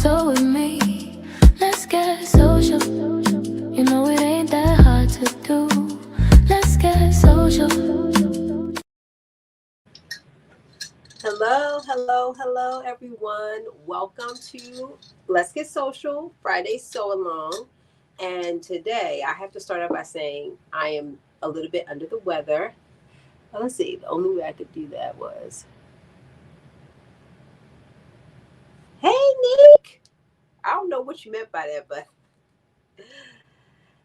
So with me, let's get social. You know it ain't that hard to do. Let's get social. Hello, everyone. Welcome to Let's Get Social, Friday Sew Along. And today I have to start off by saying I am a little bit under the weather. Let's see, the only way I could do that was, hey, Nick. I don't know what you meant by that, but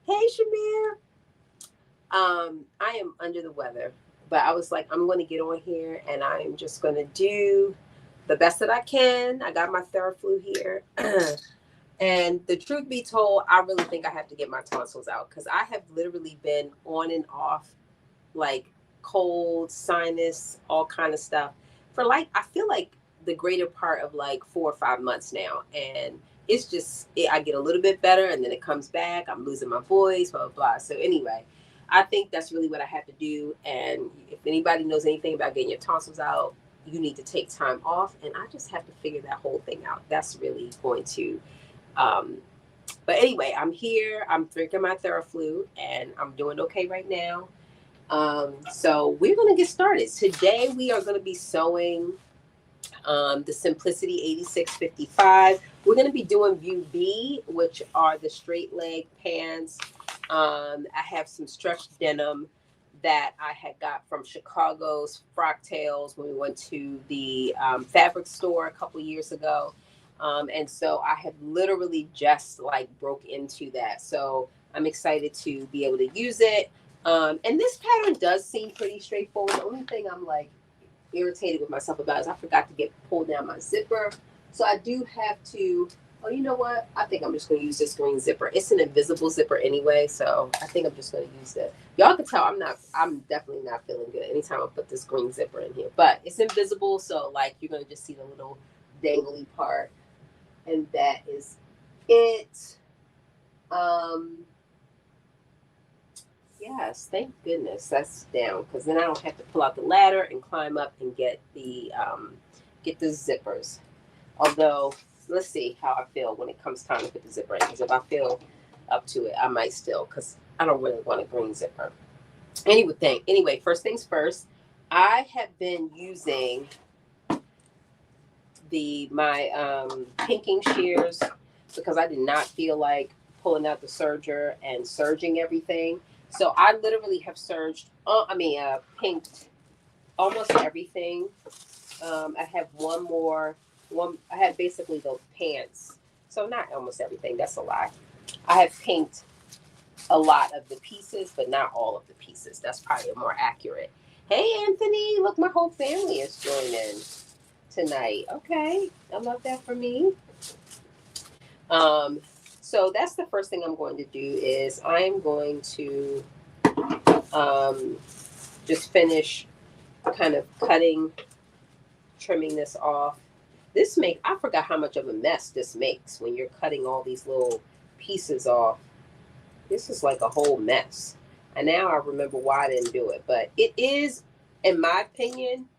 hey, Shamir. I am under the weather, but I was like, I'm going to get on here and I'm just going to do the best that I can. I got my Theraflu here. And the truth be told, I really think I have to get my tonsils out because I have literally been on and off like cold, sinus, all kind of stuff for like, I feel like the greater part of like 4 or 5 months now. And it's just, I get a little bit better and then it comes back. I'm losing my voice, blah, blah, blah. So anyway, I think that's really what I have to do. And if anybody knows anything about getting your tonsils out, you need to take time off. And I just have to figure that whole thing out. That's really going to, um, but anyway, I'm here. I'm drinking my Theraflu and I'm doing okay right now. So we're going to get started. Today we are going to be sewing the Simplicity 8655. We're going to be doing view B, which are the straight leg pants. I have some stretched denim that I had got from Chicago's Frock Tales when we went to the fabric store a couple years ago. And so I have literally just like broke into that. So I'm excited to be able to use it. And this pattern does seem pretty straightforward. The only thing I'm like irritated with myself about is I forgot to get pulled down my zipper. So I do have to, oh, you know what? I think I'm just going to use this green zipper. It's an invisible zipper anyway. So I think I'm just going to use that. Y'all can tell I'm definitely not feeling good anytime I put this green zipper in here, but it's invisible. So like, you're going to just see the little dangly part. And that is it. Yes, thank goodness that's down because then I don't have to pull out the ladder and climb up and get the zippers. Although, let's see how I feel when it comes time to put the zipper in. Because if I feel up to it, I might still because I don't really want a green zipper. Anyway, first things first. I have been using my pinking shears because I did not feel like pulling out the serger and serging everything. So I literally have pinked almost everything. I have I have basically those pants. So not almost everything, that's a lie. I have pinked a lot of the pieces, but not all of the pieces. That's probably more accurate. Hey, Anthony, look, my whole family is joining tonight. Okay, I love that for me. So that's the first thing I'm going to do is I'm going to just finish kind of trimming this off. I forgot how much of a mess this makes when you're cutting all these little pieces off. This is like a whole mess. And now I remember why I didn't do it. But it is, in my opinion,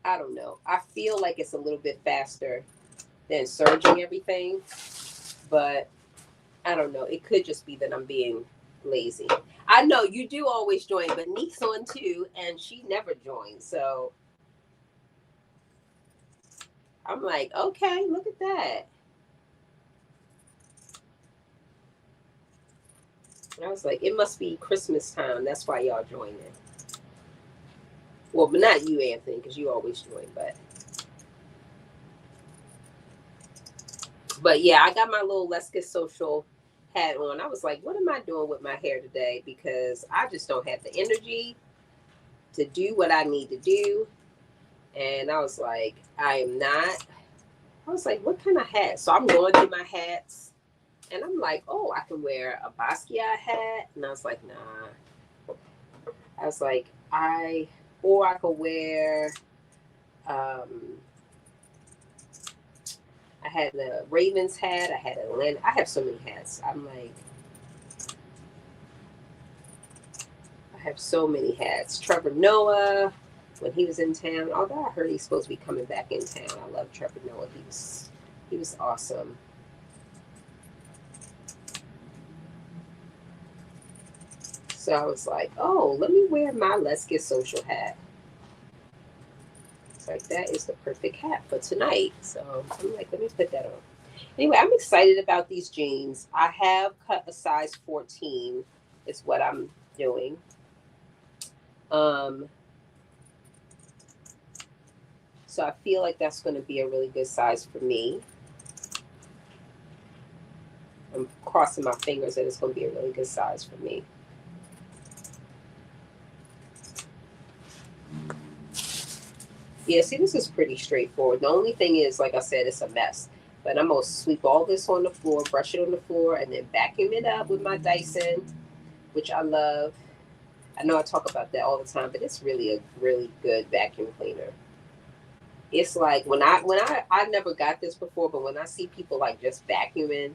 I don't know. I feel like it's a little bit faster than serging everything. But I don't know. It could just be that I'm being lazy. I know you do always join, but Neek's on too, and she never joins. So I'm like, okay, look at that. I was like, it must be Christmas time. That's why y'all joining. Well, but not you, Anthony, because you always join. But yeah, I got my little Let's Get Social hat on. I was like, what am I doing with my hair today? Because I just don't have the energy to do what I need to do. And I was like, I was like, what kind of hat? So I'm going through my hats. And I'm like, oh, I can wear a Basquiat hat. And I was like, nah. I was like, or I could wear, I had the Ravens hat. I have so many hats. I'm like, I have so many hats. Trevor Noah, when he was in town, although I heard he's supposed to be coming back in town. I love Trevor Noah. He was awesome. So I was like, oh, let me wear my Let's Get Social hat. It's like, that is the perfect hat for tonight. So I'm like, let me put that on. Anyway, I'm excited about these jeans. I have cut a size 14 is what I'm doing. Um, so I feel like that's going to be a really good size for me. I'm crossing my fingers that it's going to be a really good size for me. Yeah, see, this is pretty straightforward. The only thing is, like I said, it's a mess. But I'm going to sweep all this on the floor, brush it on the floor, and then vacuum it up with my Dyson, which I love. I know I talk about that all the time, but it's really a really good vacuum cleaner. It's like I never got this before, but when I see people like just vacuuming,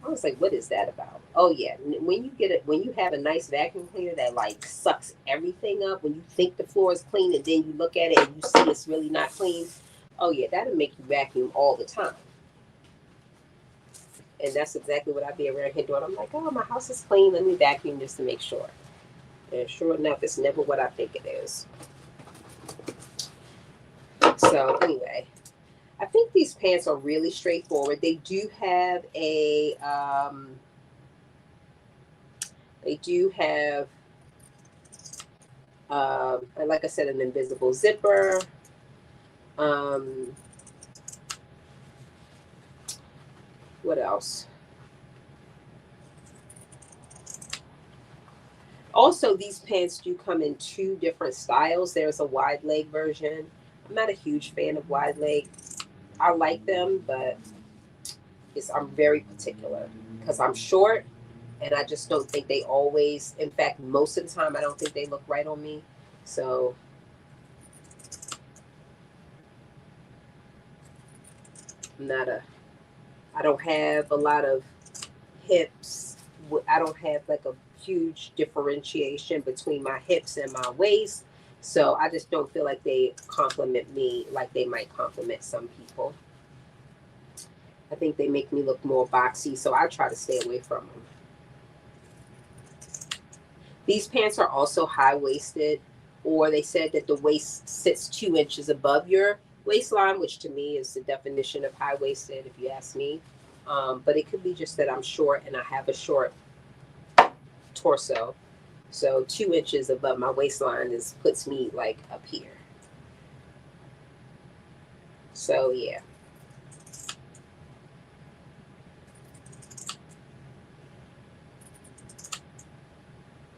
I was like, what is that about? Oh yeah, when you have a nice vacuum cleaner that like sucks everything up, when you think the floor is clean and then you look at it and you see it's really not clean, oh yeah, that'll make you vacuum all the time. And that's exactly what I'd be around here doing. I'm like, oh, my house is clean, let me vacuum just to make sure. And sure enough, it's never what I think it is. So anyway, I think these pants are really straightforward. They do have like I said, an invisible zipper. What else? Also, these pants do come in two different styles. There's a wide leg version. I'm not a huge fan of wide leg. I like them, but I'm very particular because I'm short and I just don't think they always, in fact, most of the time, I don't think they look right on me. So I don't have a lot of hips. I don't have like a huge differentiation between my hips and my waist. So I just don't feel like they compliment me like they might compliment some people. I think they make me look more boxy, so I try to stay away from them. These pants are also high-waisted, or they said that the waist sits 2 inches above your waistline, which to me is the definition of high-waisted, if you ask me. But it could be just that I'm short and I have a short torso. So 2 inches above my waistline puts me like up here. So yeah.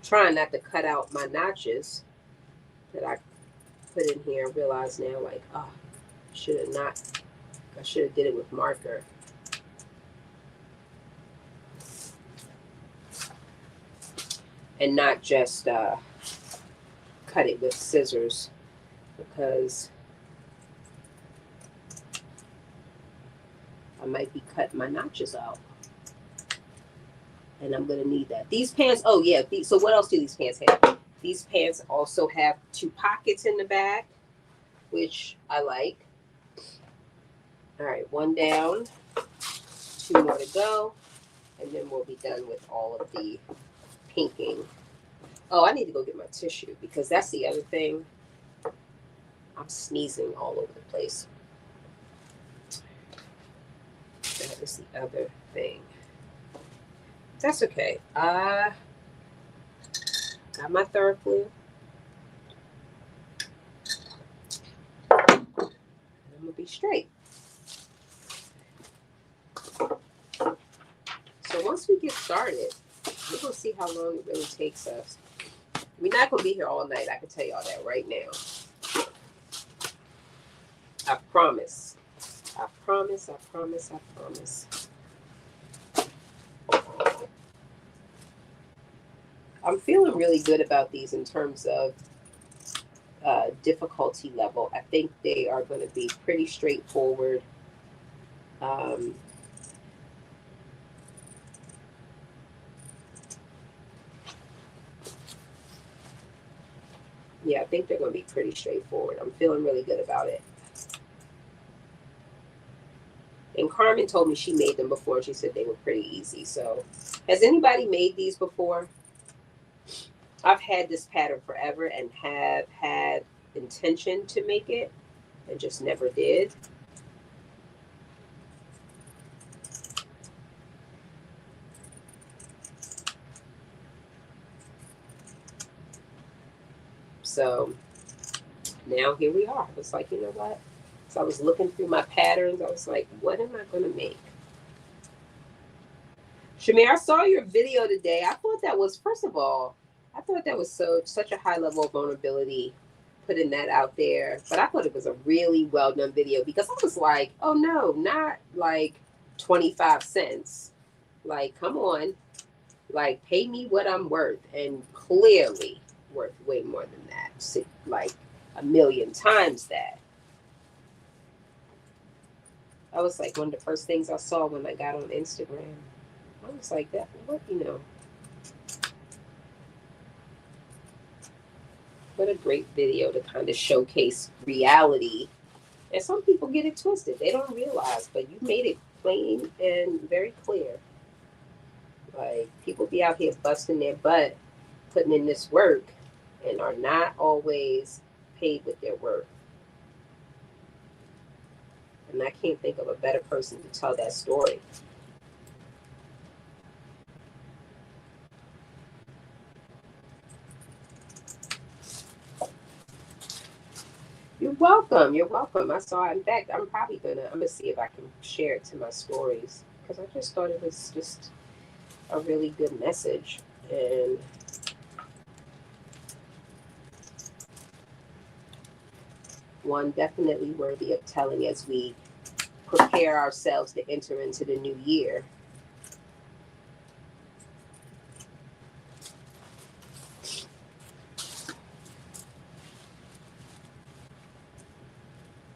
Trying not to cut out my notches that I put in here. I realize now, like, oh, I should have did it with marker. And not just cut it with scissors, because I might be cutting my notches out. And I'm going to need that. These pants, oh yeah, so what else do these pants have? These pants also have 2 pockets in the back, which I like. All right, 1 down, 2 more to go, and then we'll be done with all of the pinking. Oh, I need to go get my tissue, because that's the other thing. I'm sneezing all over the place. That is the other thing. That's okay. I got my third flu. I'm gonna be straight. So once we get started, we're gonna see how long it really takes us. We're not gonna be here all night. I can tell y'all that right now. I promise. I promise. I promise. I promise. I'm feeling really good about these in terms of difficulty level. I think they are going to be pretty straightforward. Yeah, I think they're going to be pretty straightforward. I'm feeling really good about it. And Carmen told me she made them before, and she said they were pretty easy. So, has anybody made these before? I've had this pattern forever and have had intention to make it and just never did. So now here we are. I was like, you know what? So I was looking through my patterns. I was like, what am I going to make? Shamir, I saw your video today. I thought that was, first of all, I thought that was such a high level of vulnerability, putting that out there. But I thought it was a really well done video because I was like, oh no, not like 25 cents. Like, come on, like pay me what I'm worth, and clearly worth way more than that. Like a million times that. I was like one of the first things I saw when I got on Instagram. I was like, that, what, you know, what a great video to kind of showcase reality. And some people get it twisted. They don't realize, but you made it plain and very clear. Like, people be out here busting their butt, putting in this work, and are not always paid with their work. And I can't think of a better person to tell that story. You're welcome. You're welcome. I saw. In fact, I'm gonna see if I can share it to my stories because I just thought it was just a really good message, and one definitely worthy of telling as we prepare ourselves to enter into the new year.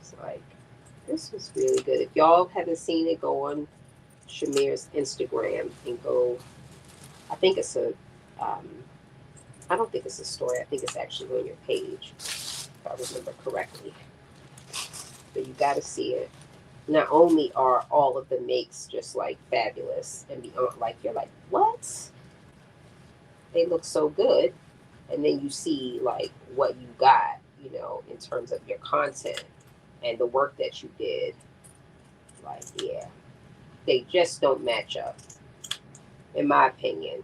It's like, this was really good. If y'all haven't seen it, go on Shamir's Instagram and go. I think it's a. Um, I don't think it's a story. I think it's actually on your page, if I remember correctly. But you got to see it. Not only are all of the makes just like fabulous and beyond, like you're like, what? They look so good. And then you see like what you got, you know, in terms of your content and the work that you did. Like, yeah, they just don't match up, in my opinion.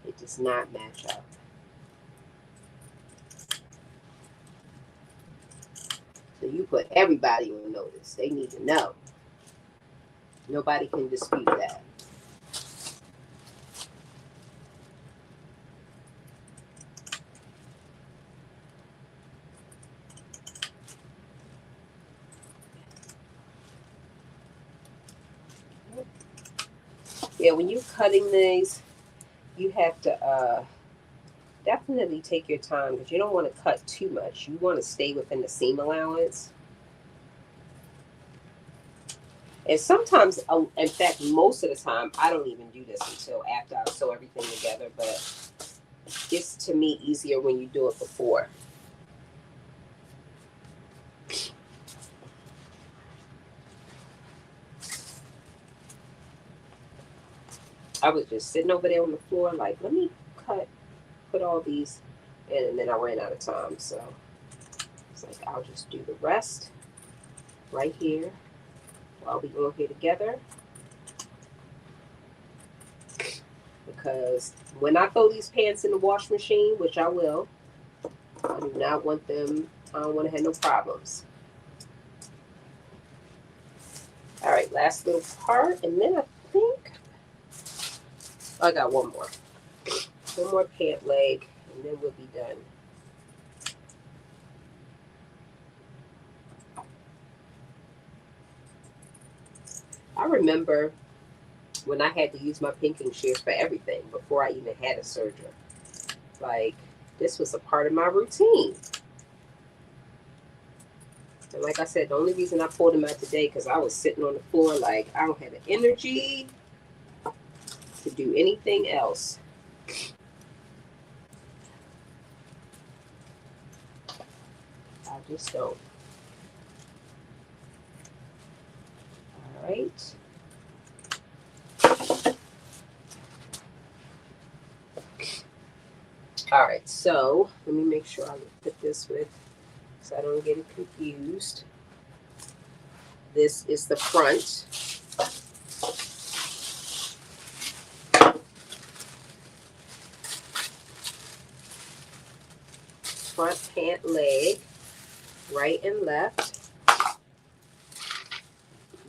It does not match up. So you put everybody on notice. They need to know. Nobody can dispute that. Yeah, when you're cutting these, you have to definitely take your time because you don't want to cut too much. You want to stay within the seam allowance. And sometimes, in fact, most of the time, I don't even do this until after I sew everything together. But it's, to me, easier when you do it before. I was just sitting over there on the floor like, let me put all these in, and then I ran out of time. So it's like, I'll just do the rest right here while we go here together. Because when I throw these pants in the wash machine, which I will, I do not want them, I don't want to have no problems. All right, last little part, and then I think I got one more. One more pant leg, and then we'll be done. I remember when I had to use my pinking shears for everything before I even had a surgery. Like, this was a part of my routine. And like I said, the only reason I pulled them out today because I was sitting on the floor like I don't have the energy to do anything else. I just don't. All right, so let me make sure I put this with, so I don't get it confused. This is the front. Front pant leg, right and left.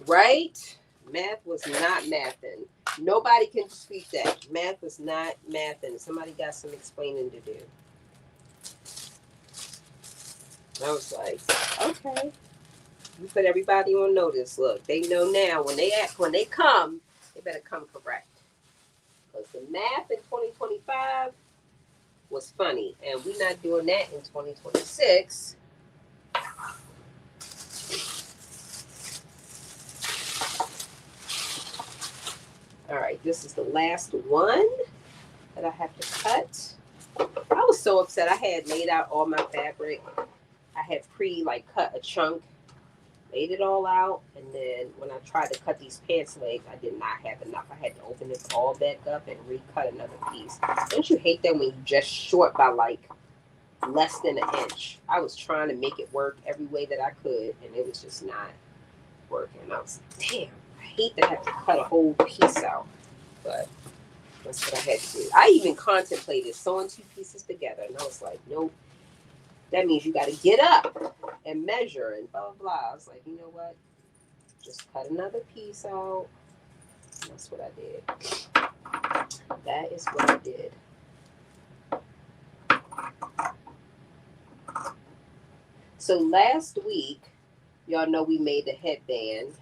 Right? Math was not mathing. Nobody can dispute that. Math was not mathing. Somebody got some explaining to do. I was like, okay. You put everybody on notice. Look, they know now when they come, they better come correct. Because the math in 2025 was funny, and we're not doing that in 2026. All right, this is the last one that I have to cut. I was so upset. I had laid out all my fabric. I had cut a chunk, laid it all out, and then when I tried to cut these pants legs, I did not have enough. I had to open this all back up and recut another piece. Don't you hate that when you just short by like less than an inch? I was trying to make it work every way that I could, and it was just not working. I was like, damn, I hate to have to cut a whole piece out, but that's what I had to do. I even contemplated sewing two pieces together, and I was like, nope. That means you got to get up and measure and blah, blah, blah. I was like, you know what? Just cut another piece out. And that's what I did. That is what I did. So last week, y'all know we made the headband.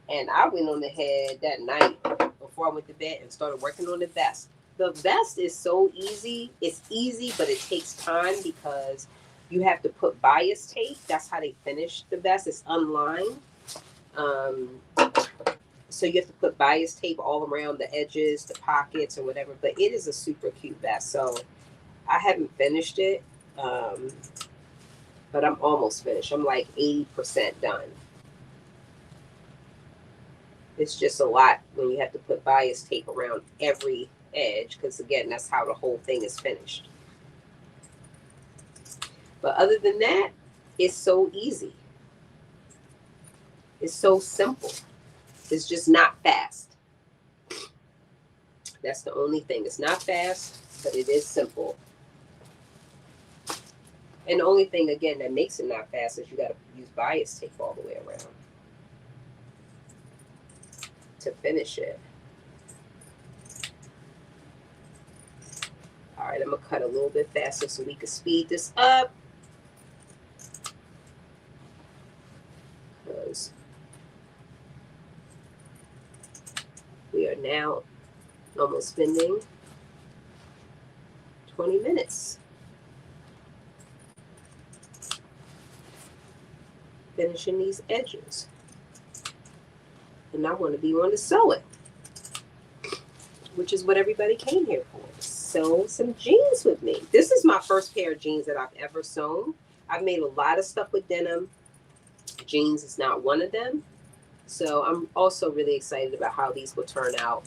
And I went on the head that night before I went to bed and started working on the vest. The vest is so easy. It's easy, but it takes time because you have to put bias tape. That's how they finish the vest. It's unlined. So you have to put bias tape all around the edges, the pockets, or whatever. But it is a super cute vest. So I haven't finished it, but I'm almost finished. I'm like 80% done. It's just a lot when you have to put bias tape around every edge because, again, that's how the whole thing is finished. But other than that, it's so easy. It's so simple. It's just not fast. That's the only thing. It's not fast, but it is simple. And the only thing, again, that makes it not fast is you got to use bias tape all the way around to finish it. All right, I'm going to cut a little bit faster so we can speed this up. Because we are now almost spending 20 minutes finishing these edges. And I want to be on to sew it, which is what everybody came here for. Sew some jeans with me. This is my first pair of jeans that I've ever sewn. I've made a lot of stuff with denim. Jeans is not one of them. So I'm also really excited about how these will turn out.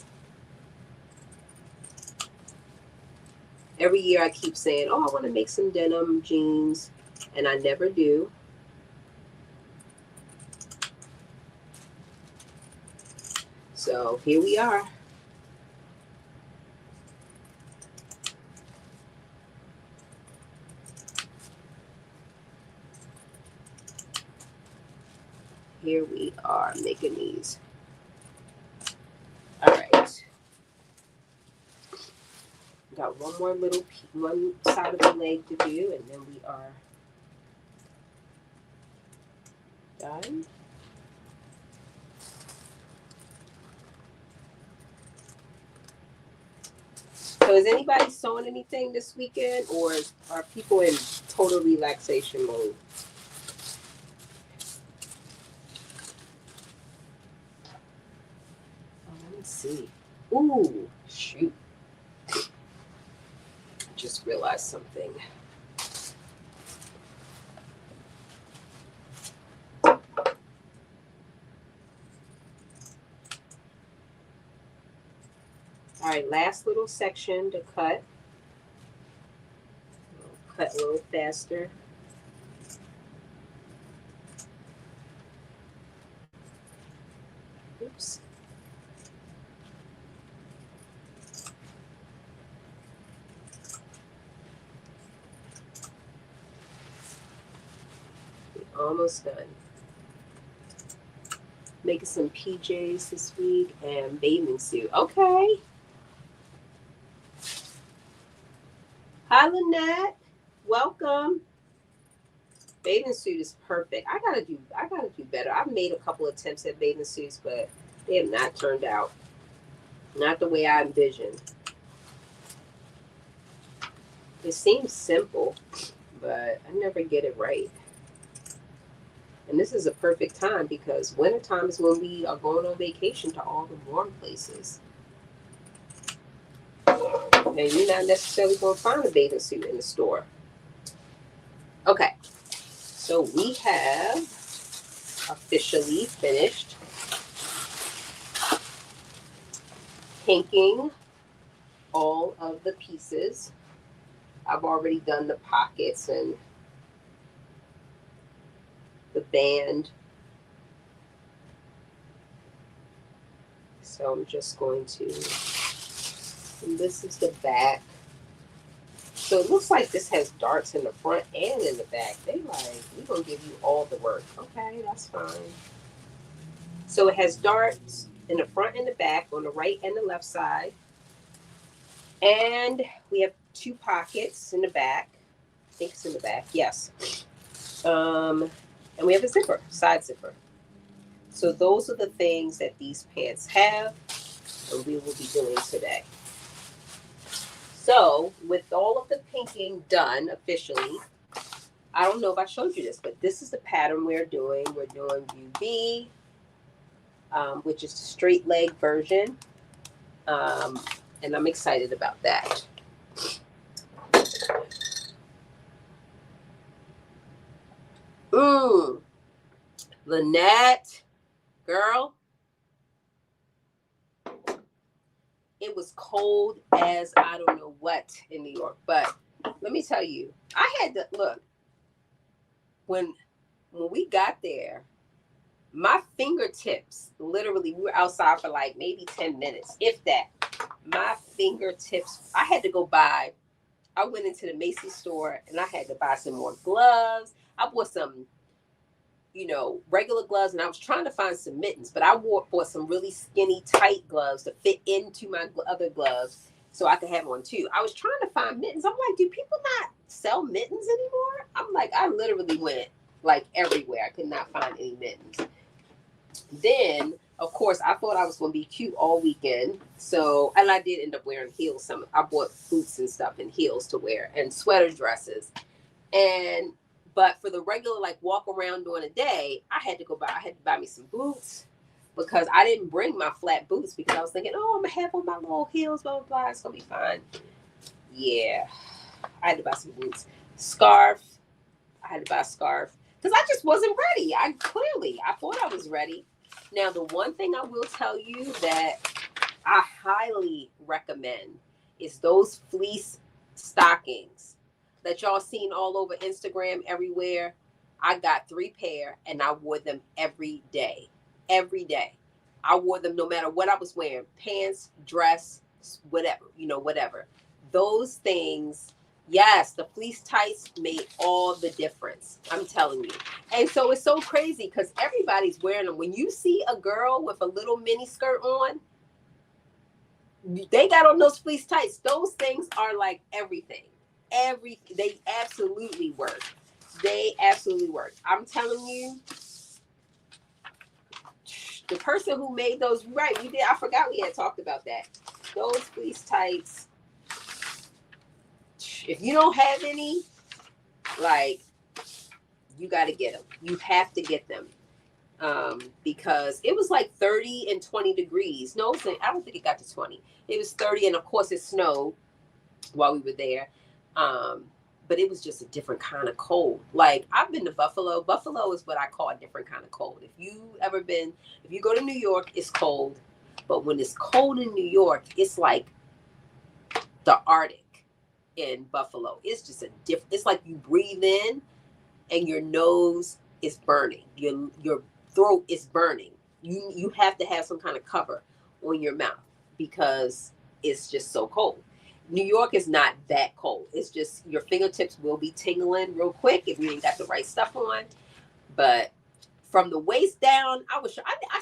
Every year I keep saying, oh, I want to make some denim jeans, and I never do. So here we are. Here we are making these. All right. Got one more one side of the leg to do, and then we are done. So is anybody sewing anything this weekend, or are people in total relaxation mode? Oh, let me see. Ooh, shoot. Just realized something. All right, last little section to cut. cut a little faster. Oops. Almost done. Making some PJs this week and bathing suit. Okay. Hi, Lynette. Welcome. Bathing suit is perfect. I gotta do better. I've made a couple attempts at bathing suits, but they have not turned out. Not the way I envisioned. It seems simple, but I never get it right. And this is a perfect time because wintertime is when we are going on vacation to all the warm places. And you're not necessarily going to find a bathing suit in the store. Okay, so we have officially finished pinking all of the pieces. I've already done the pockets and the band. So I'm just going to, and this is the back. So it looks like this has darts in the front and in the back. They like, we're going to give you all the work. Okay, that's fine. So it has darts in the front and the back on the right and the left side. And we have 2 pockets in the back. I think it's in the back, yes. And we have a zipper, side zipper. So those are the things that these pants have, and we will be doing today. So with all of the pinking done officially, I don't know if I showed you this, but this is the pattern we're doing. We're doing UV, which is the straight leg version. And I'm excited about that. Lynette, girl, it was cold as I don't know what in New York. But let me tell you, I had to look. When we got there, my fingertips, literally, we were outside for like maybe 10 minutes, if that. My fingertips, I had to go buy. I went into the Macy's store and I had to buy some more gloves. I bought some, regular gloves, and I was trying to find some mittens, but I bought some really skinny, tight gloves to fit into my other gloves so I could have on too. I was trying to find mittens. I'm like, do people not sell mittens anymore? I'm like, I literally went like everywhere. I could not find any mittens. Then, of course, I thought I was going to be cute all weekend. So, and I did end up wearing heels. I bought boots and stuff and heels to wear and sweater dresses. But for the regular, like, walk around during the day, I had to buy me some boots because I didn't bring my flat boots because I was thinking, oh, I'm going to have on my little heels, blah, blah, blah. It's going to be fine. Yeah. I had to buy some boots. Scarf. I had to buy a scarf because I just wasn't ready. I thought I was ready. Now, the one thing I will tell you that I highly recommend is those fleece stockings that y'all seen all over Instagram everywhere. I got 3 pair and I wore them every day. Every day. I wore them no matter what I was wearing. Pants, dress, whatever, whatever. Those things, yes, the fleece tights made all the difference. I'm telling you. And so it's so crazy because everybody's wearing them. When you see a girl with a little mini skirt on, they got on those fleece tights. Those things are like everything. They absolutely work. They absolutely work. I'm telling you, the person who made those, right, we did. I forgot we had talked about that. Those fleece tights, if you don't have any, like, you got to get them. You have to get them. Because it was like 30 and 20 degrees. No, I don't think it got to 20. It was 30, and of course it snowed while we were there. But it was just a different kind of cold. Like, I've been to Buffalo. Buffalo is what I call a different kind of cold. If you go to New York, it's cold. But when it's cold in New York, it's like the Arctic. in Buffalo. It's just a different. It's like you breathe in and your nose is burning. Your throat is burning. You have to have some kind of cover on your mouth because it's just so cold. New York is not that cold. It's just your fingertips will be tingling real quick if you ain't got the right stuff on. But from the waist down, I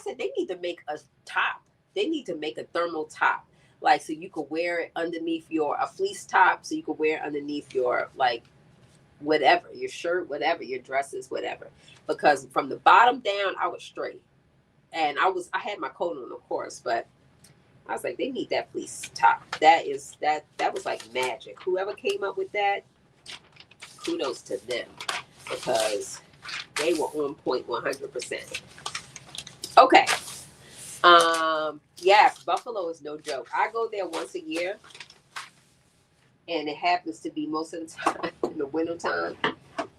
said they need to make a top. They need to make a thermal top, like so you could wear it underneath a fleece top, so you could wear it underneath your like whatever, your shirt, whatever, your dresses, whatever. Because from the bottom down, I was straight, and I had my coat on, of course, but I was like, they need that fleece top. That was like magic. Whoever came up with that, kudos to them because they were on point 100%. Okay. Yes, Buffalo is no joke. I go there once a year, and it happens to be most of the time in the wintertime.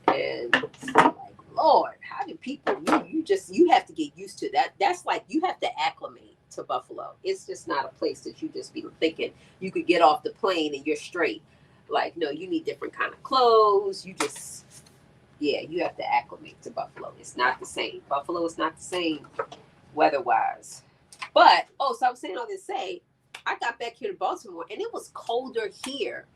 And I'm like, Lord, how do people you have to get used to that. That's like you have to acclimate to Buffalo. It's just not a place that you just be thinking you could get off the plane and you're straight. Like, no, you need different kind of clothes. You have to acclimate to Buffalo. It's not the same. Buffalo is not the same weather-wise. But, so I'm saying all this to say, I got back here to Baltimore, and it was colder here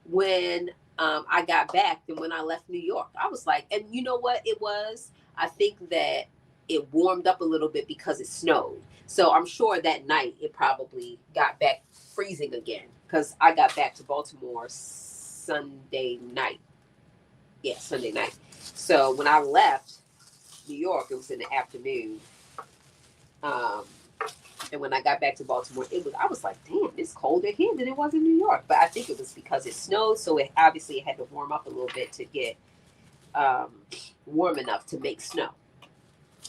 when I got back than when I left New York. I was like, and you know what it was? I think that it warmed up a little bit because it snowed. So I'm sure that night it probably got back freezing again because I got back to Baltimore Sunday night. Yeah, Sunday night. So when I left New York, it was in the afternoon. And when I got back to Baltimore, I was like, damn, it's colder here than it was in New York. But I think it was because it snowed, so it obviously had to warm up a little bit to get warm enough to make snow.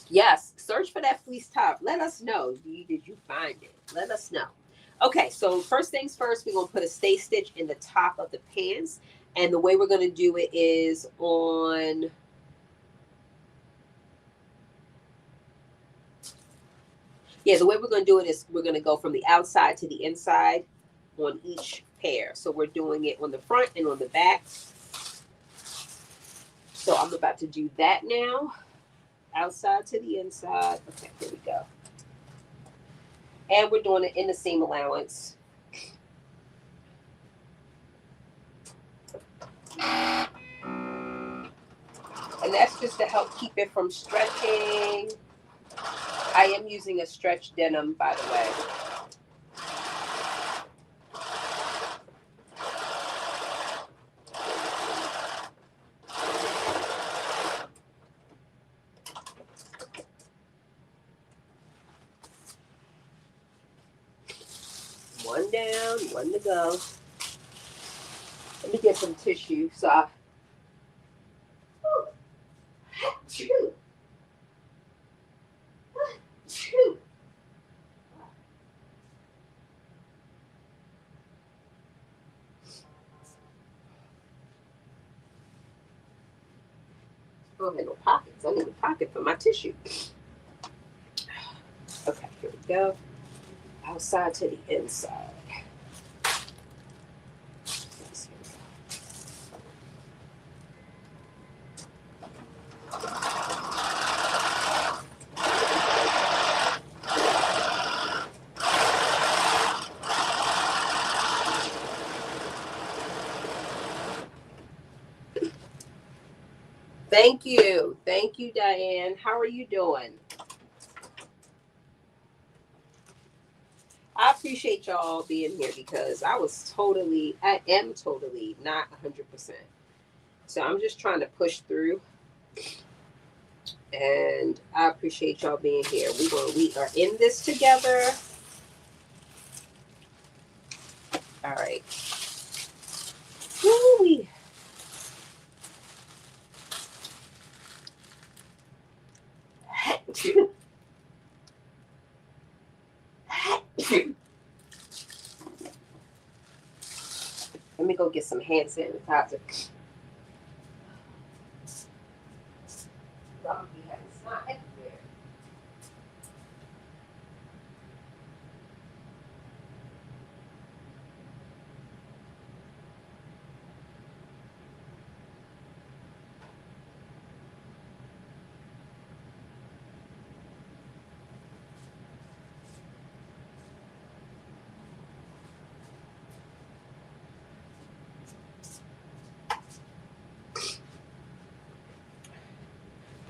Yes, search for that fleece top. Let us know. Did you find it? Let us know. Okay, so first things first, we're going to put a stay stitch in the top of the pants. And the way we're going to do it is on... Yeah, the way we're going to do it is we're going to go from the outside to the inside on each pair. So we're doing it on the front and on the back. So I'm about to do that now. Outside to the inside. Okay, here we go. And we're doing it in the seam allowance. And that's just to help keep it from stretching. I am using a stretch denim, by the way. One down, one to go. Let me get some tissue. I don't have no pockets. I need a pocket for my tissue. Okay, here we go. Outside to the inside. Thank you. Thank you, Diane. How are you doing? I appreciate y'all being here because I am totally not 100%. So I'm just trying to push through. And I appreciate y'all being here. We are in this together. All right. Woo-wee. Let me go get some hand sanitizer. It's not everywhere.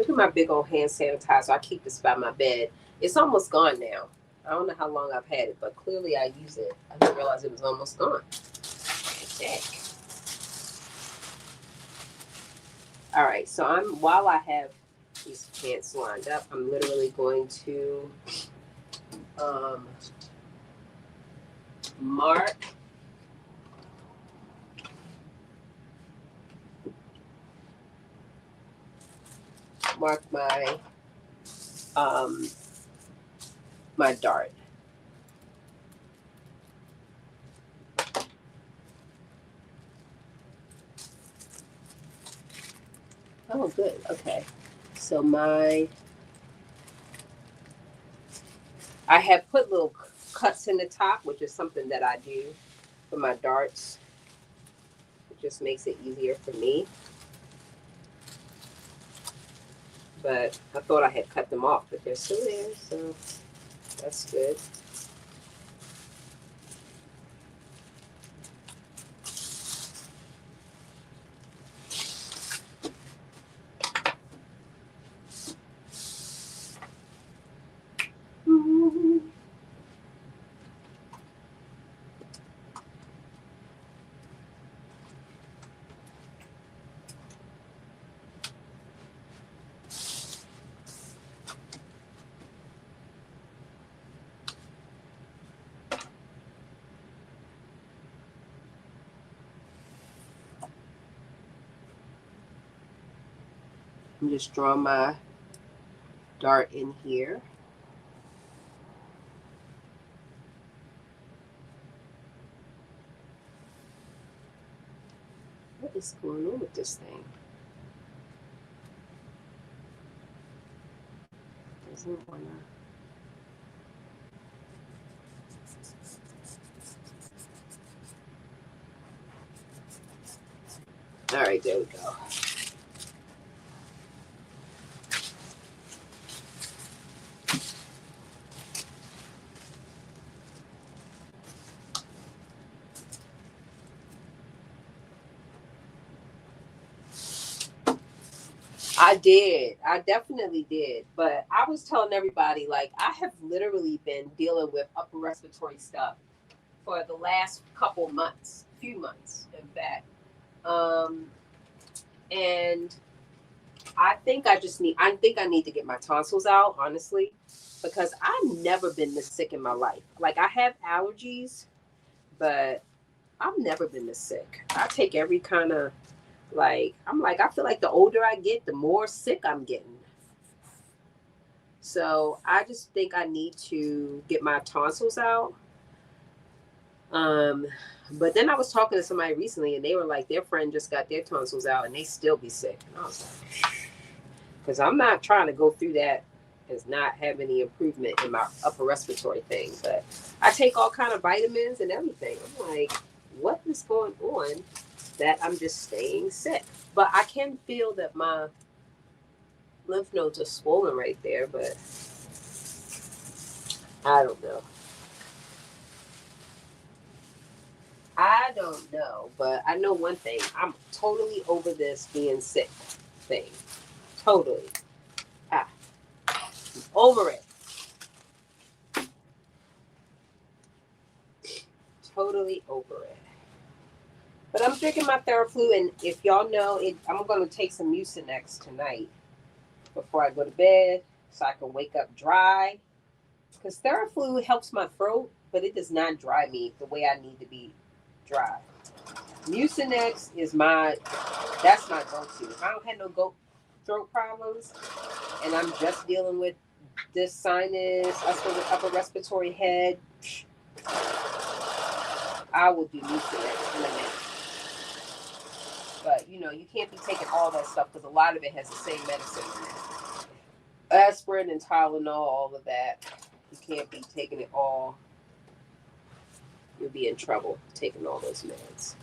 Look at my big old hand sanitizer. I keep this by my bed. It's almost gone now. I don't know how long I've had it, but clearly I use it. I didn't realize it was almost gone. Heck. All right, so while I have these pants lined up, I'm literally going to mark my my dart. Oh, good. Okay. So I have put little cuts in the top, which is something that I do for my darts. It just makes it easier for me. But I thought I had cut them off, but they're still there, so that's good. I'm just drawing my dart in here. What is going on with this thing? Doesn't wanna. All right, there we go. I did. I definitely did. But I was telling everybody, like, I have literally been dealing with upper respiratory stuff for the last few months, in fact. Um, and I think I need to get my tonsils out, honestly, because I've never been this sick in my life. Like, I have allergies, but I've never been this sick. I take every kind of, like, I feel like the older I get, the more sick I'm getting. So I just think I need to get my tonsils out. But then I was talking to somebody recently, and they were like, their friend just got their tonsils out, and they still be sick. And I was like, because I'm not trying to go through that as not have any improvement in my upper respiratory thing. But I take all kind of vitamins and everything. I'm like, what is going on that I'm just staying sick? But I can feel that my lymph nodes are swollen right there, but I don't know. I don't know, but I know one thing. I'm totally over this being sick thing. Totally. I'm over it. Totally over it. But I'm drinking my Theraflu, and if y'all know, I'm going to take some Mucinex tonight before I go to bed so I can wake up dry. Because Theraflu helps my throat, but it does not dry me the way I need to be dry. Mucinex is that's my go-to. If I don't have no throat problems, and I'm just dealing with this sinus, upper respiratory head, I will do Mucinex in a minute. But, you can't be taking all that stuff because a lot of it has the same medicine in it. Aspirin and Tylenol, all of that. You can't be taking it all. You'll be in trouble taking all those meds.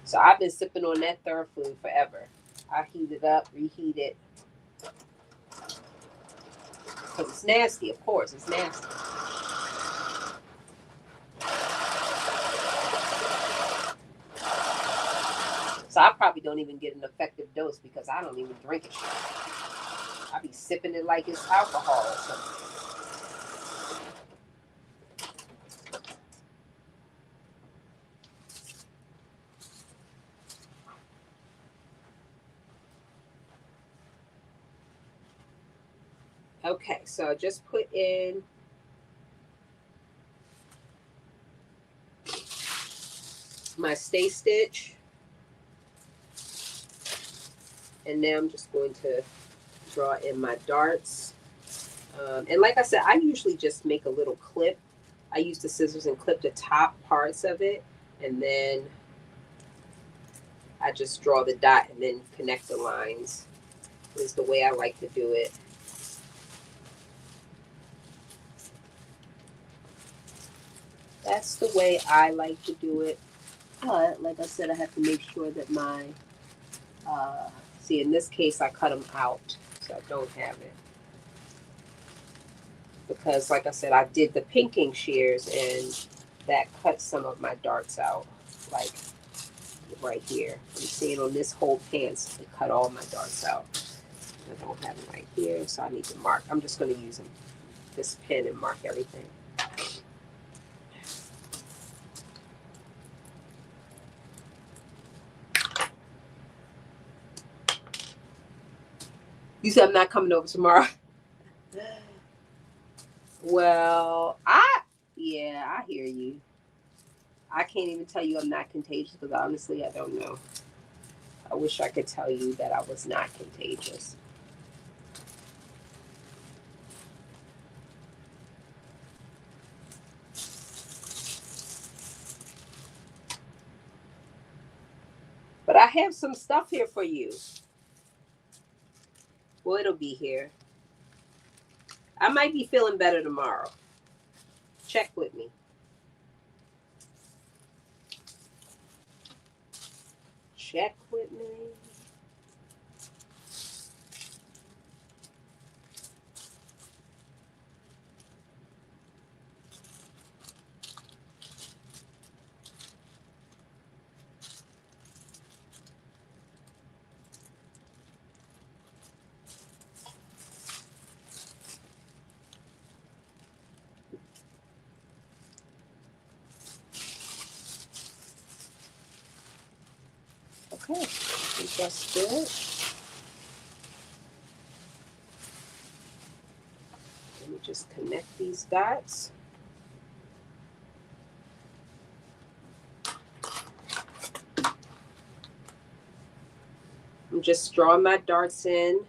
So I've been sipping on that Theraflu forever. I heat it up, reheat it. Because it's nasty, of course. It's nasty. don't even get an effective dose because I don't even drink it. I be sipping it like it's alcohol or something. Okay, so I just put in my stay stitch, and now I'm just going to draw in my darts. And like I said, I usually just make a little clip. I use the scissors and clip the top parts of it, and then I just draw the dot and then connect the lines is the way I like to do it. That's the way I like to do it. But like I said, I have to make sure that my, see in this case I cut them out so I don't have it. Because like I said, I did the pinking shears and that cut some of my darts out. Like right here. I'm seeing on this whole pants, it cut all my darts out. I don't have it right here, so I need to mark. I'm just going to use this pen and mark everything. You said I'm not coming over tomorrow. Well, yeah, I hear you. I can't even tell you I'm not contagious because honestly, I don't know. I wish I could tell you that I was not contagious. But I have some stuff here for you. Well, it'll be here. I might be feeling better tomorrow. Check with me. Check with me. Okay, I think that's good. Let me just connect these dots. I'm just drawing my darts in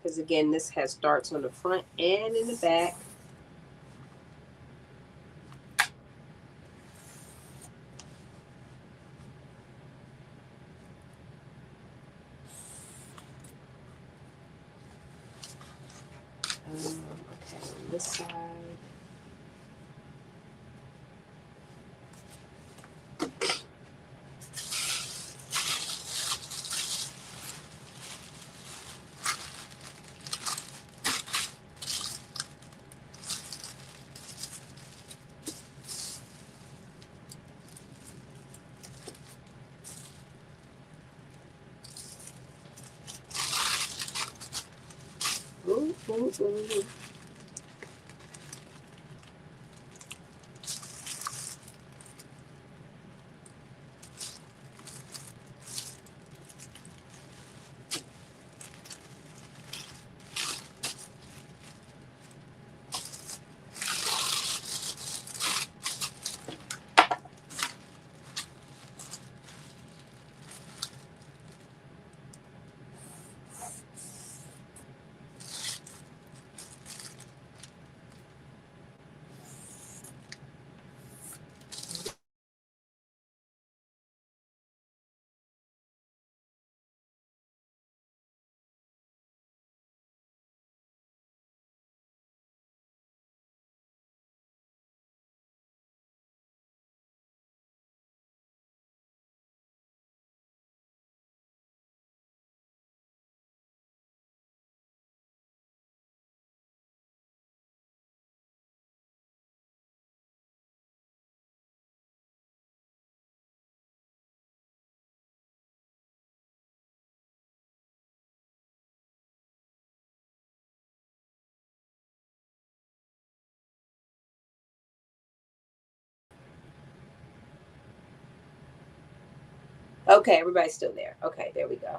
because again, this has darts on the front and in the back. Okay, on this side. Ooh, ooh, ooh. Okay, everybody's still there. Okay, there we go.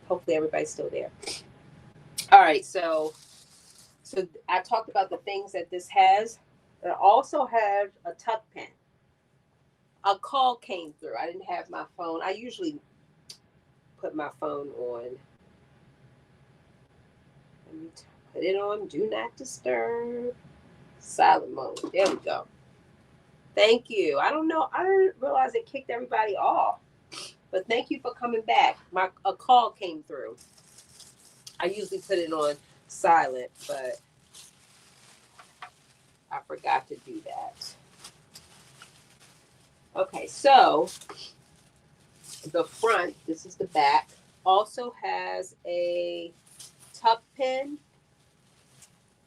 Hopefully everybody's still there. All right, so I talked about the things that this has. It also has a tuck pen. A call came through. I didn't have my phone. I usually put my phone on. Let me put it on do not disturb. Silent mode. There we go. Thank you. I don't know. I didn't realize it kicked everybody off. But thank you for coming back. A call came through. I usually put it on silent, but I forgot to do that. Okay, so the front, this is the back, also has a tuck pin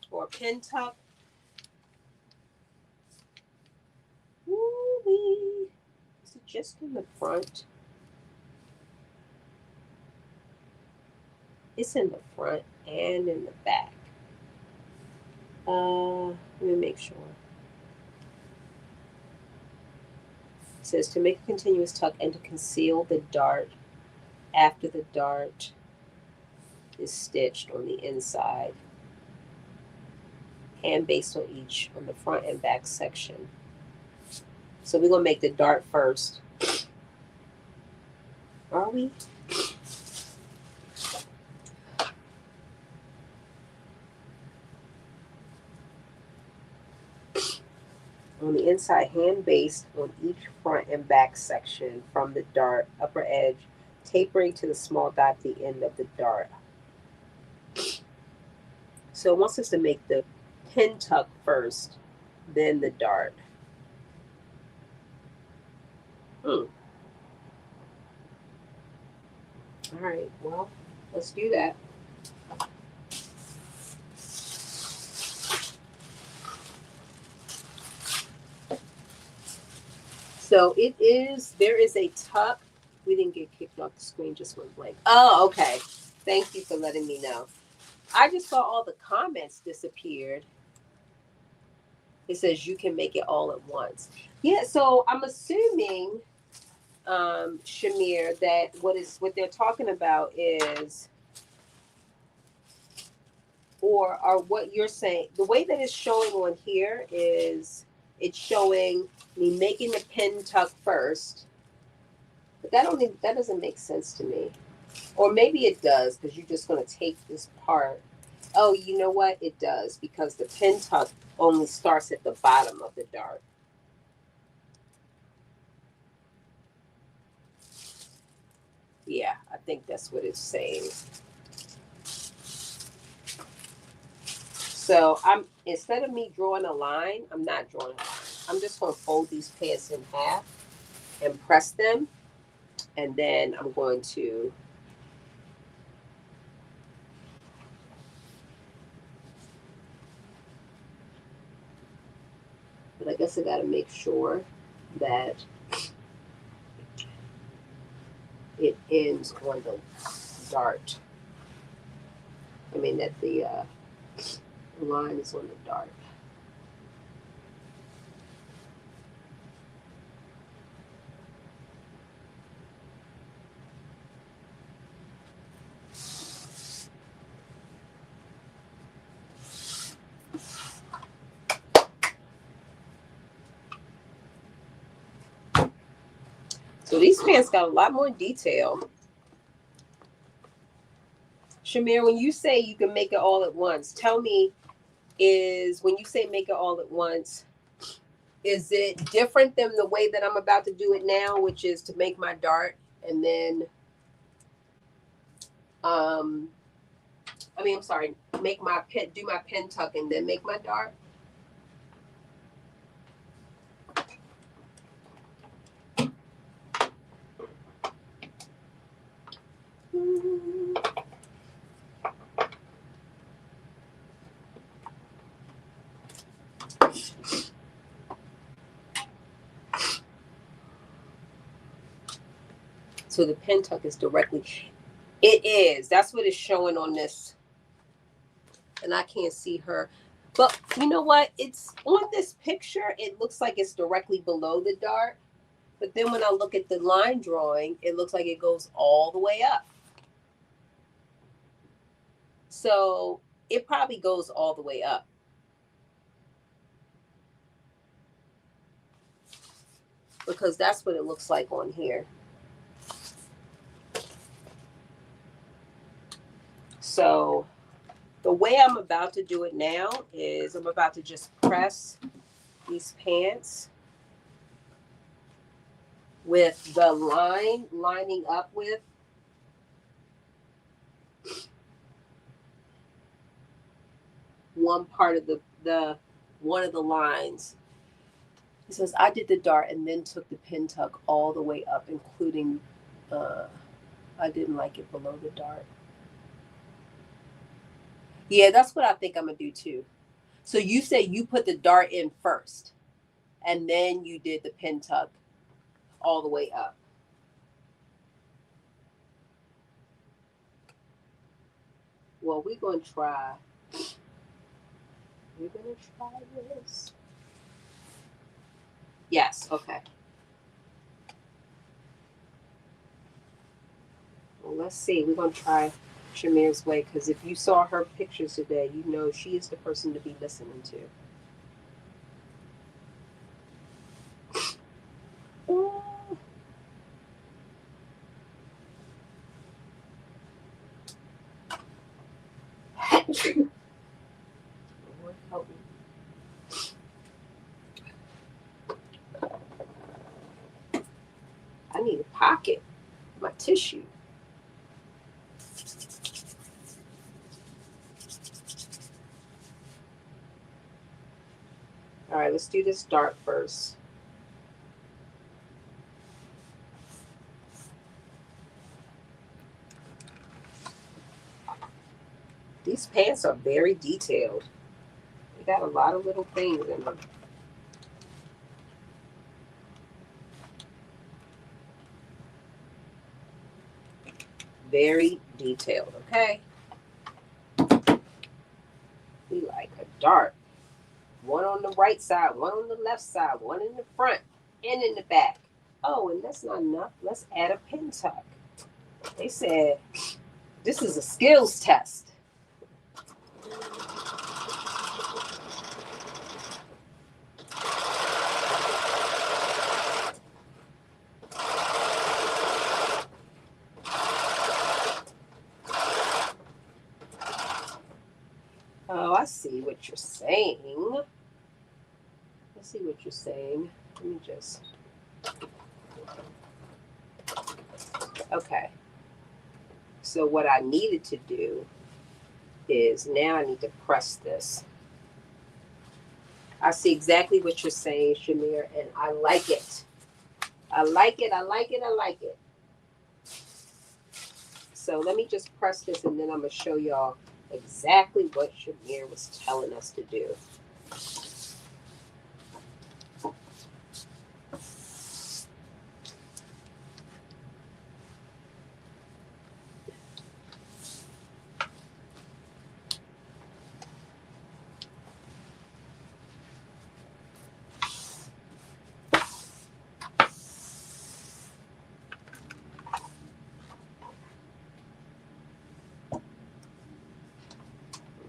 or pin tuck. Woo-wee. Is it just in the front? It's in the front and in the back. Let me make sure. It says to make a continuous tuck and to conceal the dart after the dart is stitched on the inside. Hand based on each on the front and back section. So we're gonna make the dart first. Are we? On the inside, hand based on each front and back section from the dart upper edge, tapering to the small dot at the end of the dart. So it wants us to make the pin tuck first, then the dart. All right, well, let's do that. So there is a tuck. We didn't get kicked off the screen, just went blank. Oh, okay. Thank you for letting me know. I just saw all the comments disappeared. It says you can make it all at once. Yeah, so I'm assuming, Shamir, that what they're talking about is, or what you're saying, the way that it's showing on here is it's showing me making the pin tuck first. But that doesn't make sense to me. Or maybe it does because you're just going to take this part. Oh, you know what? It does because the pin tuck only starts at the bottom of the dart. Yeah, I think that's what it's saying. So instead of me drawing a line, I'm not drawing a line. I'm just going to fold these pants in half and press them. And then I'm going to but I guess I got to make sure that it ends on the dart. I mean that the line is on the dart. So these pants got a lot more detail. Shamir, when you say you can make it all at once, tell me, when you say make it all at once, is it different than the way that I'm about to do it now, which is to make my dart and then, I'm sorry, do my pin tuck and then make my dart? So the pin tuck is directly, it is. That's what it's showing on this. And I can't see her. But you know what? It's on this picture, it looks like it's directly below the dart. But then when I look at the line drawing, it looks like it goes all the way up. So it probably goes all the way up. Because that's what it looks like on here. So the way I'm about to do it now is I'm about to just press these pants with the line lining up with one part of the one of the lines. It says I did the dart and then took the pin tuck all the way up, including I didn't like it below the dart. Yeah, that's what I think I'm gonna do too. So you say you put the dart in first and then you did the pin tuck all the way up. Well, we're gonna try. We're gonna try this. Yes, okay. Well, let's see. We're gonna try Shamir's way because if you saw her pictures today, you know she is the person to be listening to. Lord help me. I need a pocket, my tissue. All right, let's do this dart first. These pants are very detailed. They got a lot of little things in them. Very detailed, okay? We like a dart. One on the right side, one on the left side, one in the front and in the back. Oh, and that's not enough. Let's add a pin tuck. They said this is a skills test. Oh, I see what you're saying. I see what you're saying. Let me just. Okay. So what I needed to do is now I need to press this. I see exactly what you're saying, Shamir, and I like it. I like it. I like it. I like it. So let me just press this and then I'm going to show y'all exactly what Shamir was telling us to do.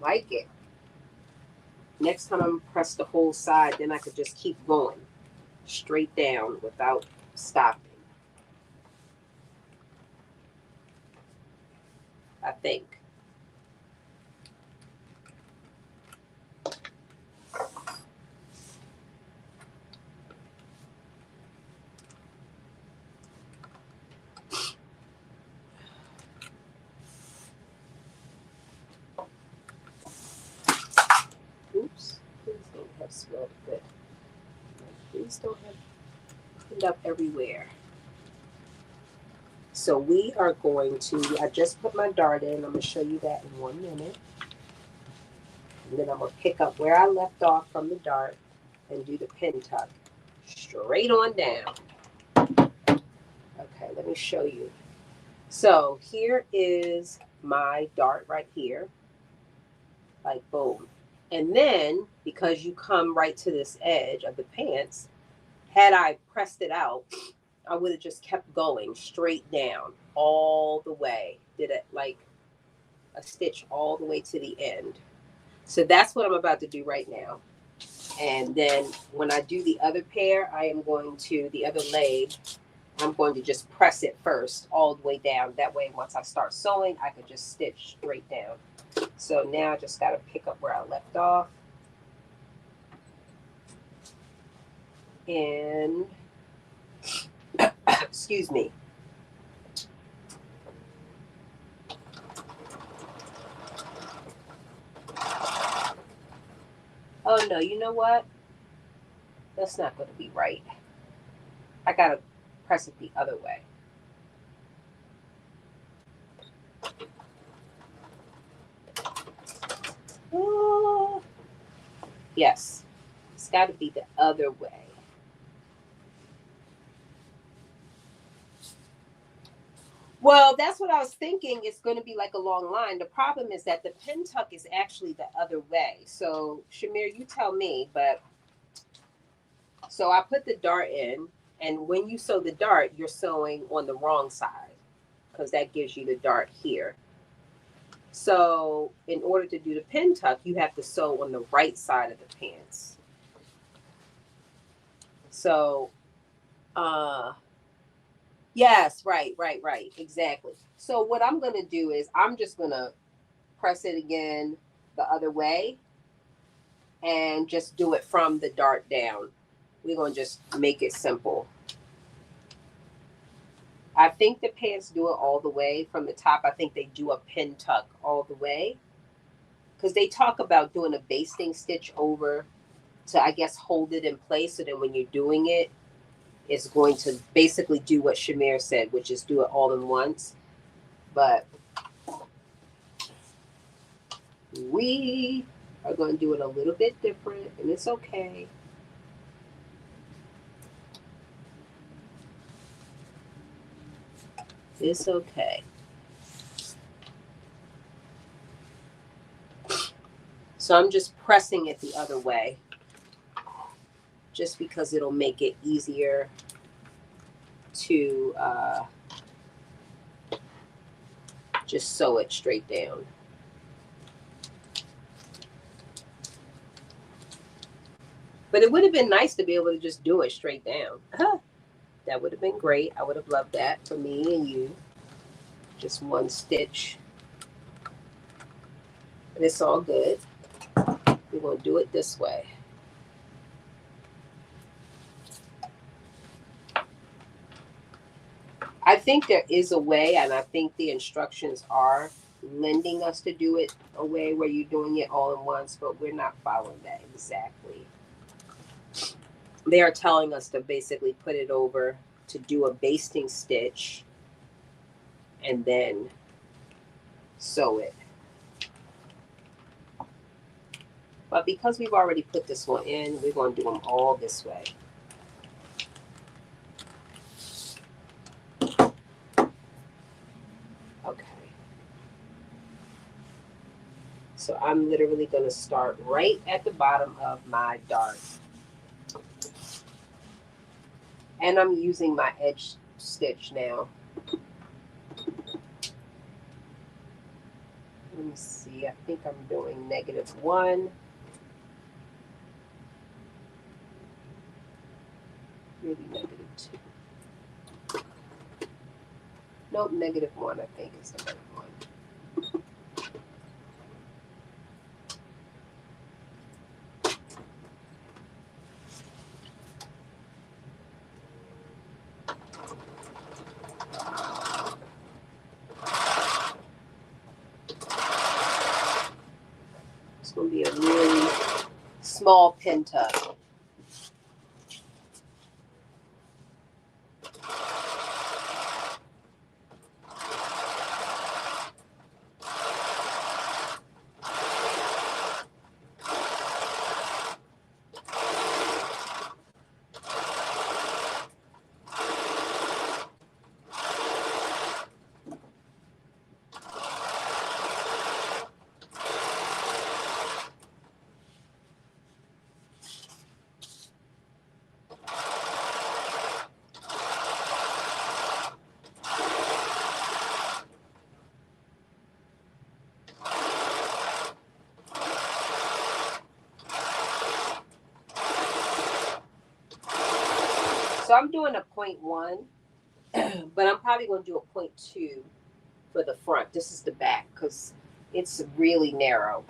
Like it. Next time I'm going to press the whole side, then I could just keep going straight down without stopping. I think. Oops. Please don't have smelled good. Please don't have end up everywhere. So we are going to, I just put my dart in. I'm going to show you that in 1 minute. And then I'm going to pick up where I left off from the dart and do the pin tuck straight on down. Okay, let me show you. So here is my dart right here. Like boom. And then because you come right to this edge of the pants, had I pressed it out, I would have just kept going straight down all the way. Did it like a stitch all the way to the end. So that's what I'm about to do right now. And then when I do the other pair, I am going to, the other leg, I'm going to just press it first all the way down. That way, once I start sewing, I can just stitch straight down. So now I just got to pick up where I left off. And, excuse me. Oh no, you know what? That's not going to be right. I got to press it the other way. Oh, yes, it's got to be the other way. Well, that's what I was thinking. It's going to be like a long line. The problem is that the pin tuck is actually the other way. So, Shamir, you tell me. But so I put the dart in, and when you sew the dart, you're sewing on the wrong side because that gives you the dart here. So, in order to do the pin tuck, you have to sew on the right side of the pants. So, yes, right, exactly. So, what I'm going to do is I'm just going to press it again the other way and just do it from the dart down. We're going to just make it simple. I think the pants do it all the way from the top. I think they do a pin tuck all the way because they talk about doing a basting stitch over to, I guess, hold it in place. So then when you're doing it, it's going to basically do what Shamir said, which is do it all in once. But we are going to do it a little bit different, and it's okay. It's okay. So I'm just pressing it the other way just because it'll make it easier to just sew it straight down. But it would have been nice to be able to just do it straight down. That would have been great. I would have loved that for me and you. Just one stitch. But it's all good. We're going to do it this way. I think there is a way, and I think the instructions are lending us to do it a way where you're doing it all in once, but we're not following that exactly. They are telling us to basically put it over to do a basting stitch and then sew it. But because we've already put this one in, we're going to do them all this way. Okay. So I'm literally going to start right at the bottom of my dart. And I'm using my edge stitch now. Let me see, I think I'm doing -1. Maybe -2. Nope, -1 I think is the right one. It's going to be a really small pin tuck. So I'm doing a 0.1, but I'm probably going to do a 0.2 for the front. This is the back because it's really narrow.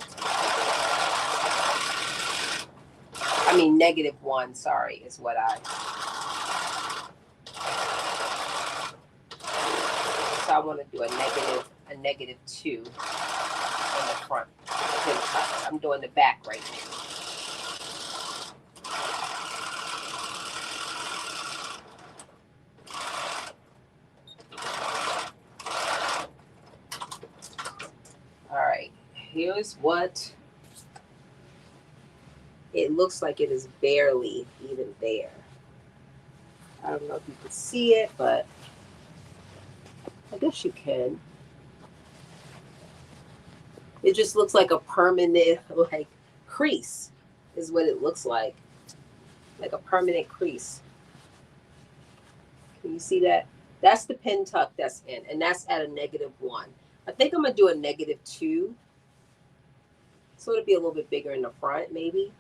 I mean, -1, sorry, is what so I want to do a -2 on the front. I'm doing the back right now. All right, here's what it looks like. It is barely even there. I don't know if you can see it, but I guess you can. It just looks like a permanent, like, crease is what it looks like a permanent crease. Can you see that? That's the pin tuck that's in, and that's at a -1. I think I'm gonna do a -2, so it'll be a little bit bigger in the front, maybe.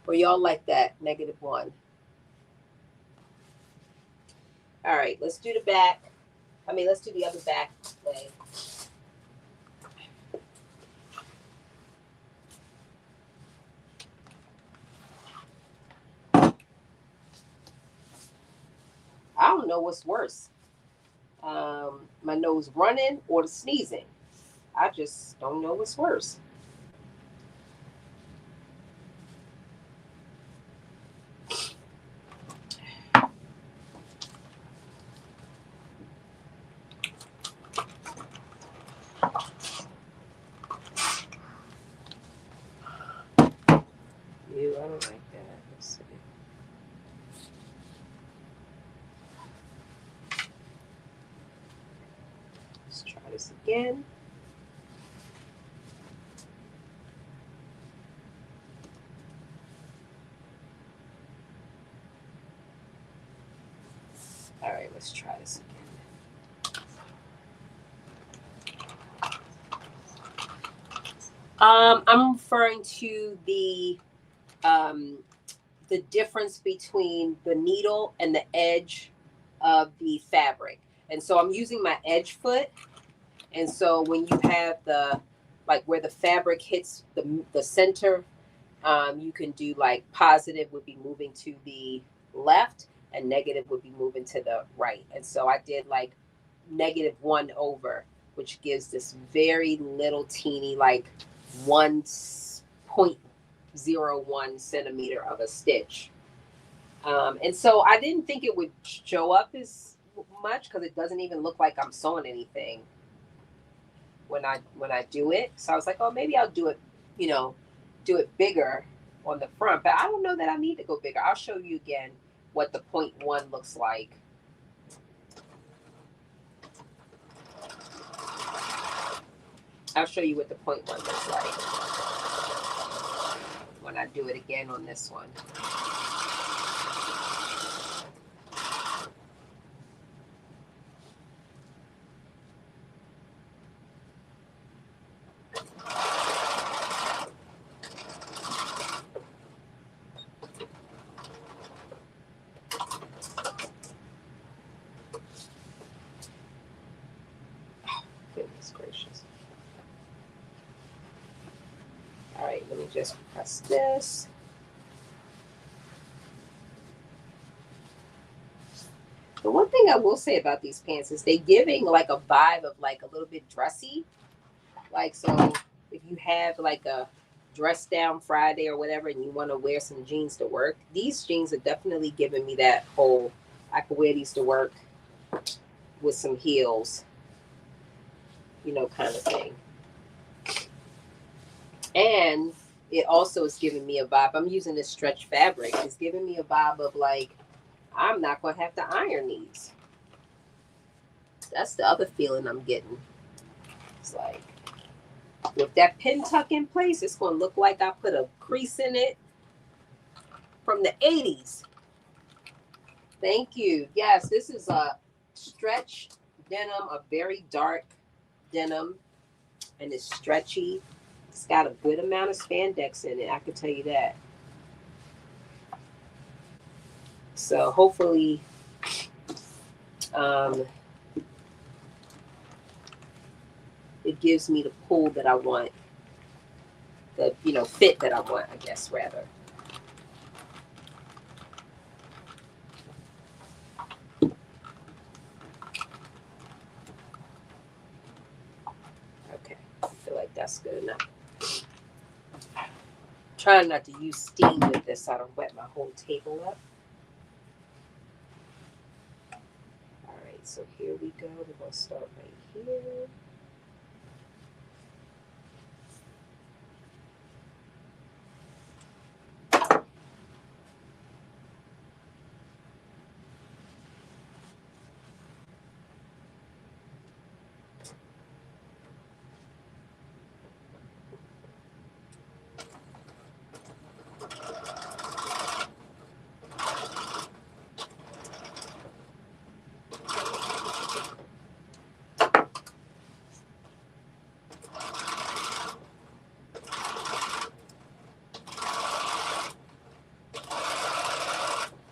Or y'all like that -1? All right, let's do the back. Let's do the other back leg. I don't know what's worse, my nose running or the sneezing. I just don't know what's worse. Ew, I don't like that. Let's see. Let's try this again. All right, let's try this again. I'm referring to the difference between the needle and the edge of the fabric. And so I'm using my edge foot. And so when you have like where the fabric hits the center, you can do like positive would be moving to the left and negative would be moving to the right. And so I did like -1 over, which gives this very little teeny, like 1.01 centimeter of a stitch. And so I didn't think it would show up as much because it doesn't even look like I'm sewing anything when I do it. So I was like, oh, maybe I'll do it, do it bigger on the front. But I don't know that I need to go bigger. I'll show you again what the 0.1 looks like. I'll show you what the 0.1 looks like when I do it again on this one. Goodness gracious. All right, let me just press this. The one thing I will say about these pants is they giving like a vibe of like a little bit dressy. Like, so if you have like a dress down Friday or whatever and you want to wear some jeans to work, these jeans are definitely giving me that whole, I could wear these to work with some heels, kind of thing. And it also is giving me a vibe. I'm using this stretch fabric. It's giving me a vibe of like, I'm not going to have to iron these. That's the other feeling I'm getting. It's like, with that pin tuck in place, it's going to look like I put a crease in it from the 80s. Thank you. Yes, this is a stretch denim, a very dark denim, and it's stretchy. It's got a good amount of spandex in it, I can tell you that. So hopefully, um, it gives me the pull that I want, the fit that I want, I guess rather. Okay, I feel like that's good enough. Trying not to use steam with this so I don't wet my whole table up. All right, so here we go. We're gonna start right here.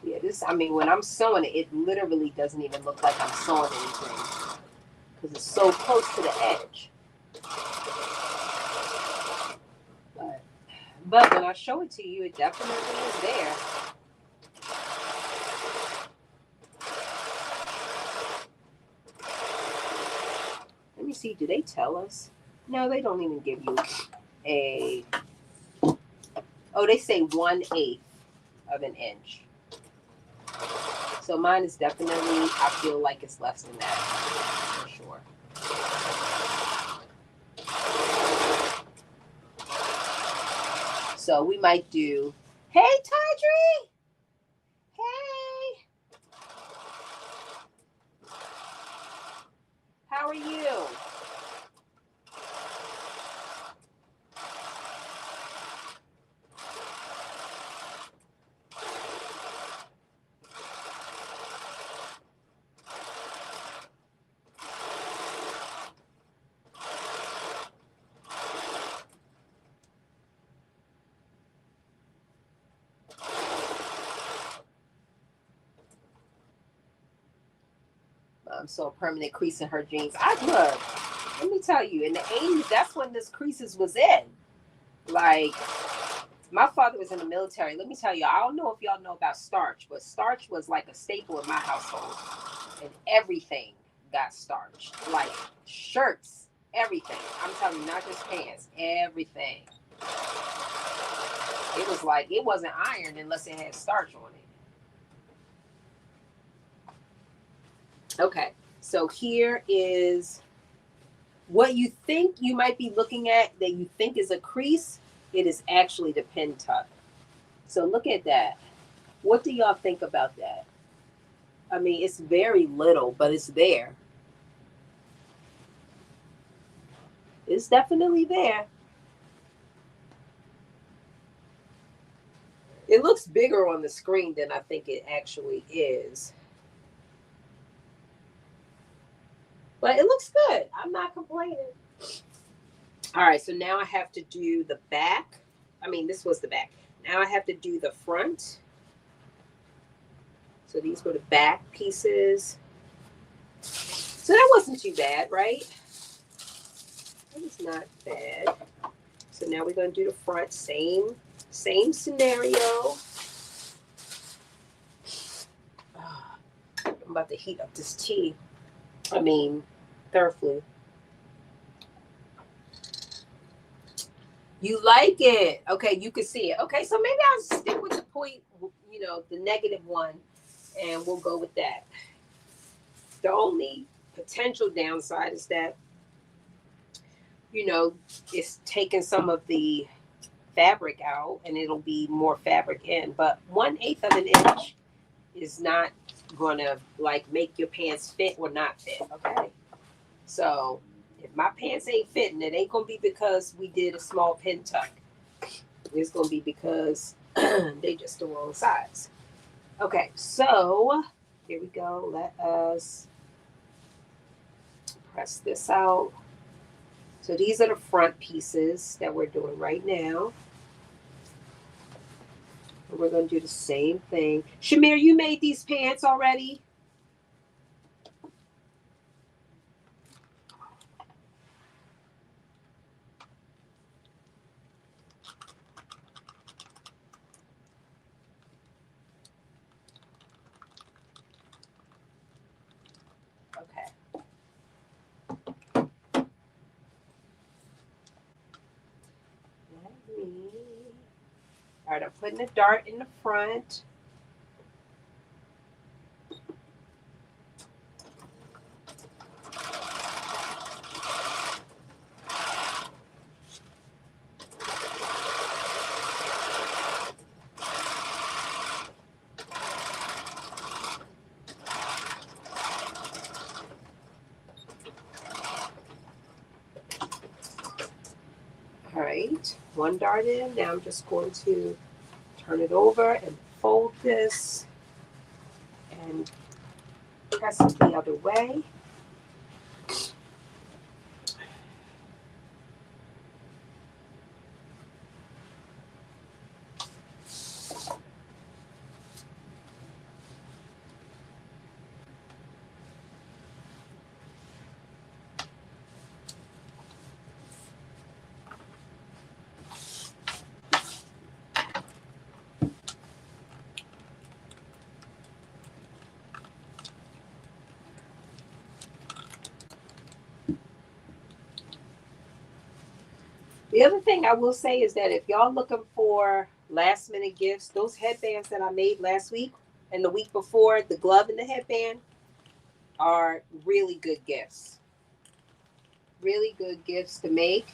Yeah, this, I mean, when I'm sewing it, it literally doesn't even look like I'm sewing anything because it's so close to the edge. But when I show it to you, it definitely is there. Let me see, do they tell us? No, they don't even give you a, oh, they say 1/8 of an inch. So mine is definitely, I feel like it's less than that, for sure. So we might do, hey, Tydree! Hey! How are you? So a permanent crease in her jeans. I look, let me tell you, in the 80s, that's when this creases was in. Like, my father was in the military. Let me tell you, I don't know if y'all know about starch, but starch was like a staple in my household. And everything got starched. Like shirts, everything. I'm telling you, not just pants, everything. It was like, it wasn't ironed unless it had starch on it. Okay, so here is what you think you might be looking at that you think is a crease. It is actually the pin tuck. So look at that. What do y'all think about that? I mean, it's very little, but it's there. It's definitely there. It looks bigger on the screen than I think it actually is. But it looks good. I'm not complaining. All right, so now I have to do the back. I mean, this was the back. Now I have to do the front. So these were the back pieces. So that wasn't too bad, right? That was not bad. So now we're going to do the front. Same scenario. I'm about to heat up this tea. I mean, Theraflu. You like it. Okay, you can see it. Okay, so maybe I'll stick with the point, the negative one, and we'll go with that. The only potential downside is that, it's taking some of the fabric out and it'll be more fabric in. But 1/8 of an inch is not gonna like make your pants fit or not fit. Okay. So if my pants ain't fitting, it ain't gonna be because we did a small pin tuck. It's gonna be because they just the wrong size. Okay, so here we go. Let us press this out. So these are the front pieces that we're doing right now. And we're going to do the same thing. Shamir, you made these pants already? Okay. All right, I'm putting the dart in the front. All right, one dart in. Now I'm just going to turn it over and fold this and press it the other way. The other thing I will say is that if y'all looking for last minute gifts, those headbands that I made last week and the week before, the glove and the headband, are really good gifts. Really good gifts to make.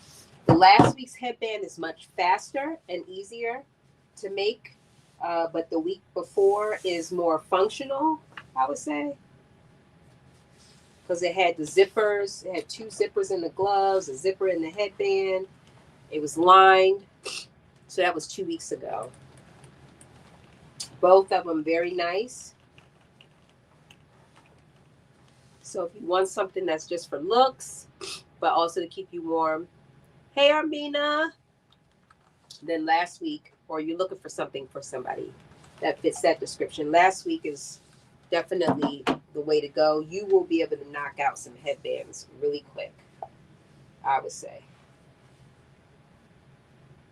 The last week's headband is much faster and easier to make, but the week before is more functional, I would say, because it had the zippers. It had 2 zippers in the gloves, a zipper in the headband. It was lined. So that was 2 weeks ago. Both of them very nice. So if you want something that's just for looks, but also to keep you warm, hey Armina, then last week, or you're looking for something for somebody that fits that description, last week is definitely the way to go. You will be able to knock out some headbands really quick, I would say.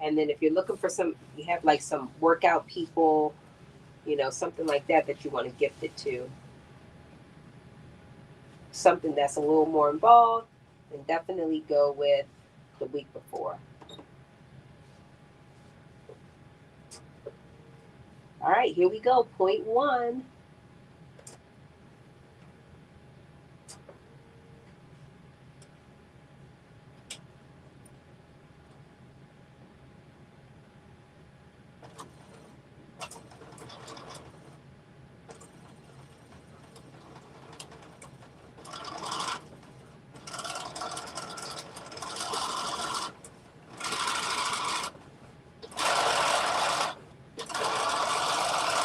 And then if you're looking for some, you have like some workout people, you know, something like that that you want to gift it to, something that's a little more involved, then definitely go with the week before. All right, here we go. Point 1.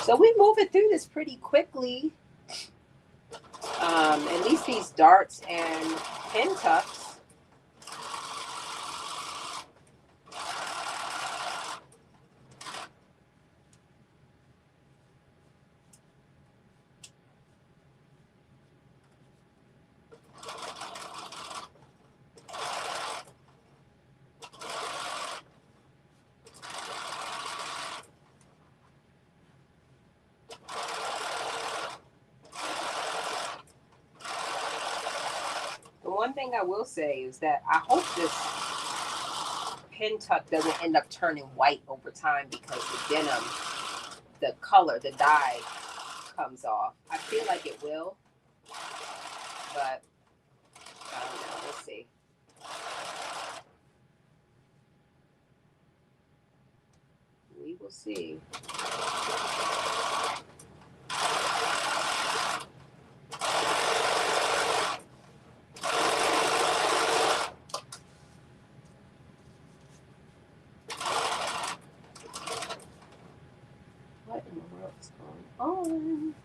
So we're moving through this pretty quickly. At least these darts and pin tucks. The one thing I will say is that I hope this pin tuck doesn't end up turning white over time because the denim, the color, the dye comes off. I feel like it will, but I don't know. We'll see. We will see. What in the world is going on?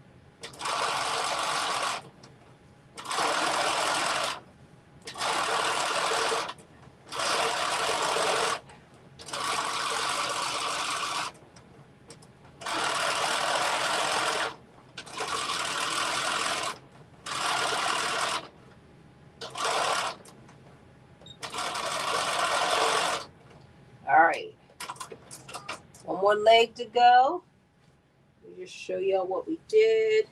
more leg to go. Let me just show y'all what we did.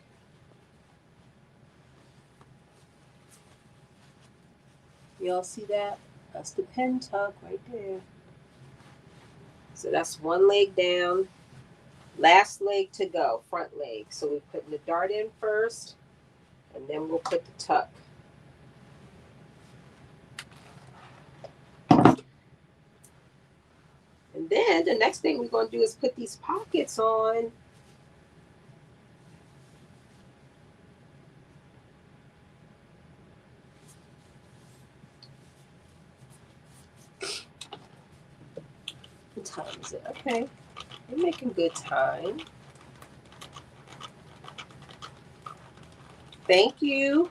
Y'all see that? That's the pin tuck right there. So that's one leg down. Last leg to go, front leg. So we're putting the dart in first, and then we'll put the tuck. And then the next thing we're going to do is put these pockets on. What time is it? Okay, we're making good time. Thank you.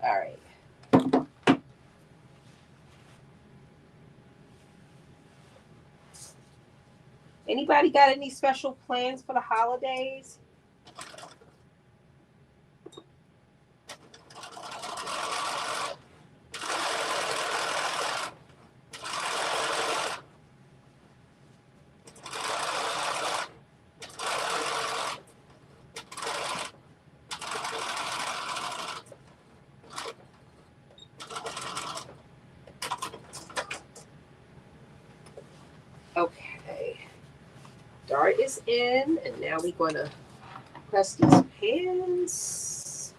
All right. Anybody got any special plans for the holidays? Okay. Dart is in, and now we're going to press these pins.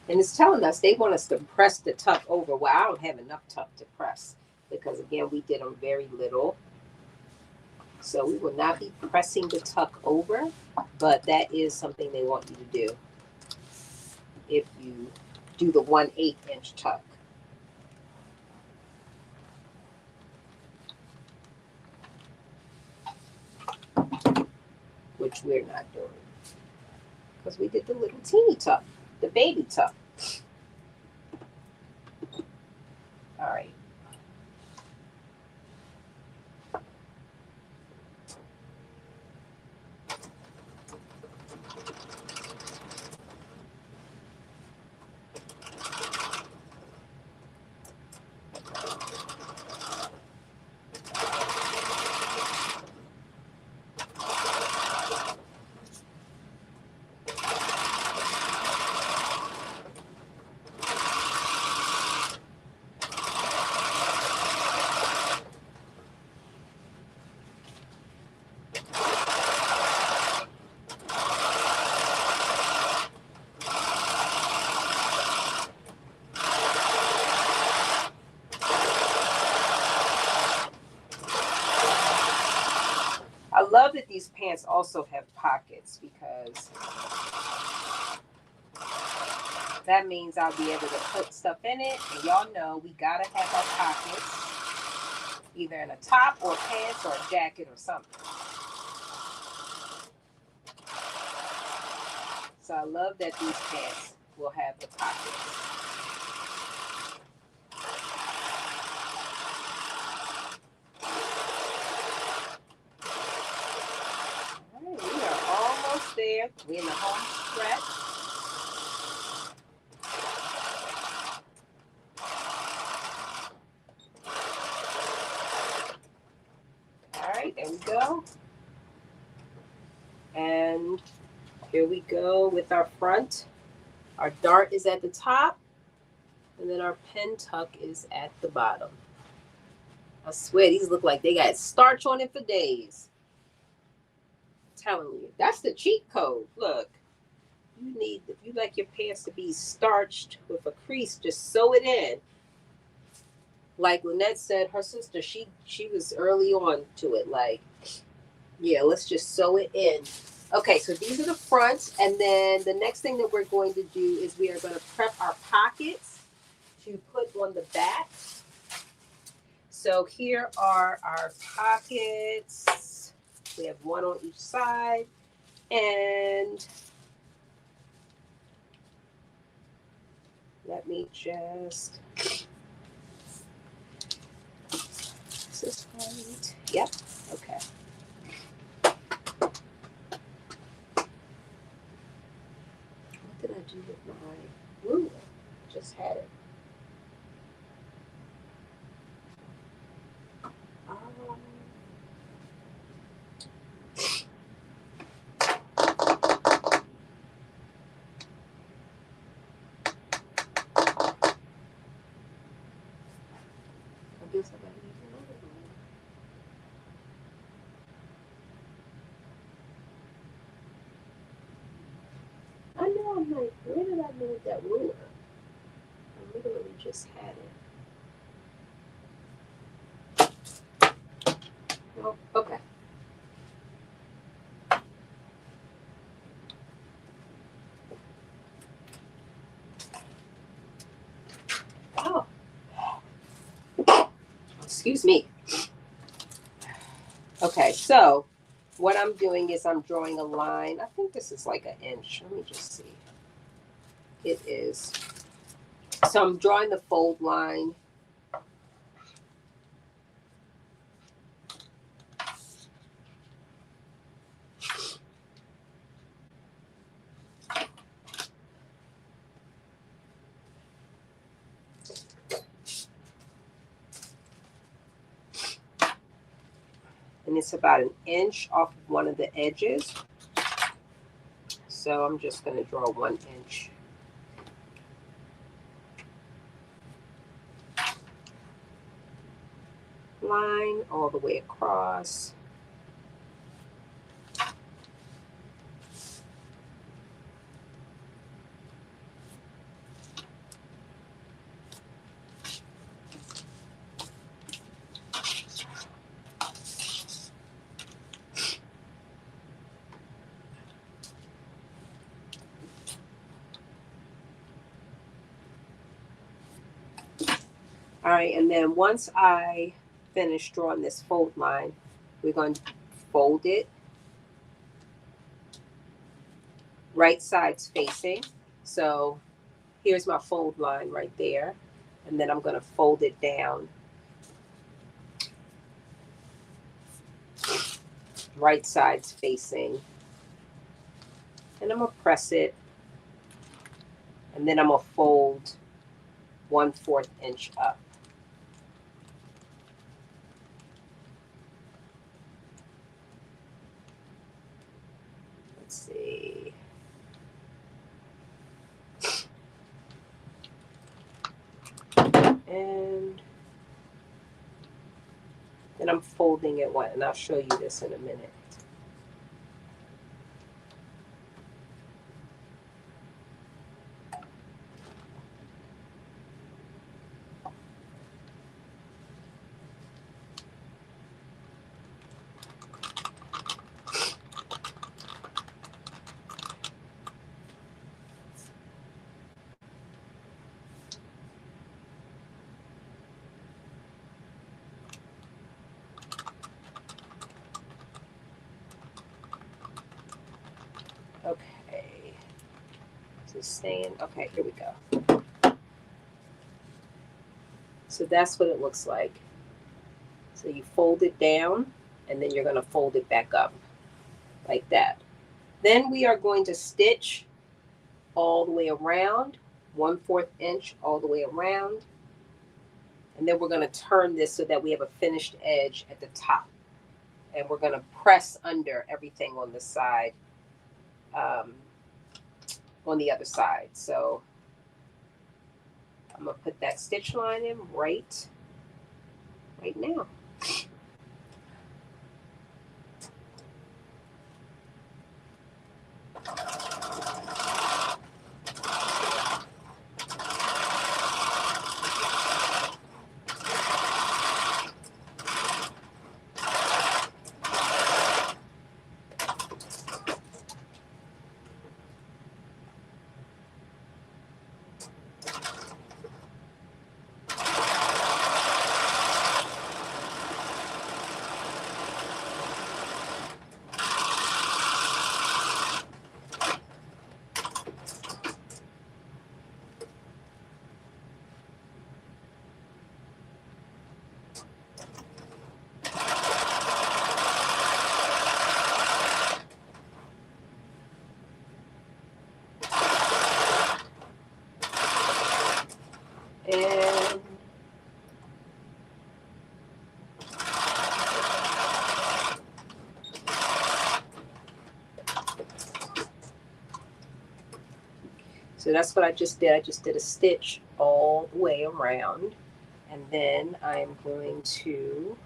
And it's telling us they want us to press the tuck over. Well, I don't have enough tuck to press because, again, we did them very little. So we will not be pressing the tuck over, but that is something they want you to do if you do the 1/8 inch tuck. Which we're not doing because we did the little teeny tuck, the baby tuck. All right. I love that these pants also have pockets because that means I'll be able to put stuff in it. And y'all know we gotta have our pockets either in a top or pants or a jacket or something. So I love that these pants will have the pockets. All right, we are almost there. We're in the home stretch. All right, there we go. And here we go with our front. Our dart is at the top, and then our pen tuck is at the bottom. I swear these look like they got starch on it for days. I'm telling you, that's the cheat code. Look, you need, if you like your pants to be starched with a crease, just sew it in. Like Lynette said, her sister, she was early on to it. Like, yeah, let's just sew it in. Okay, so these are the fronts, and then the next thing that we're going to do is we are going to prep our pockets to put on the back. So here are our pockets. We have one on each side, and let me just, is this right? Yep, okay. What did I do with my ruler? Just had it. Um, I guess I gotta use another one. I know, I'm like, where did I move that ruler? I literally just had it. Oh, okay. Oh, excuse me. Okay, so what I'm doing is I'm drawing a line. I think this is like an inch. Let me just see. It is. So I'm drawing the fold line. And it's about an inch off of one of the edges. So I'm just going to draw 1 inch. Line all the way across. All right, and then once I finish drawing this fold line, we're going to fold it right sides facing. So here's my fold line right there. And then I'm going to fold it down right sides facing. And I'm going to press it. And then I'm going to fold 1/4 inch up. Let's see. And then I'm folding it one, and I'll show you this in a minute. Okay. Is it staying? Okay, here we go. So that's what it looks like. So you fold it down, and then you're going to fold it back up like that. Then we are going to stitch all the way around, 1/4 inch all the way around. And then we're going to turn this so that we have a finished edge at the top. And we're going to press under everything on the side. on the other side. So I'm gonna put that stitch line in right now. And so that's what I just did. I just did a stitch all the way around. And then I'm going to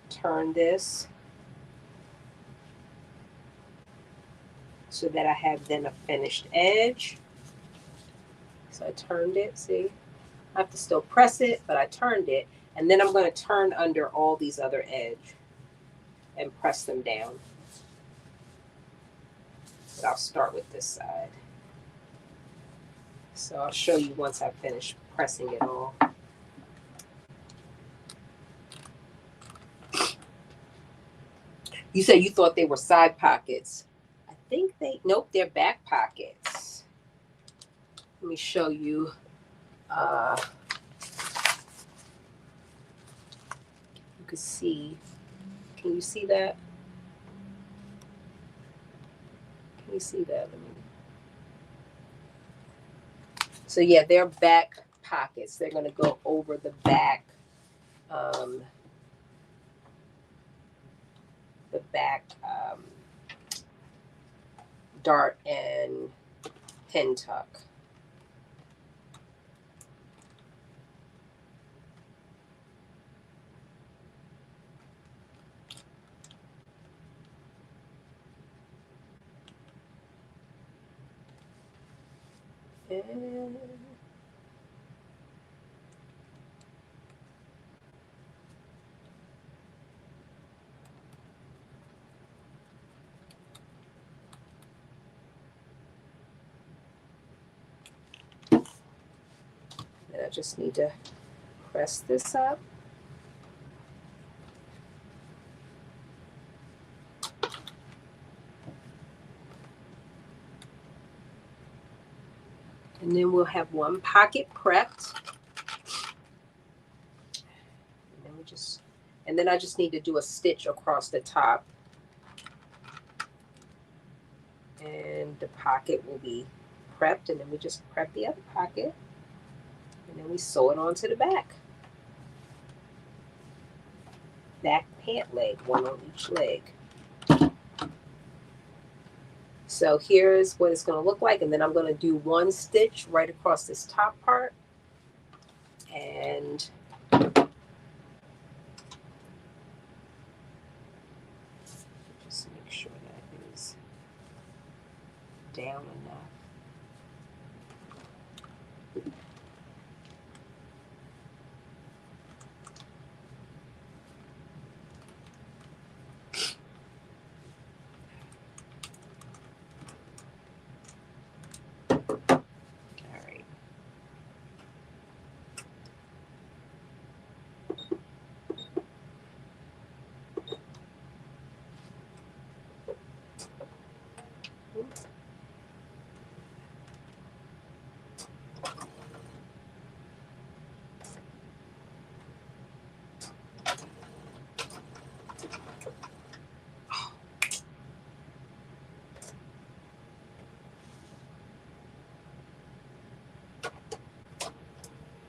turn this so that I have then a finished edge. So I turned it, see? I have to still press it, but I turned it. And then I'm going to turn under all these other edge and press them down. But I'll start with this side. So I'll show you once I finish pressing it all. You said you thought they were side pockets. I think nope, they're back pockets. Let me show you. You can see. Can you see that? Can you see that? So yeah, they're back pockets. They're going to go over the back, the back dart and pin tuck. And I just need to press this up. And then we'll have one pocket prepped. And then I just need to do a stitch across the top. And the pocket will be prepped, and then we just prep the other pocket. And then we sew it onto the back. Back pant leg, one on each leg. So here's what it's going to look like. And then I'm going to do one stitch right across this top part. And just make sure that is down enough.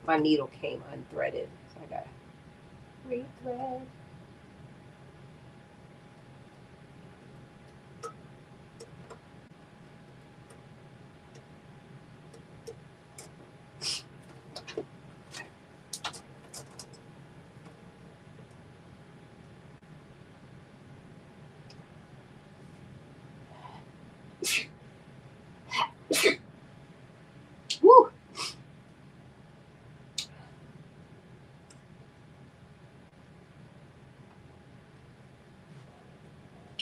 My needle came unthreaded, so I got to rethread.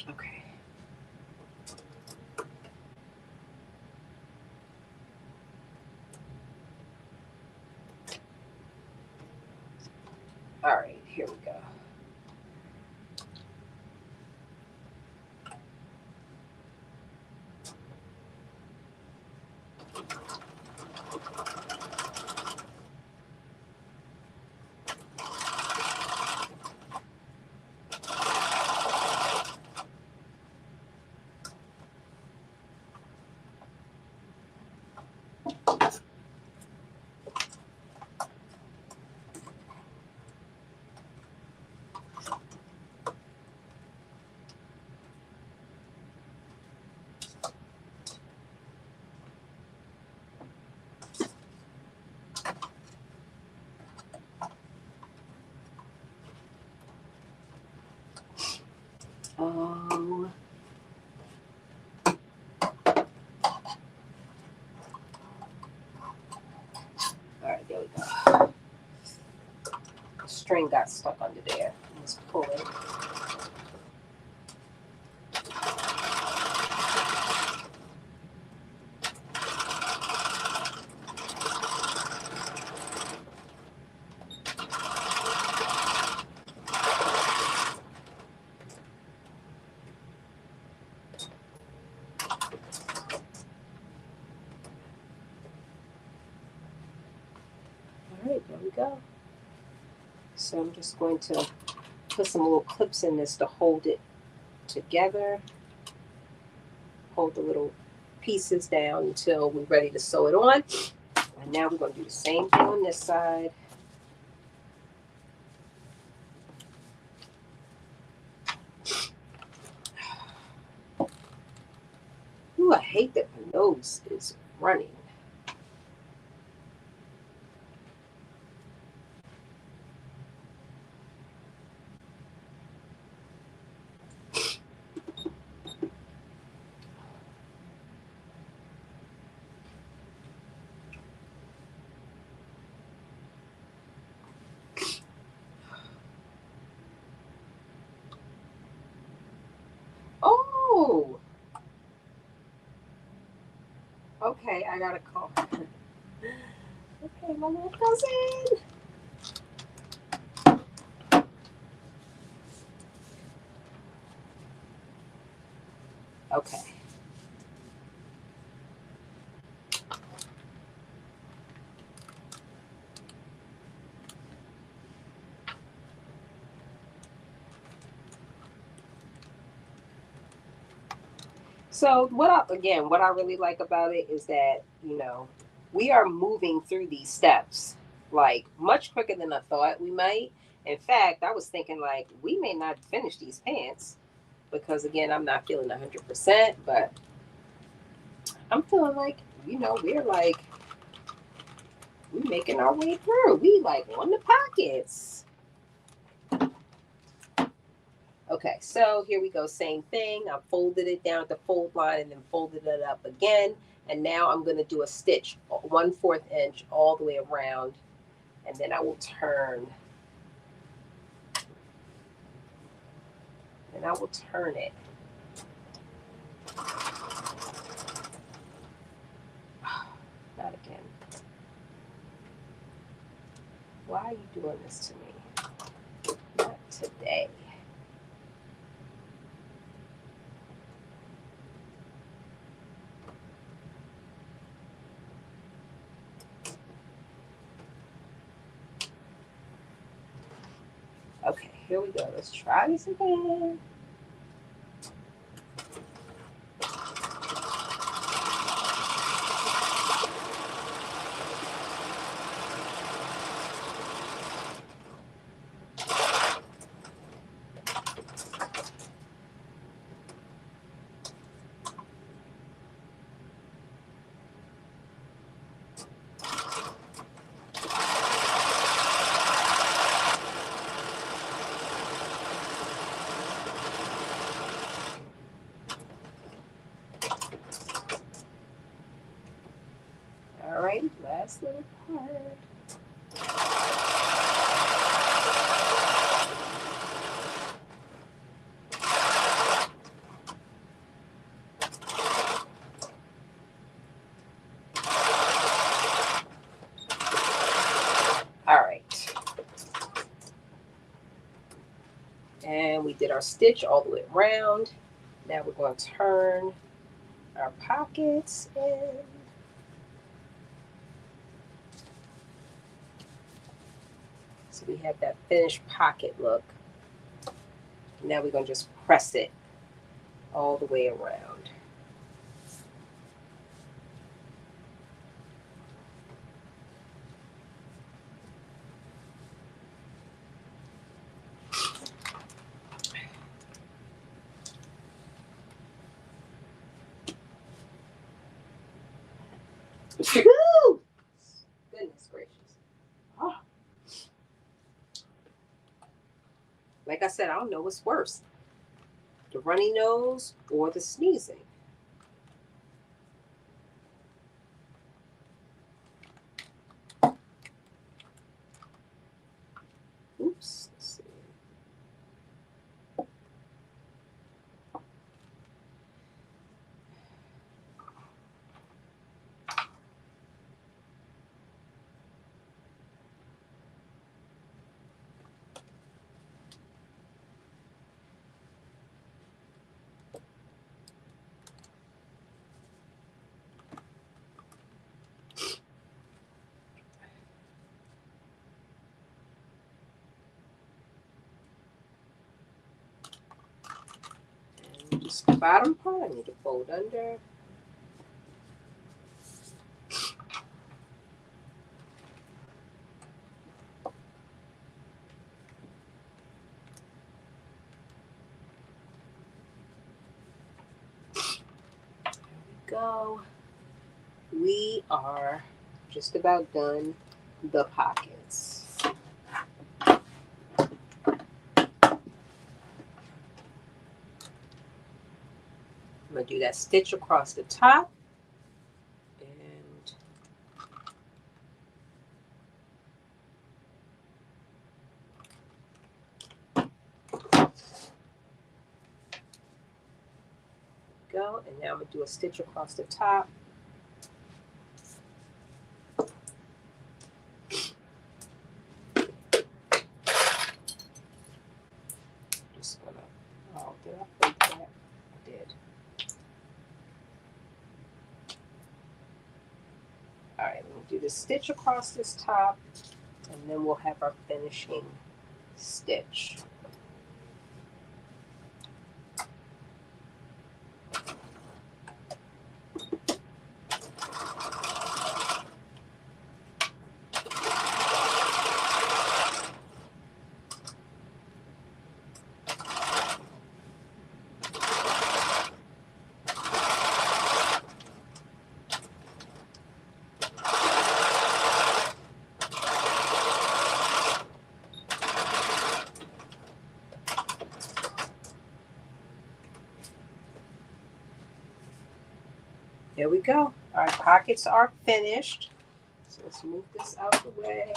Okay. All right, here we go. Um, all right, there we go. The string got stuck under there. Let's pull it. All right, there we go. So I'm just going to put some little clips in this to hold it together. Hold the little pieces down until we're ready to sew it on. And now we're going to do the same thing on this side. Ooh, I hate that my nose is running. Oh, okay, I got a call. Okay, my little cousin. Okay. So what I really like about it is that, we are moving through these steps like much quicker than I thought we might. In fact, I was thinking like we may not finish these pants because again, I'm not feeling 100%, but I'm feeling like, we're making our way through. We like on the pockets. Okay, so here we go. Same thing. I folded it down at the fold line and then folded it up again. And now I'm going to do a stitch 1/4 inch all the way around. And then I will turn. And I will turn it. Not again. Why are you doing this to me? Not today. Okay, here we go. Let's try this again. we did our stitch all the way around. Now we're going to turn our pockets in. So we have that finished pocket look. Now we're going to just press it all the way around. Woo! Goodness gracious. Oh. Like I said, I don't know what's worse, the runny nose or the sneezing. Oops. Let's see. And just the bottom part, I need to fold under. Go. We are just about done the pockets. I'm going to do that stitch across the top. And go. And now I'm going to do a stitch across the top. Just going to, oh, did I fold that? I did. All right, we'll do the stitch across this top, and then we'll have our finishing stitch. There we go. Our pockets are finished. So let's move this out the way.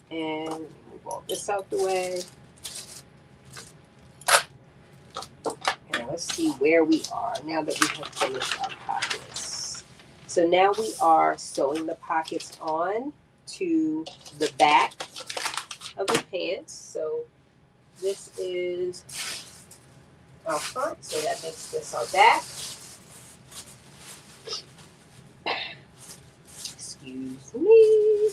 And move all this out the way. And let's see where we are now that we have finished our pockets. So now we are sewing the pockets on to the back of the pants. So this is our front, so that makes this our back. Excuse me.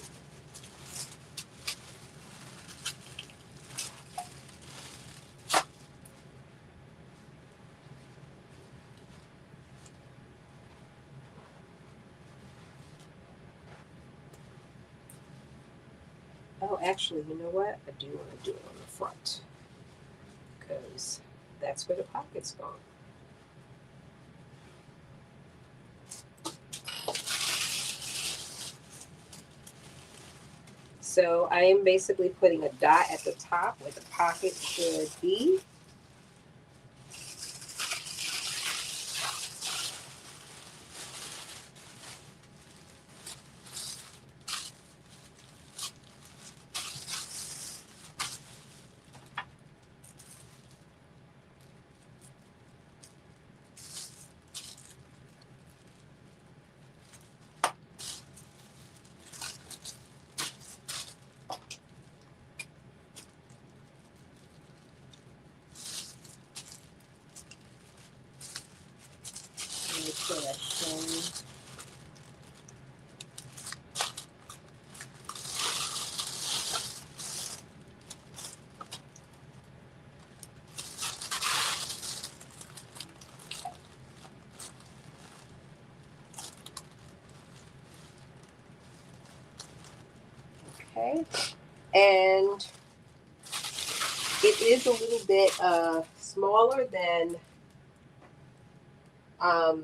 Oh, actually, you know what? I do want to do it on the front because that's where the pocket's gone. So I am basically putting a dot at the top where the pocket should be. Make sure that's showing. Okay, and it is a little bit smaller than um,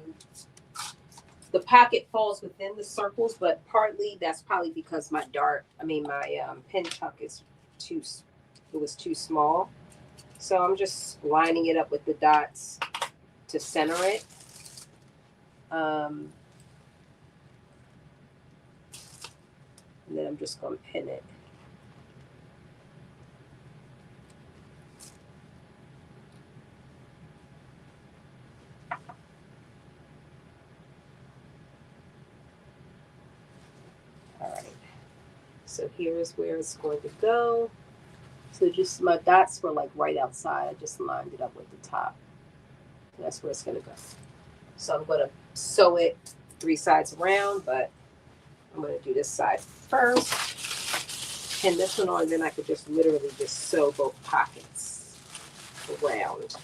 the pocket falls within the circles, but partly that's probably because my pin tuck is too, it was too small. So I'm just lining it up with the dots to center it. And then I'm just going to pin it. All right. So here's where it's going to go. So just my dots were like right outside. I just lined it up with the top. That's where it's going to go. So I'm going to sew it 3 sides around, but I'm going to do this side first. Pin this one on, then I could just literally just sew both pockets around.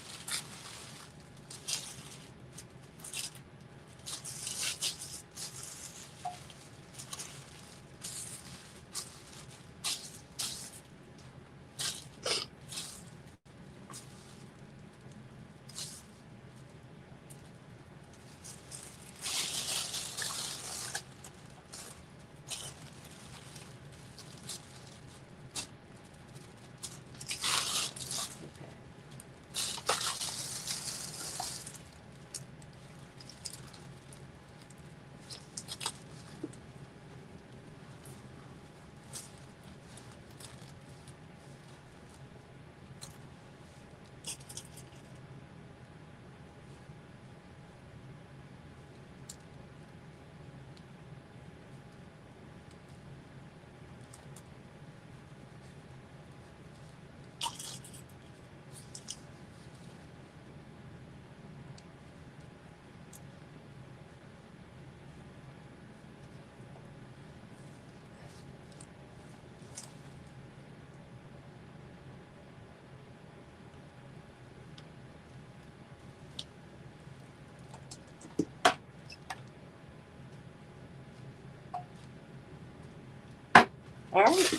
All right.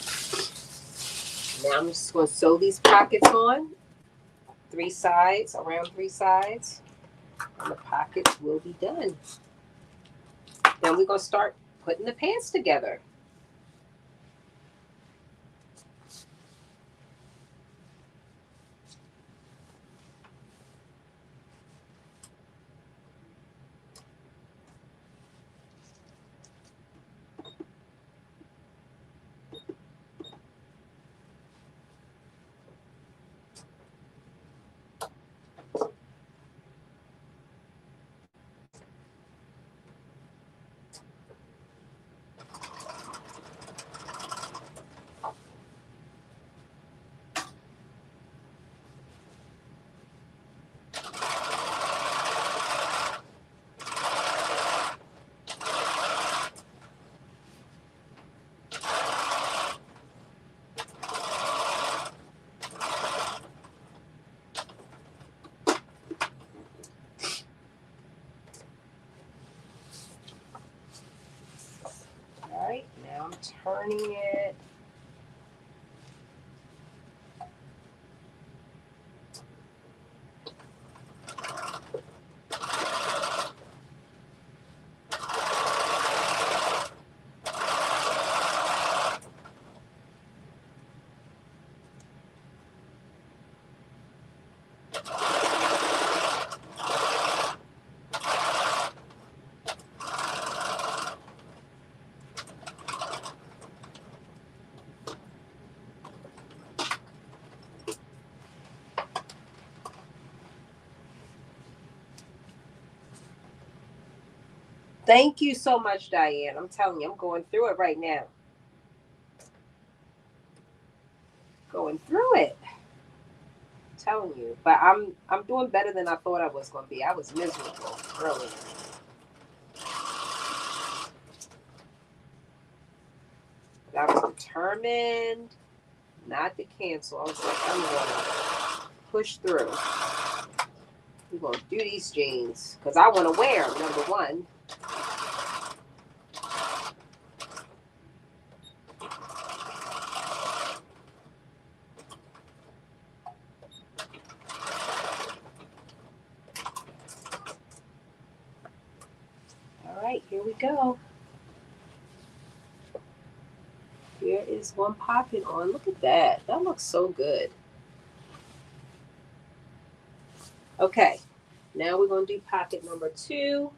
Now I'm just going to sew these pockets on 3 sides, around 3 sides, and the pockets will be done. Then we're going to start putting the pants together. All right, now I'm turning it. Thank you so much, Diane. I'm telling you, I'm going through it right now. Going through it. I'm telling you. But I'm doing better than I thought I was going to be. I was miserable earlier. determined not to cancel. I was like, I'm gonna push through. We're gonna do these jeans because I want to wear them. Number one. All right, here we go. Here is one pocket on. Look at that. That looks so good. Okay, now we're going to do pocket number 2.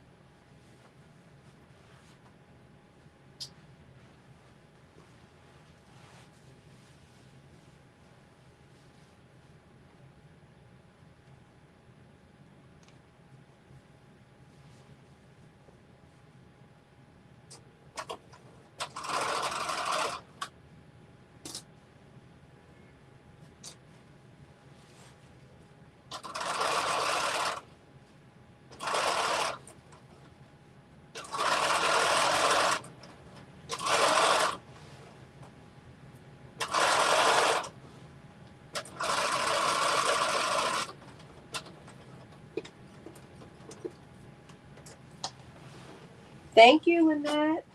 Thank you, Lynette.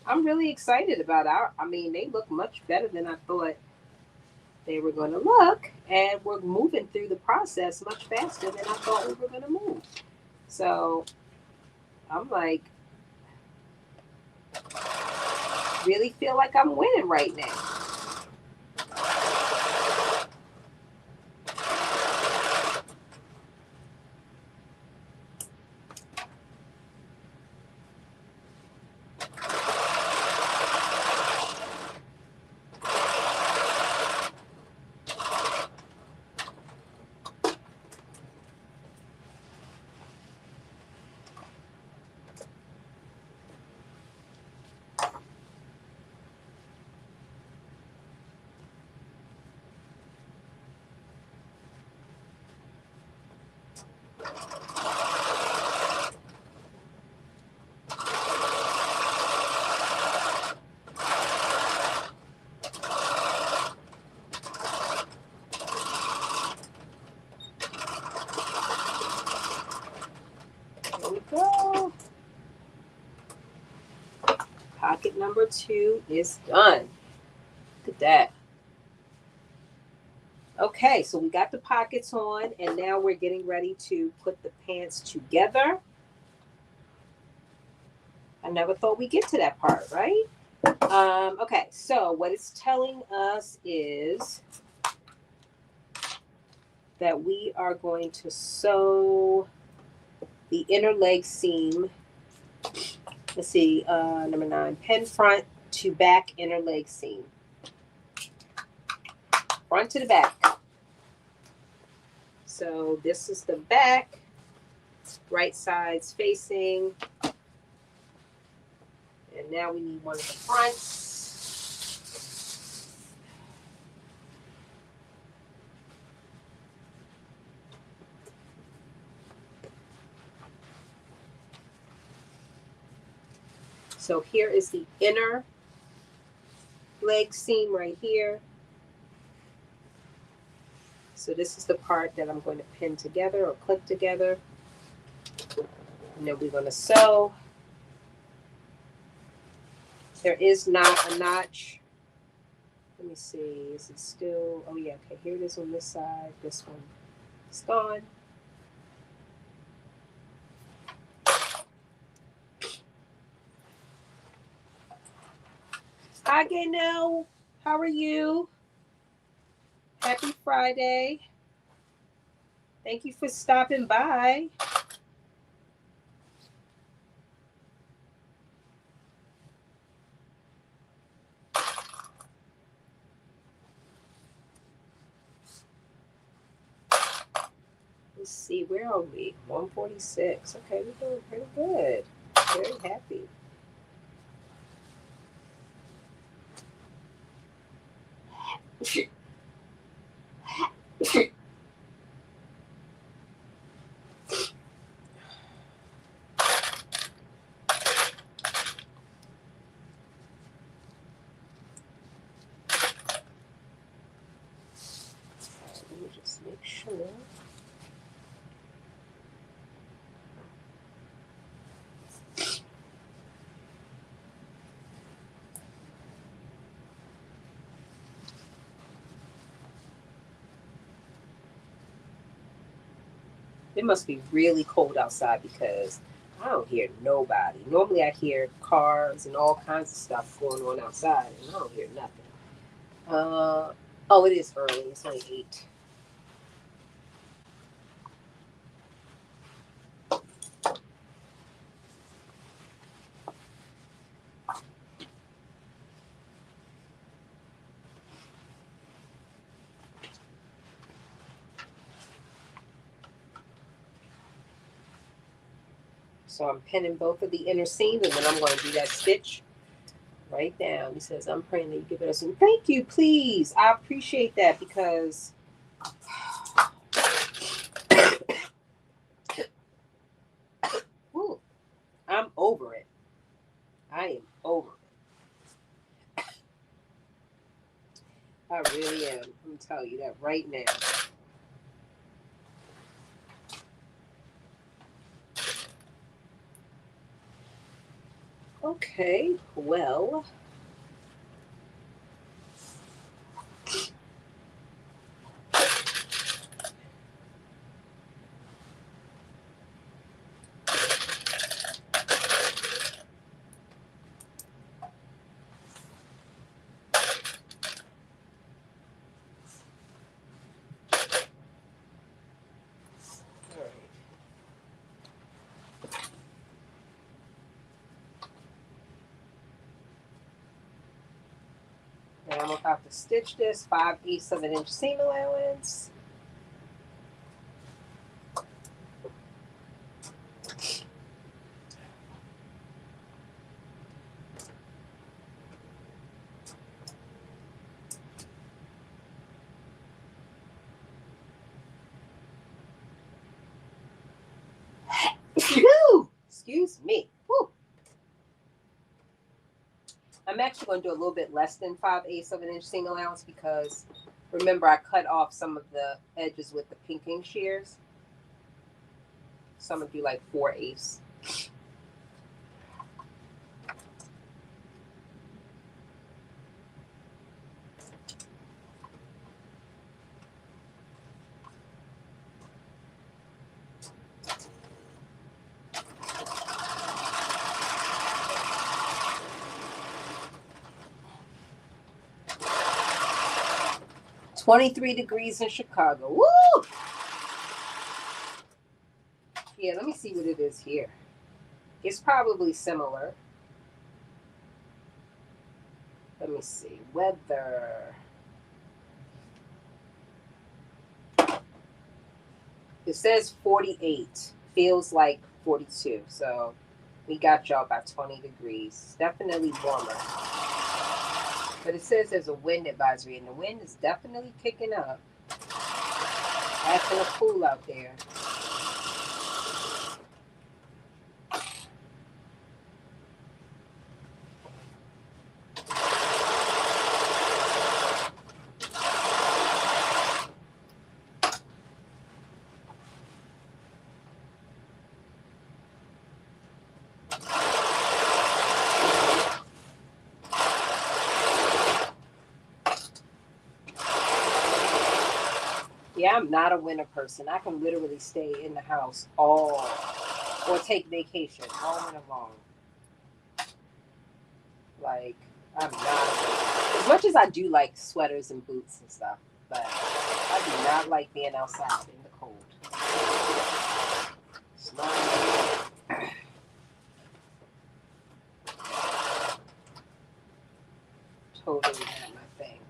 I'm really excited about it. I mean, they look much better than I thought they were going to look. And we're moving through the process much faster than I thought we were going to move. So I'm like, really feel like I'm winning right now. There we go. Pocket number 2 is done. Look at that. Okay, so we got the pockets on, and now we're getting ready to put the pants together. I never thought we'd get to that part, right? Okay, so what it's telling us is that we are going to sew the inner leg seam. Let's see, number 9, pin front to back inner leg seam. Front to the back. So this is the back, right sides facing. And now we need one of the fronts. So here is the inner leg seam right here. So this is the part that I'm going to pin together or clip together. And then we're going to sew. There is not a notch. Let me see. Is it still? Oh, yeah. Okay. Here it is on this side. This one is gone. Hi, Gaynell. How are you? Happy Friday. Thank you for stopping by. Let's see, where are we? 146. Okay, we're doing pretty good. Very happy. It must be really cold outside because I don't hear nobody. Normally I hear cars and all kinds of stuff going on outside, and I don't hear nothing. Oh, it is early. It's only 8. So I'm pinning both of the inner seams, and then I'm going to do that stitch right down. He says, I'm praying that you give it us. And thank you, please. I appreciate that because whew, I'm over it. I am over it. I really am. I'm going to tell you that right now. Okay, well. All right. Now I'm about to stitch this 5/8 of an inch seam allowance. Excuse me. Whew. I'm actually going to do a little bit less than 5/8 of an inch seam allowance because remember I cut off some of the edges with the pinking shears. So I'm going to do like 4/8. 23 degrees in Chicago. Woo! Yeah, let me see what it is here. It's probably similar. Let me see. Weather. It says 48. Feels like 42. So we got y'all about 20 degrees. Definitely warmer. But it says there's a wind advisory, and the wind is definitely picking up. Acting a fool out there. Yeah, I'm not a winter person. I can literally stay in the house or take vacation all winter long. Like, I'm not, as much as I do like sweaters and boots and stuff, but I do not like being outside in the cold. It's not totally not my thing.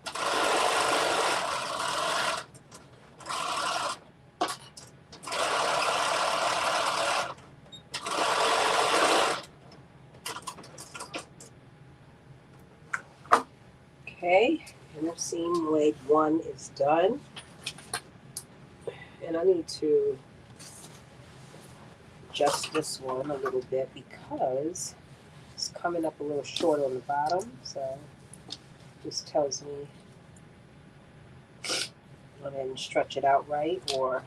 Okay, inner seam leg 1 is done. And I need to adjust this one a little bit because it's coming up a little short on the bottom. So this tells me go ahead and stretch it out right, or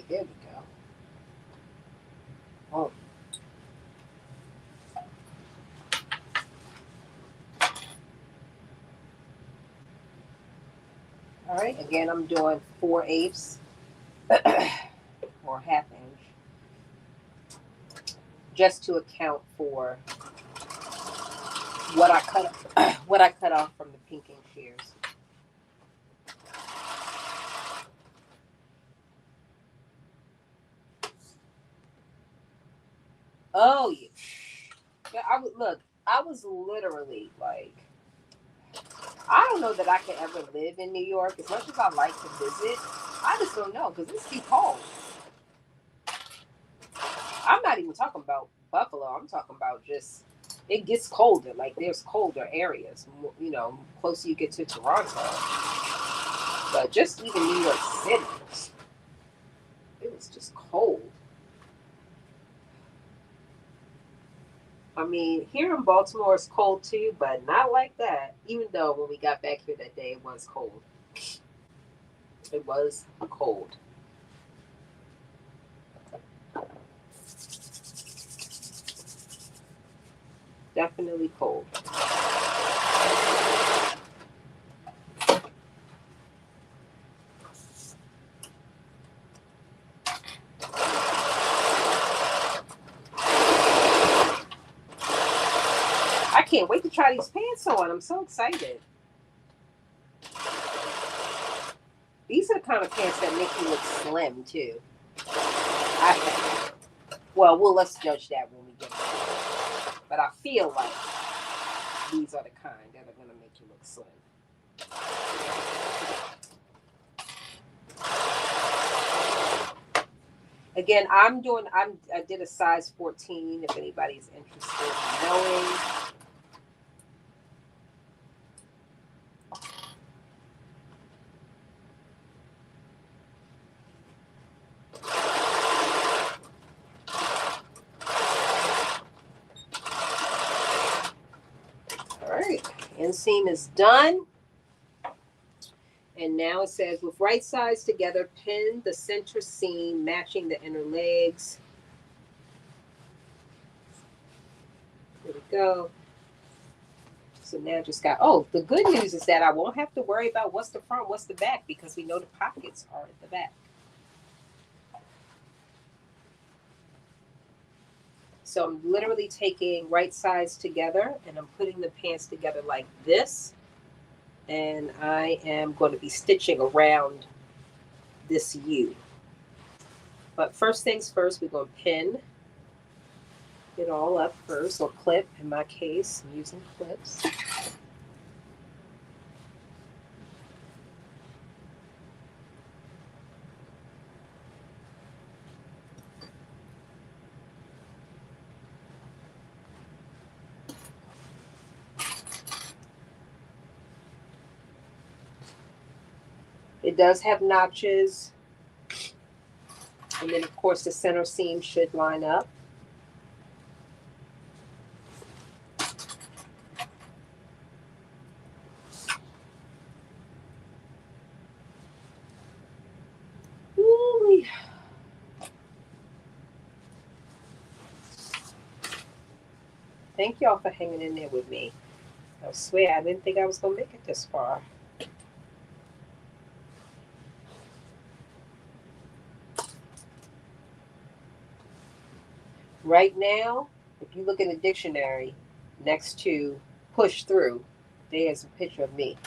There we go. Oh. All right, again, I'm doing 4/8 or ½ inch, just to account for what I cut what I cut off from the pinking shears. Oh yeah, yeah. I would look. I was literally like, I don't know that I could ever live in New York as much as I like to visit. I just don't know because it's too cold. I'm not even talking about Buffalo. I'm talking about just it gets colder. Like there's colder areas. You know, closer you get to Toronto, but just even New York City, it was just cold. I mean, here in Baltimore it's cold too, but not like that. Even though when we got back here that day, it was cold. It was cold. Definitely cold. I can't wait to try these pants on. I'm so excited. These are the kind of pants that make you look slim too. I think. Well, let's judge that when we get there. But I feel like these are the kind that are gonna make you look slim. Again, I did a size 14 if anybody's interested in knowing. All right, inseam is done. And now it says, with right sides together, pin the center seam matching the inner legs. There we go. So now just got, oh, the good news is that I won't have to worry about what's the front, what's the back, because we know the pockets are at the back. So I'm literally taking right sides together and I'm putting the pants together like this. And I am going to be stitching around this U. But first things first, we're going to pin it all up first, or clip in my case. I'm using clips. It does have notches. And then, of course, the center seam should line up. Ooh. Thank y'all for hanging in there with me. I swear, I didn't think I was going to make it this far. Right now, if you look in the dictionary next to push through, there's a picture of me.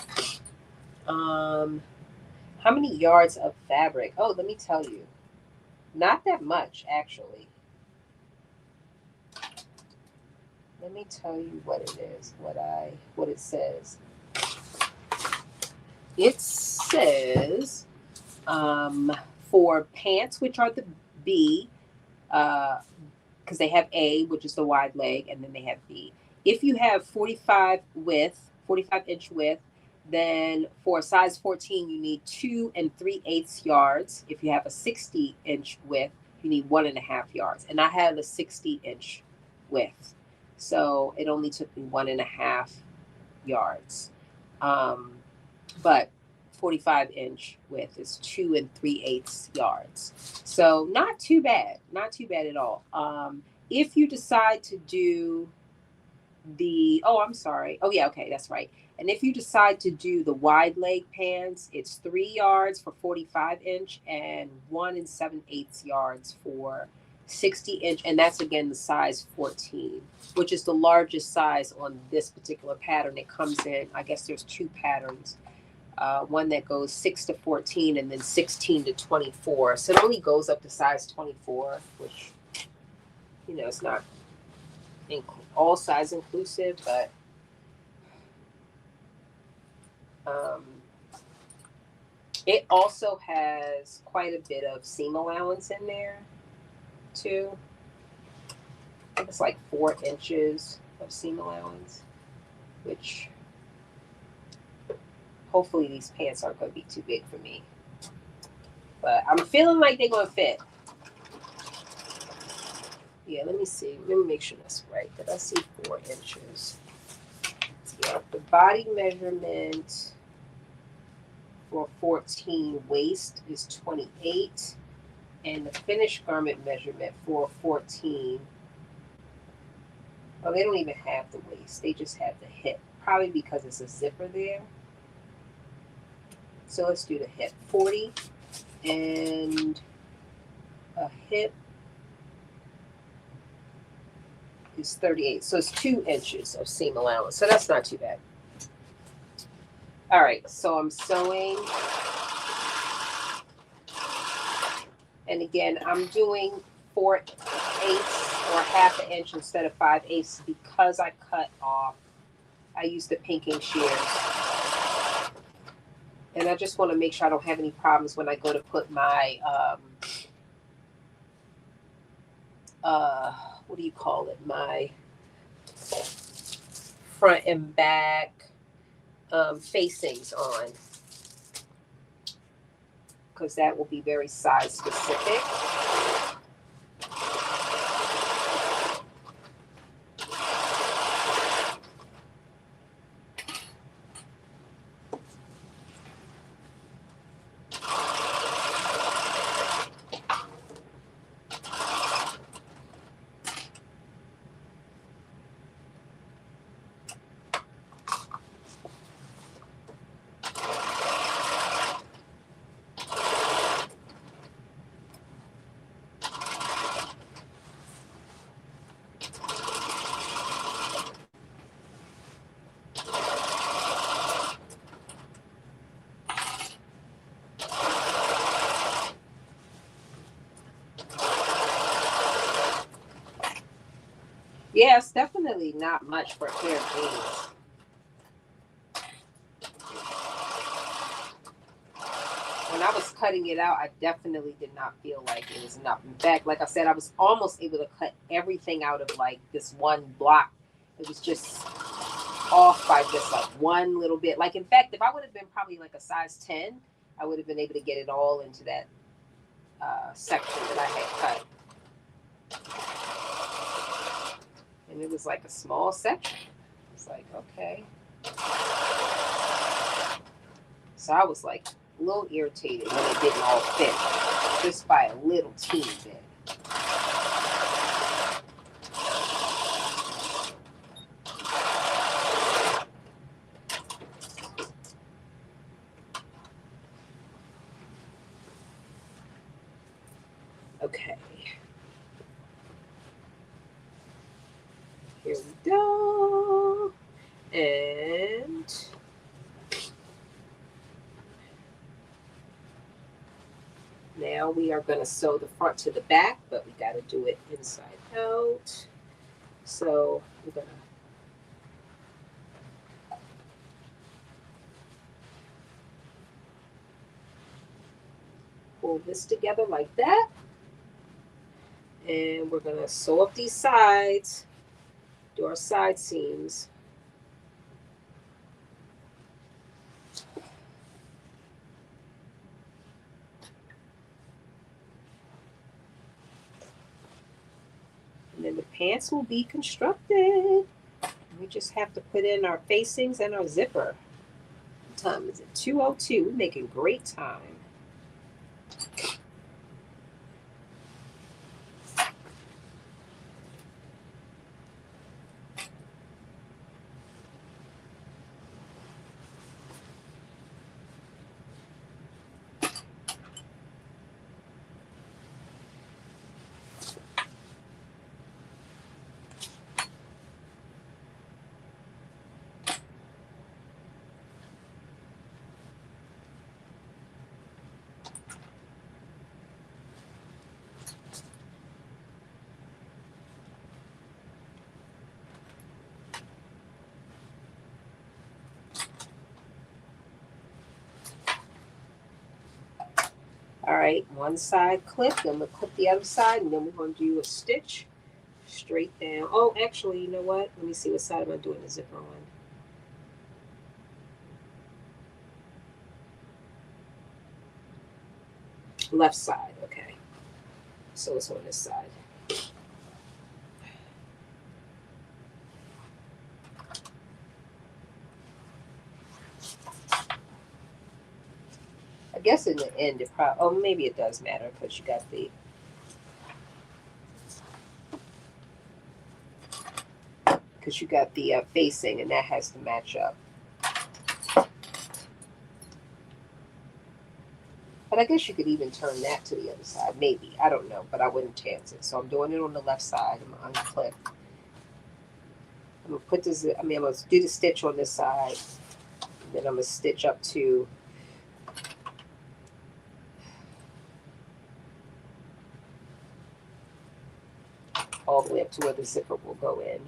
How many yards of fabric? Oh, let me tell you. Not that much, actually. Let me tell you what it is, what it says. It says for pants, which are the B, because they have A, which is the wide leg, and then they have B. If you have 45 inch width, then for a size 14, you need 2 3/8 yards. If you have a 60-inch width, you need 1.5 yards. And I had a 60-inch width, so it only took me 1.5 yards. But 45-inch width is 2 3/8 yards. So not too bad, not too bad at all. If you decide to do I'm sorry. Oh yeah, okay, that's right. And if you decide to do the wide leg pants, it's 3 yards for 45-inch and 1 7/8 yards for 60-inch, and that's again the size 14, which is the largest size on this particular pattern. It comes in, I guess there's two patterns. One that goes 6 to 14 and then 16 to 24. So it only goes up to size 24, which, it's not all size inclusive, but it also has quite a bit of seam allowance in there too. I think it's like 4 inches of seam allowance, which hopefully these pants aren't going to be too big for me. But I'm feeling like they're going to fit. Yeah, let me see. Let me make sure that's right. Did I see 4 inches? Yeah, the body measurement for 14 waist is 28. And the finished garment measurement for 14, well, they don't even have the waist. They just have the hip. Probably because it's a zipper there. So let's do the hip. 40 and a hip is 38. So it's 2 inches of seam allowance. So that's not too bad. All right, so I'm sewing. And again, I'm doing 4/8 or half an inch instead of 5/8 because I cut off. I use the pinking shears. And I just want to make sure I don't have any problems when I go to put my, what do you call it? My front and back facings on. Because that will be very size specific. Yeah, it's definitely not much for a pair of jeans. When I was cutting it out, I definitely did not feel like it was enough. In fact, like I said, I was almost able to cut everything out of like this one block. It was just off by just like one little bit. Like, in fact, if I would have been probably like a size 10, I would have been able to get it all into that section that I had cut. And it was like a small section. It's like, okay. So I was like a little irritated when it didn't all fit, just by a little teeny bit. Okay. Here we go. And now we are going to sew the front to the back, but we got to do it inside out. So we're going to pull this together like that. And we're going to sew up these sides, do our side seams. And then the pants will be constructed. We just have to put in our facings and our zipper. time is it? 2:02. We're making great time. All right, one side clip, then we'll clip the other side, and then we're going to do a stitch straight down. Oh, actually, you know what? Let me see what side am I doing the zipper on. Left side, okay. So it's on this side. I guess in the end it probably, oh, maybe it does matter because you got the, facing, and that has to match up. But I guess you could even turn that to the other side, maybe. I don't know, but I wouldn't chance it. So I'm doing it on the left side. I'm going to unclip. I'm going to put this, I'm going to do the stitch on this side. And then I'm going to stitch up to all the way up to where the zipper will go in.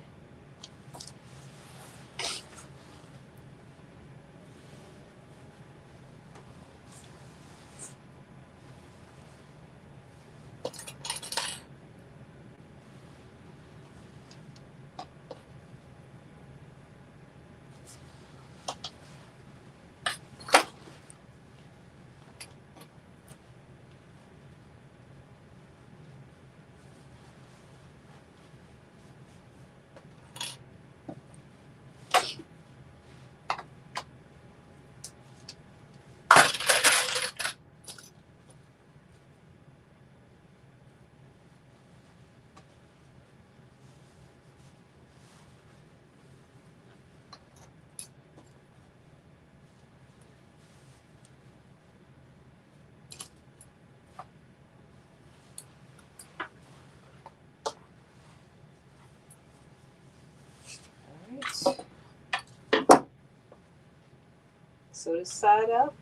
Sew this side up.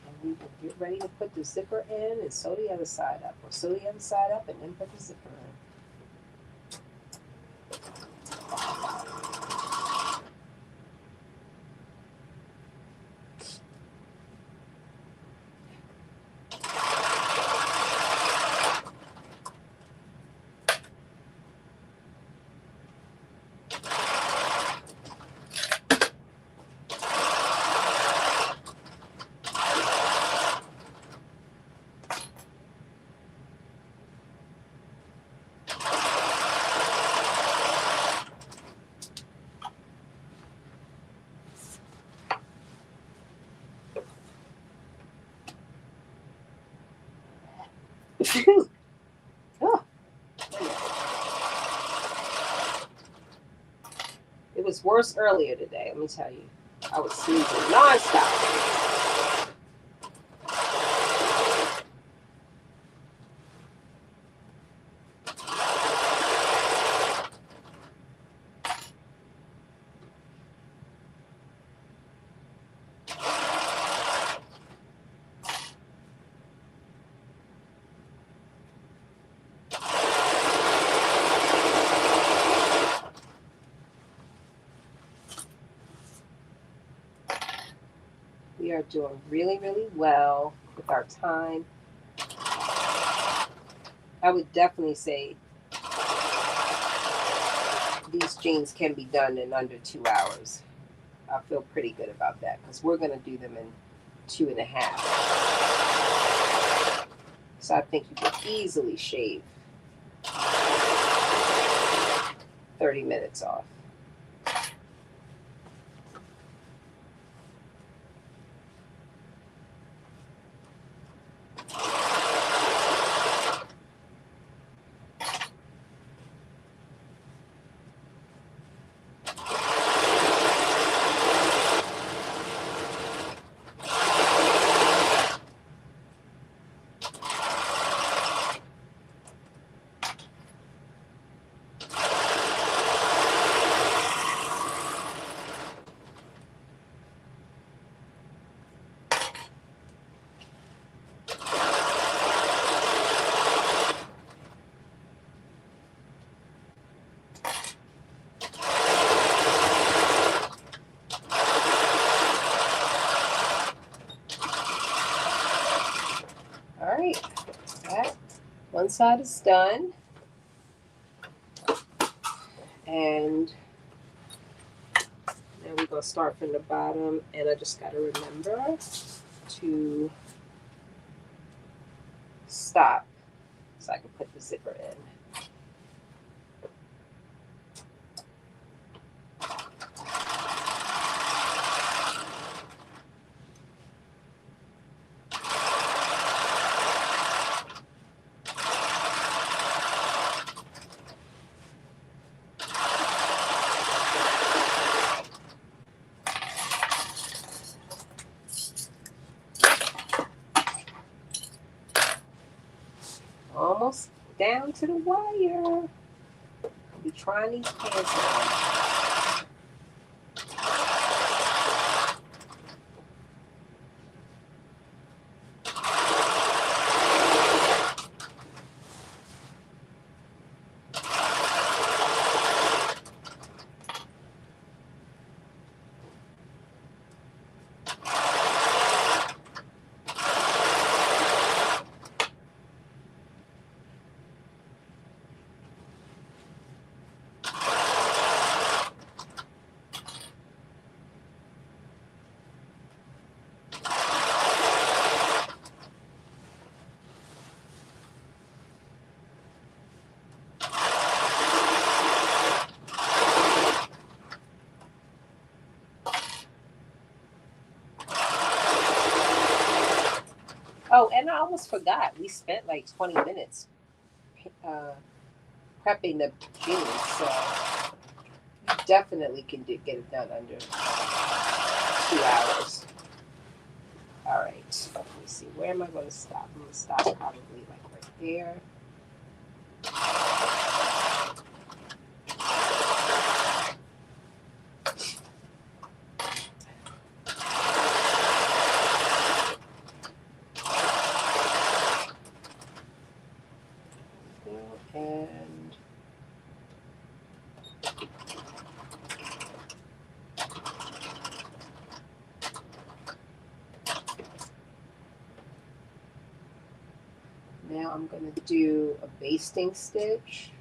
And we will get ready to put the zipper in and sew the other side up. Or sew the other side up and then put the zipper in. Oh, it was worse earlier today, let me tell you. I was sneezing nonstop. We are doing really, really well with our time. I would definitely say these jeans can be done in under 2 hours. I feel pretty good about that because we're going to do them in 2.5. So I think you could easily shave 30 minutes off. one side is done. And now we're going to start from the bottom. And I just got to remember to stop so I can put the zipper in. Almost down to the wire. I'll be trying these pants on. Oh, and I almost forgot. We spent like 20 minutes prepping the jeans, so you definitely can get it done under 2 hours. All right, let me see. Where am I going to stop? I'm going to stop probably like right there. And now I'm going to do a basting stitch.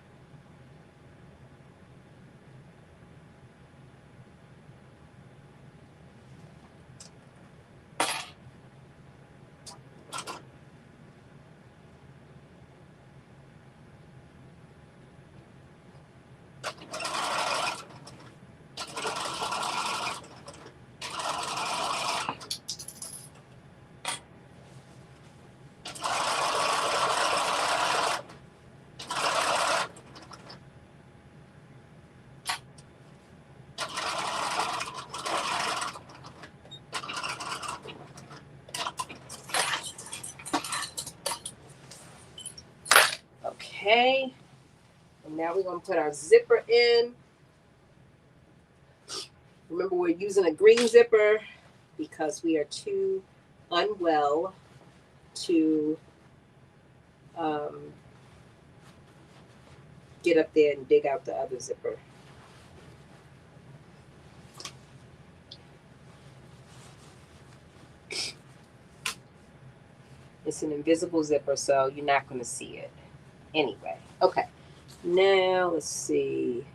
Okay, and now we're going to put our zipper in. Remember, we're using a green zipper because we are too unwell to get up there and dig out the other zipper. It's an invisible zipper, so you're not going to see it anyway. Okay, now let's see.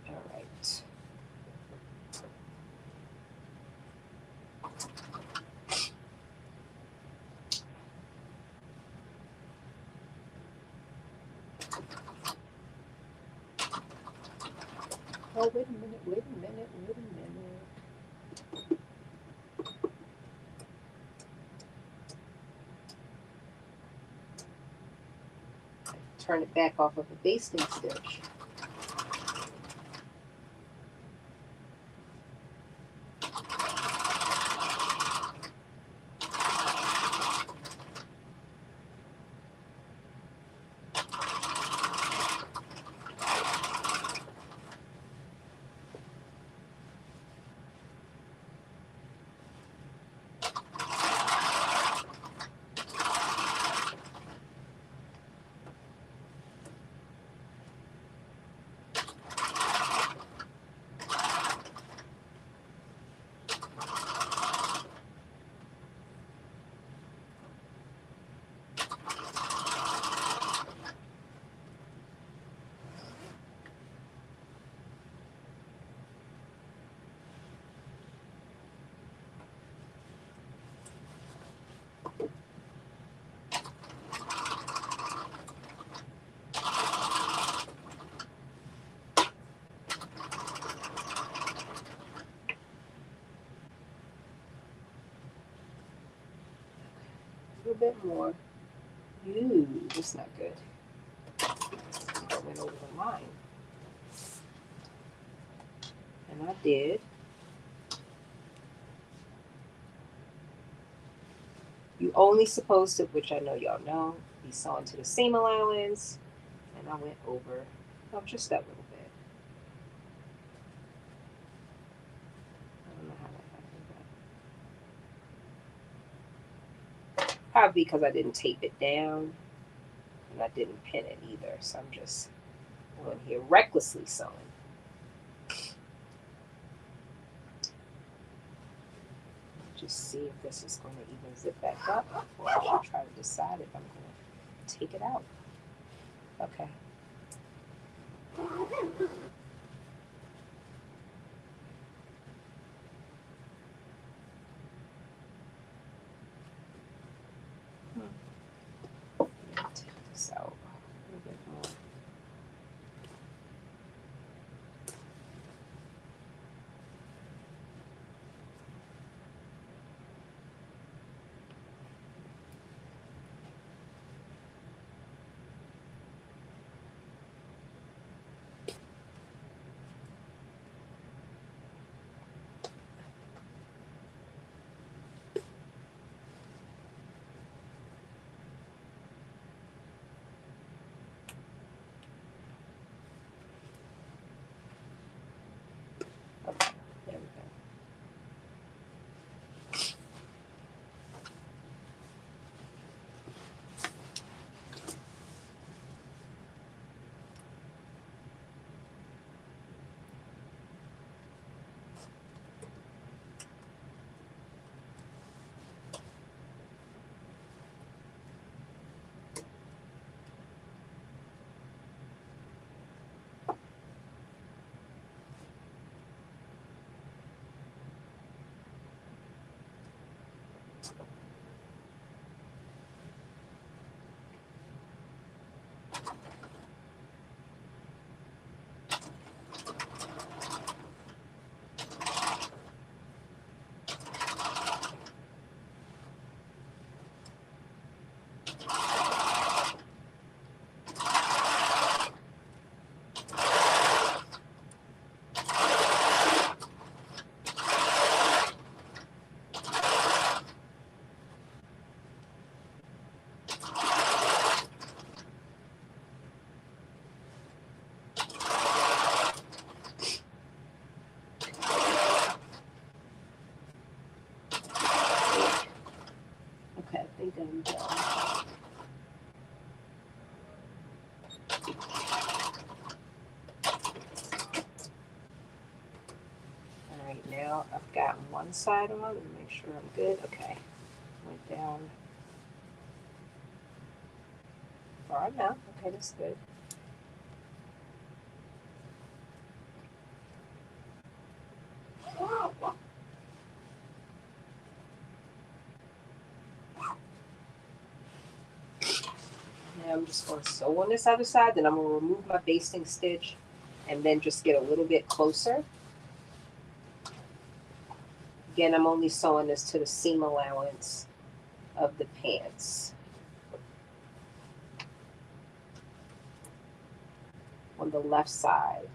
All right. Oh, wait a minute, wait a minute, wait a minute. Turn it back off of a basting stitch. bit more. Ooh, that's not good. I went over the line. And I did. You only supposed to, which I know y'all know, be sewing to the seam allowance. And I went over, oh, just that little bit. I don't know how that happened, but probably because I didn't tape it down and I didn't pin it either. So I'm just going here recklessly sewing. Just see if this is going to even zip back up, or I should try to decide if I'm going to take it out. Okay. Take this out a little bit more. Okay, there we go. Okay, I think I'm done. All right, now I've got one side on. Let me make sure I'm good. Okay, went down far enough. Okay, that's good. Now I'm just going to sew on this other side, then I'm going to remove my basting stitch and then just get a little bit closer. Again, I'm only sewing this to the seam allowance of the pants. On the left side.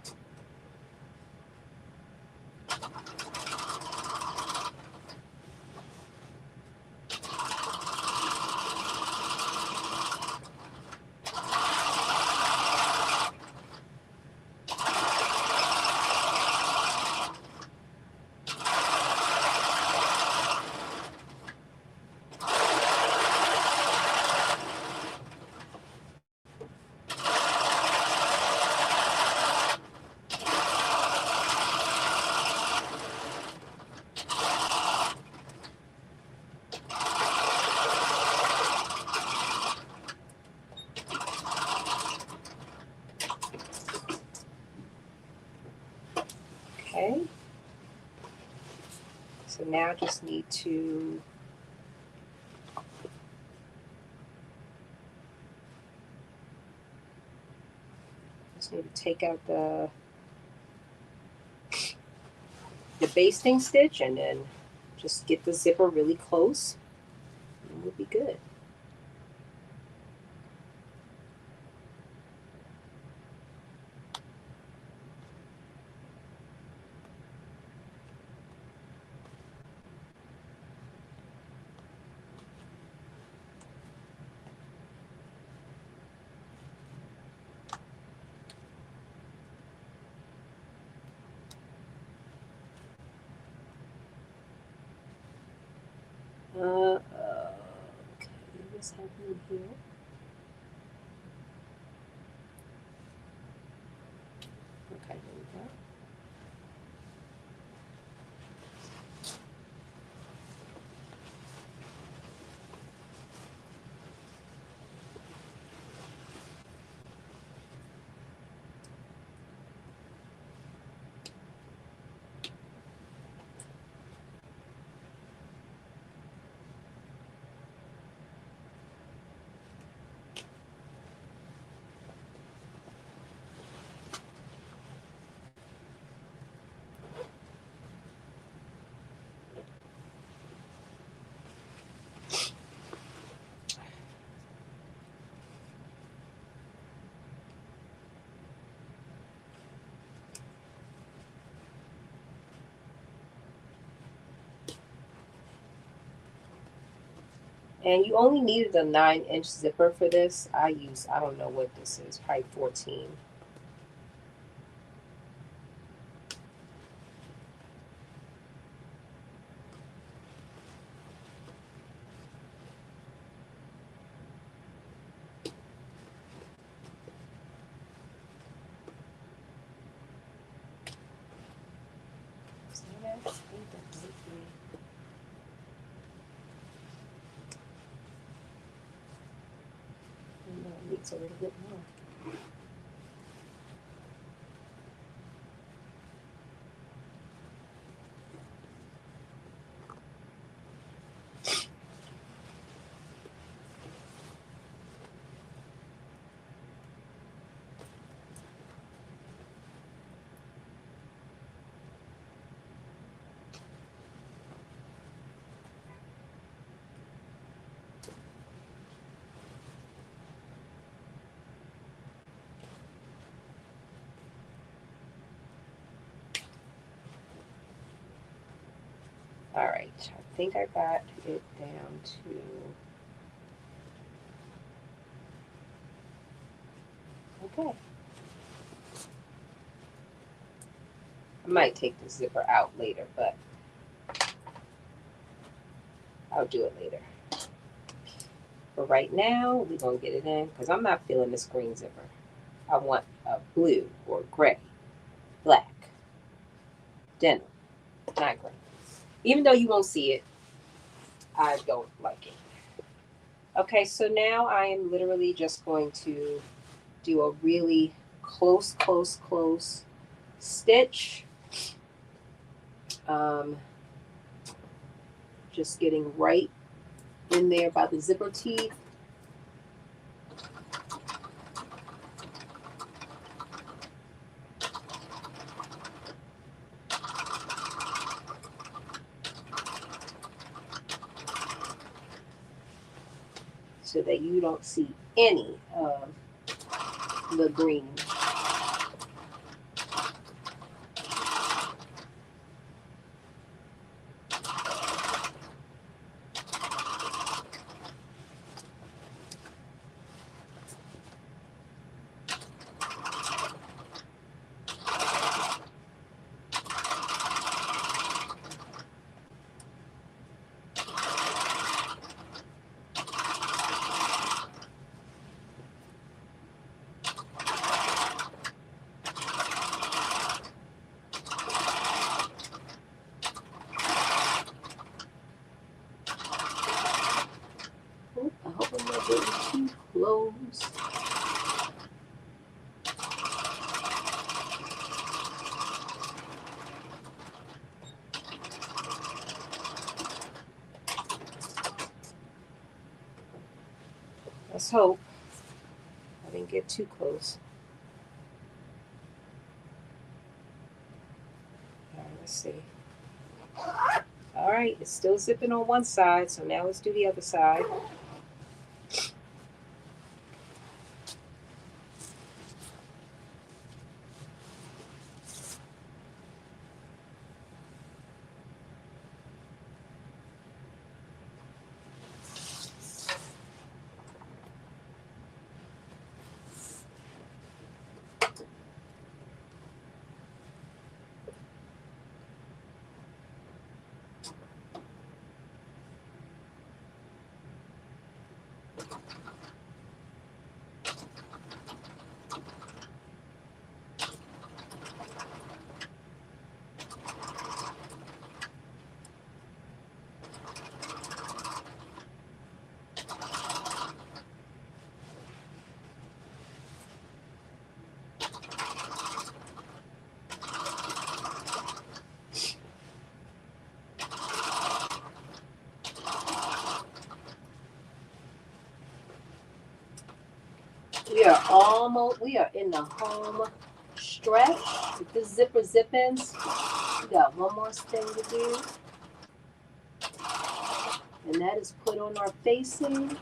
Okay. So now I just need to take out the basting stitch and then just get the zipper really close and we'll be good. is happening here? Okay, here we go. And you only needed a 9-inch zipper for this. I don't know what this is, probably 14. So that's 8, that's 3. And that needs a little bit more. All right, I think I got it down to, okay. I might take the zipper out later, but I'll do it later. But right now, we're going to get it in because I'm not feeling this green zipper. I want a blue or gray, black, denim, not gray. Even though you won't see it, I don't like it. Okay, so now I am literally just going to do a really close, close, close stitch. Just getting right in there by the zipper teeth. So that you don't see any of the green. I hope I'm not getting too close. Let's hope I didn't get too close. All right, let's see. All right, it's still zipping on one side, so now let's do the other side. we are in the home stretch with the zipper zip-ins. We got one more thing to do, and that is put on our facing.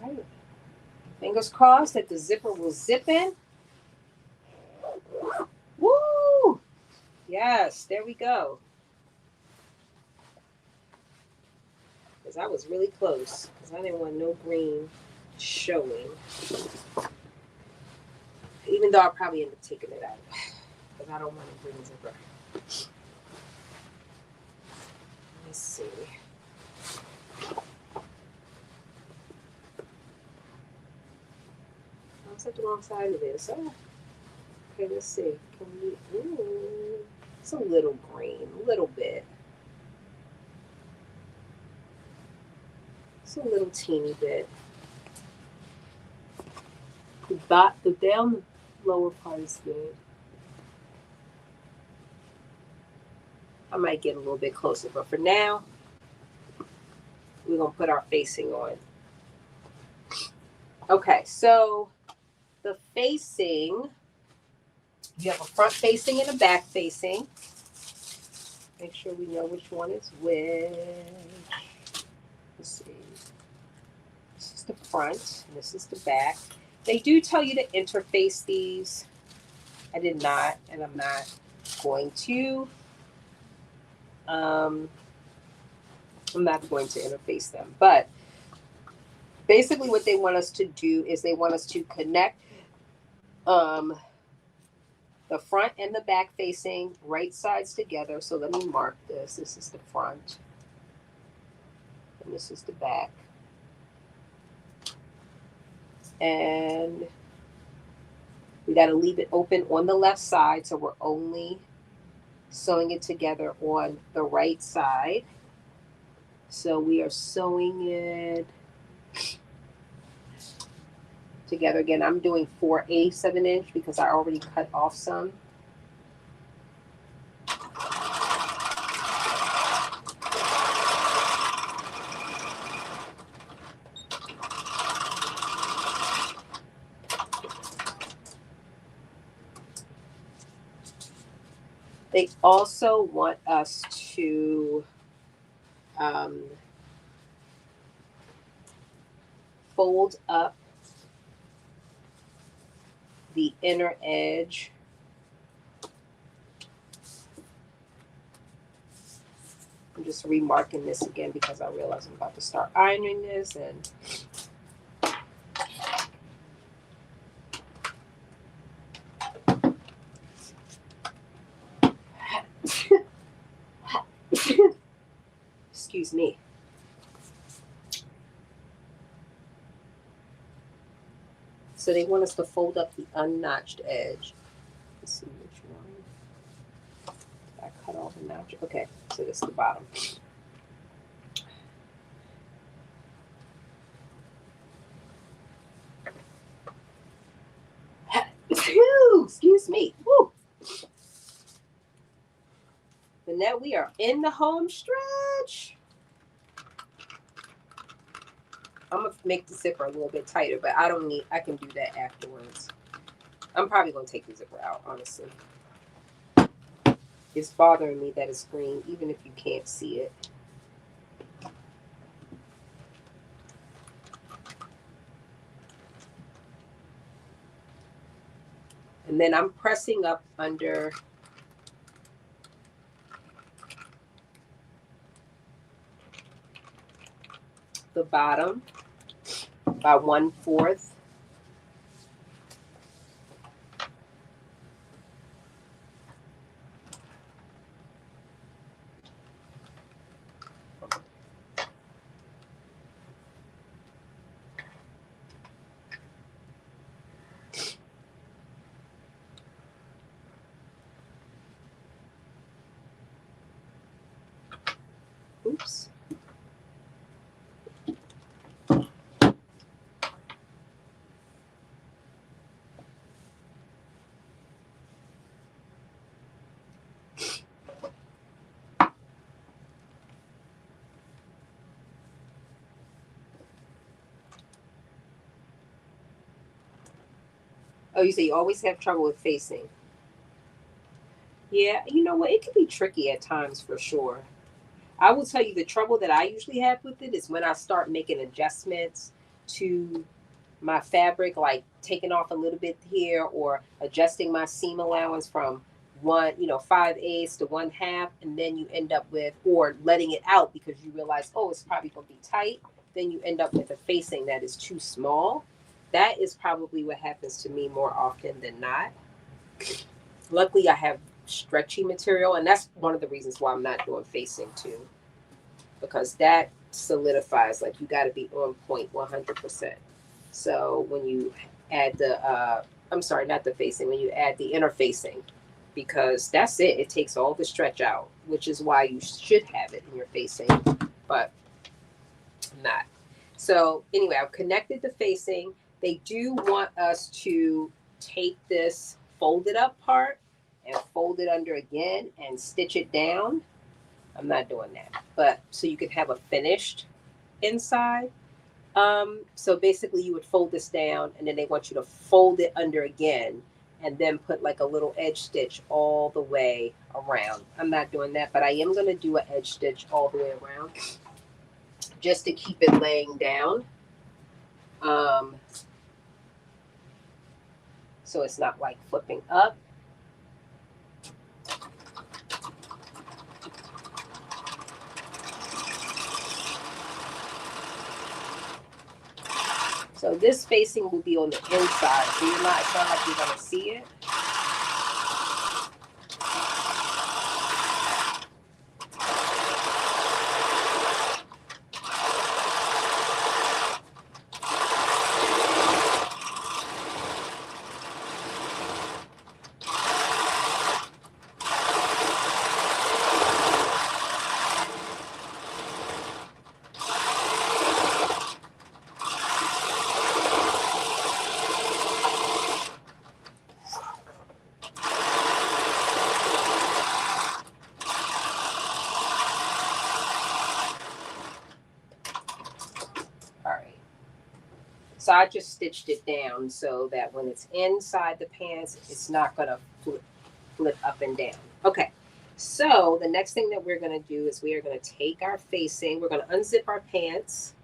All right. Fingers crossed that the zipper will zip in. Woo! Yes, there we go. Because I was really close. Because I didn't want no green showing. Even though I'll probably end up taking it out. Because I don't want a green zipper. Let's see. I was at the wrong side of this. Oh. Okay, let's see. Can we? Ooh, it's a little green, a little bit. It's a little teeny bit. The down the lower part is good. I might get a little bit closer, but for now, we're gonna put our facing on. Okay, so the facing, you have a front facing and a back facing. Make sure we know which one is which. Let's see. This is the front, and this is the back. They do tell you to interface these. I did not, and I'm not going to. I'm not going to interface them. But basically what they want us to do is they want us to connect the front and the back facing right sides together. So let me mark this. This is the front. And this is the back. And we got to leave it open on the left side. So we're only sewing it together on the right side. So we are sewing it together. Again, I'm doing 4/8 of an inch because I already cut off some. They also want us to fold up the inner edge. I'm just remarking this again because I realize I'm about to start ironing this, and excuse me. So they want us to fold up the unnotched edge. Let's see which one. I cut all the notch. Okay, so this is the bottom. Excuse me. Woo. But now we are in the home stretch. I'm gonna make the zipper a little bit tighter, but I can do that afterwards. I'm probably gonna take the zipper out, honestly. It's bothering me that it's green, even if you can't see it. And then I'm pressing up under the bottom by 1/4. Oh, you say you always have trouble with facing. Yeah, you know what? It can be tricky at times for sure. I will tell you the trouble that I usually have with it is when I start making adjustments to my fabric, like taking off a little bit here or adjusting my seam allowance from one, 5/8 to 1/2, and then you end up with, or letting it out because you realize, oh, it's probably going to be tight. Then you end up with a facing that is too small. That is probably what happens to me more often than not. Luckily, I have stretchy material, and that's one of the reasons why I'm not doing facing too, because that solidifies. Like you got to be on point 100%. So when you add the, I'm sorry, not the facing, when you add the interfacing, because that's it. It takes all the stretch out, which is why you should have it in your facing, but not. So anyway, I've connected the facing. They do want us to take this folded up part and fold it under again and stitch it down. I'm not doing that, but so you can have a finished inside. So basically you would fold this down and then they want you to fold it under again and then put like a little edge stitch all the way around. I'm not doing that, but I am going to do an edge stitch all the way around just to keep it laying down. Um, so it's not like flipping up. So this facing will be on the inside, so it's not like you're going to see it. All right. So I just stitched it down so that when it's inside the pants, it's not going to flip up and down. Okay. So the next thing that we're going to do is we are going to take our facing, we're going to unzip our pants,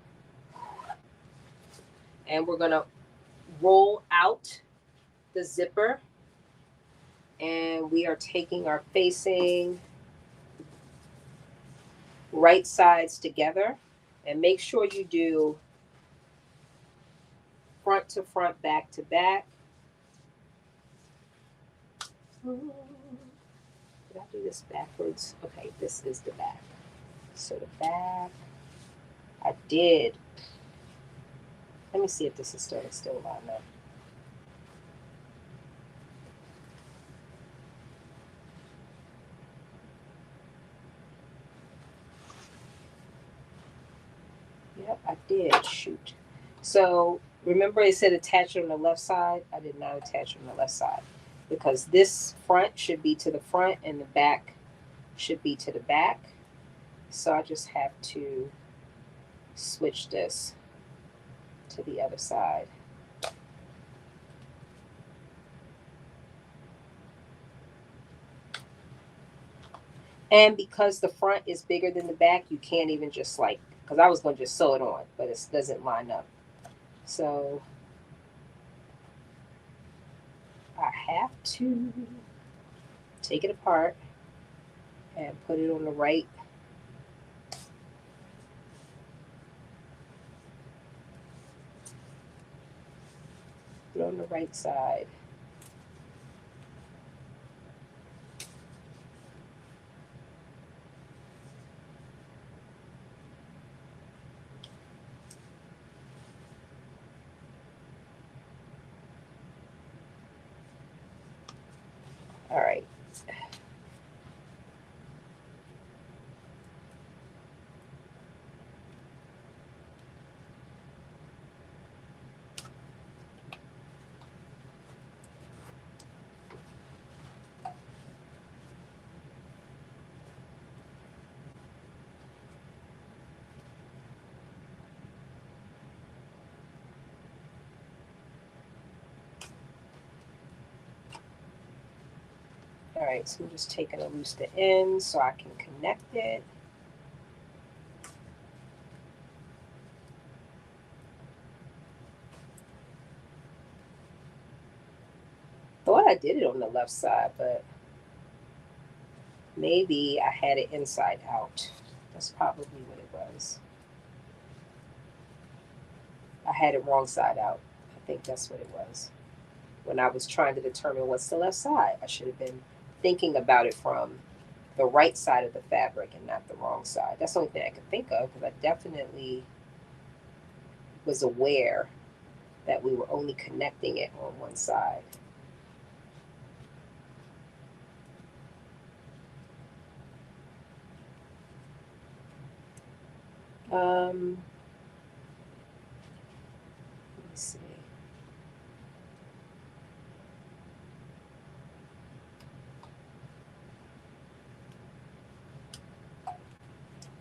and we're going to roll out the zipper, and we are taking our facing right sides together, and make sure you do front to front, back to back. Did I do this backwards? Okay, this is the back. So the back, I did. Let me see if this is still lined up. Yep, I did. Shoot. So remember it said attach it on the left side? I did not attach it on the left side because this front should be to the front and the back should be to the back. So I just have to switch this to the other side. And because the front is bigger than the back, you can't even just like, because I was going to just sew it on, but it doesn't line up. So I have to take it apart and put it on the right. Put it on the right side. All right. All right, so I'm just taking a loose the end so I can connect it. Thought I did it on the left side, but maybe I had it inside out. That's probably what it was. I had it wrong side out. I think that's what it was. When I was trying to determine what's the left side, I should have been thinking about it from the right side of the fabric and not the wrong side. That's the only thing I could think of, because I definitely was aware that we were only connecting it on one side. Let me see.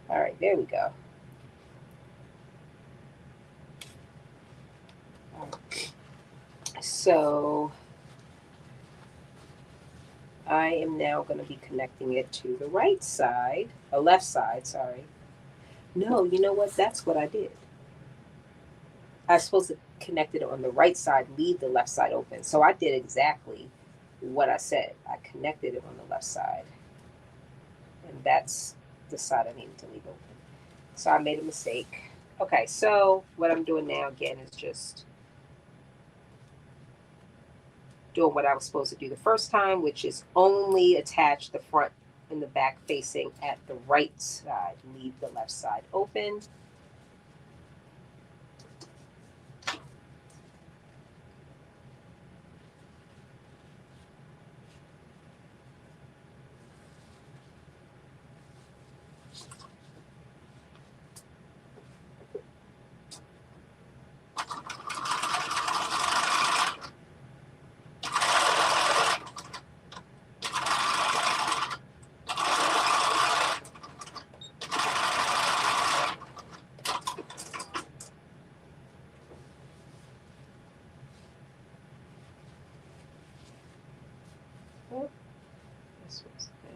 All right, there we go. So I am now going to be connecting it to the right side, left side, sorry. No, you know what? That's what I did. I was supposed to connect it on the right side, leave the left side open. So I did exactly what I said. I connected it on the left side. And that's the side I needed to leave open. So I made a mistake. Okay, so what I'm doing now again is just doing what I was supposed to do the first time, which is only attach the front and the back facing at the right side. Leave the left side open. Oh, this was good.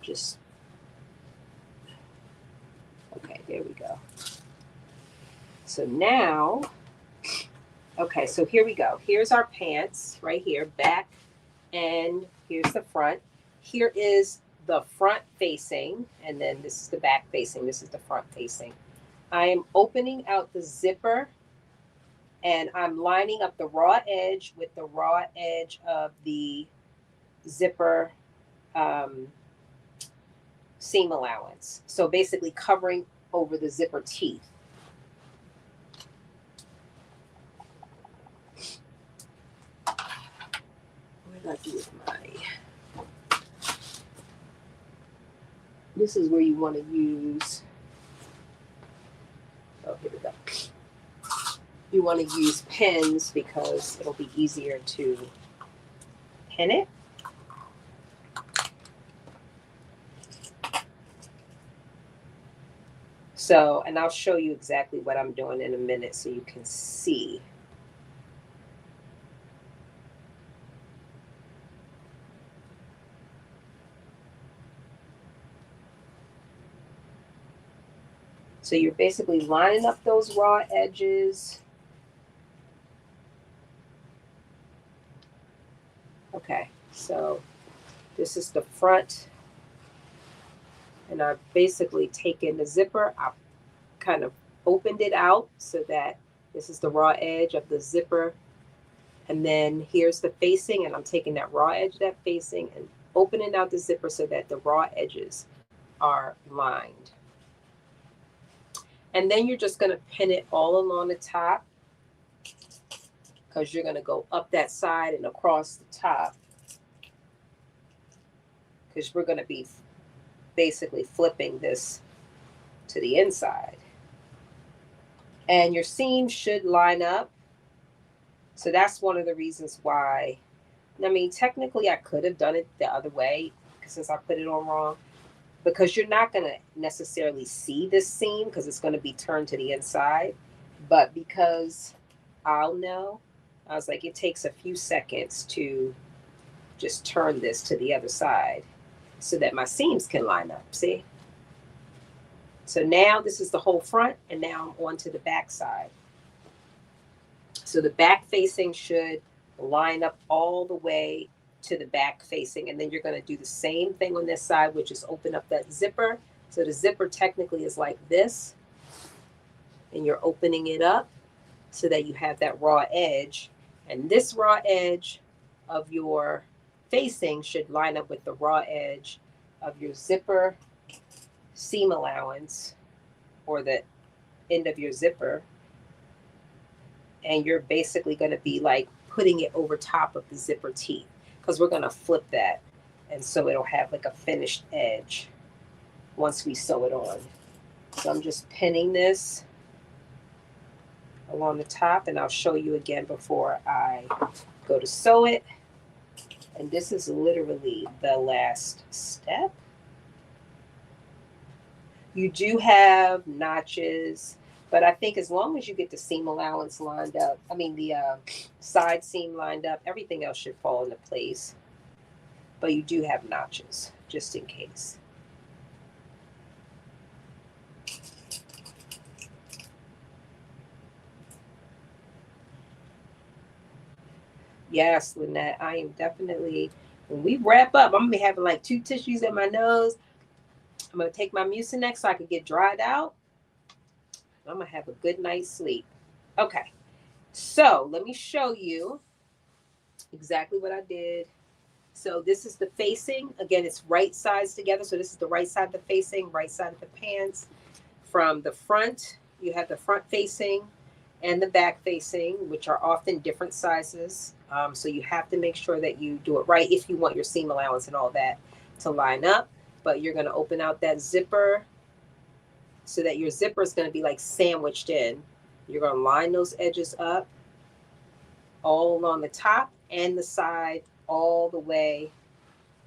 Just, okay, there we go. So now, okay, so here we go. Here's our pants right here, back, and here's the front. Here is the front facing, and then this is the back facing. This is the front facing. I am opening out the zipper, and I'm lining up the raw edge with the raw edge of the zipper seam allowance. So basically covering over the zipper teeth. What did I do with my... This is where you want to use... Oh, here we go. You want to use pins because it'll be easier to pin it. So, and I'll show you exactly what I'm doing in a minute so you can see. So you're basically lining up those raw edges. Okay, so this is the front. And I've basically taken the zipper, I've kind of opened it out so that this is the raw edge of the zipper. And then here's the facing, and I'm taking that raw edge of that facing and opening out the zipper so that the raw edges are lined. And then you're just going to pin it all along the top, because you're going to go up that side and across the top, because we're going to be basically flipping this to the inside. And your seam should line up. So that's one of the reasons why, I mean, technically I could have done it the other way, since I put it on wrong, because you're not going to necessarily see this seam because it's going to be turned to the inside. But because I'll know, I was like, it takes a few seconds to just turn this to the other side so that my seams can line up. See? So now this is the whole front, and now I'm on to the back side. So the back facing should line up all the way to the back facing, and then you're going to do the same thing on this side, which is open up that zipper. So the zipper technically is like this, and you're opening it up so that you have that raw edge, and this raw edge of your facing should line up with the raw edge of your zipper seam allowance, or the end of your zipper, and you're basically going to be like putting it over top of the zipper teeth, because we're going to flip that, and so it'll have like a finished edge once we sew it on. So I'm just pinning this along the top, and I'll show you again before I go to sew it. And this is literally the last step. You do have notches, but I think as long as you get the seam allowance lined up, I mean the side seam lined up, everything else should fall into place. But you do have notches, just in case. Yes, Lynette, I am definitely, when we wrap up, I'm going to be having like 2 tissues in my nose. I'm going to take my Mucinex so I can get dried out. I'm going to have a good night's sleep. Okay, so let me show you exactly what I did. So this is the facing. Again, it's right sides together. So this is the right side of the facing, right side of the pants. From the front, you have the front facing and the back facing, which are often different sizes. So you have to make sure that you do it right if you want your seam allowance and all that to line up. But you're going to open out that zipper so that your zipper is going to be like sandwiched in. You're going to line those edges up all along the top and the side, all the way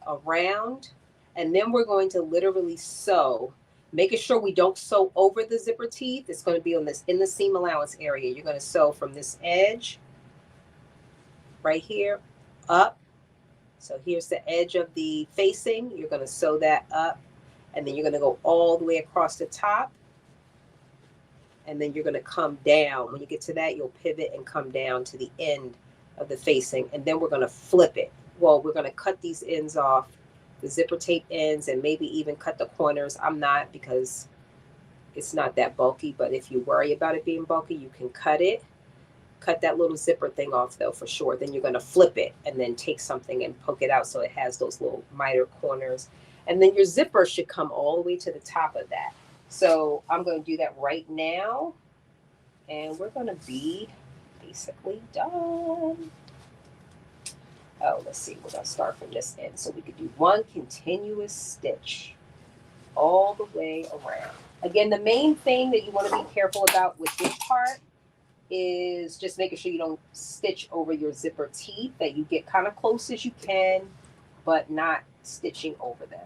around. And then we're going to literally sew, making sure we don't sew over the zipper teeth. It's going to be on this in the seam allowance area. You're going to sew from this edge right here up. So here's the edge of the facing. You're going to sew that up, and then you're going to go all the way across the top, and then you're going to come down. When you get to that, you'll pivot and come down to the end of the facing, and then we're going to flip it. Well, we're going to cut these ends off, the zipper tape ends, and maybe even cut the corners. I'm not, because it's not that bulky, but if you worry about it being bulky, you can cut it. Cut that little zipper thing off though, for sure. Then you're going to flip it and then take something and poke it out so it has those little miter corners. And then your zipper should come all the way to the top of that. So I'm going to do that right now, and we're going to be basically done. Oh, let's see. We're going to start from this end. So we could do one continuous stitch all the way around. Again, the main thing that you want to be careful about with this part is just making sure you don't stitch over your zipper teeth, that you get kind of close as you can, but not stitching over them.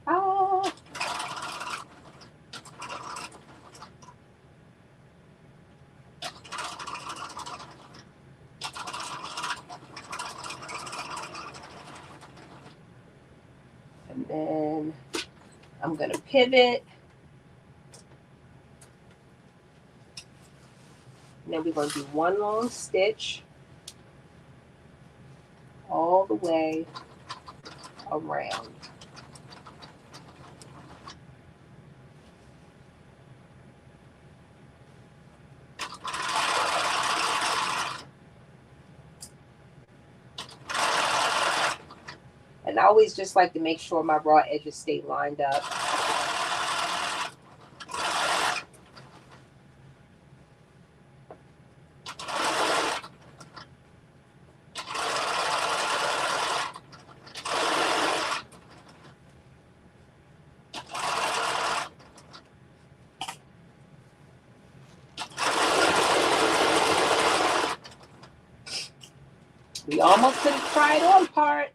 Ah. And then I'm going to pivot. And then we're going to do one long stitch all the way around. And I always just like to make sure my raw edges stay lined up. We almost to the try it on part.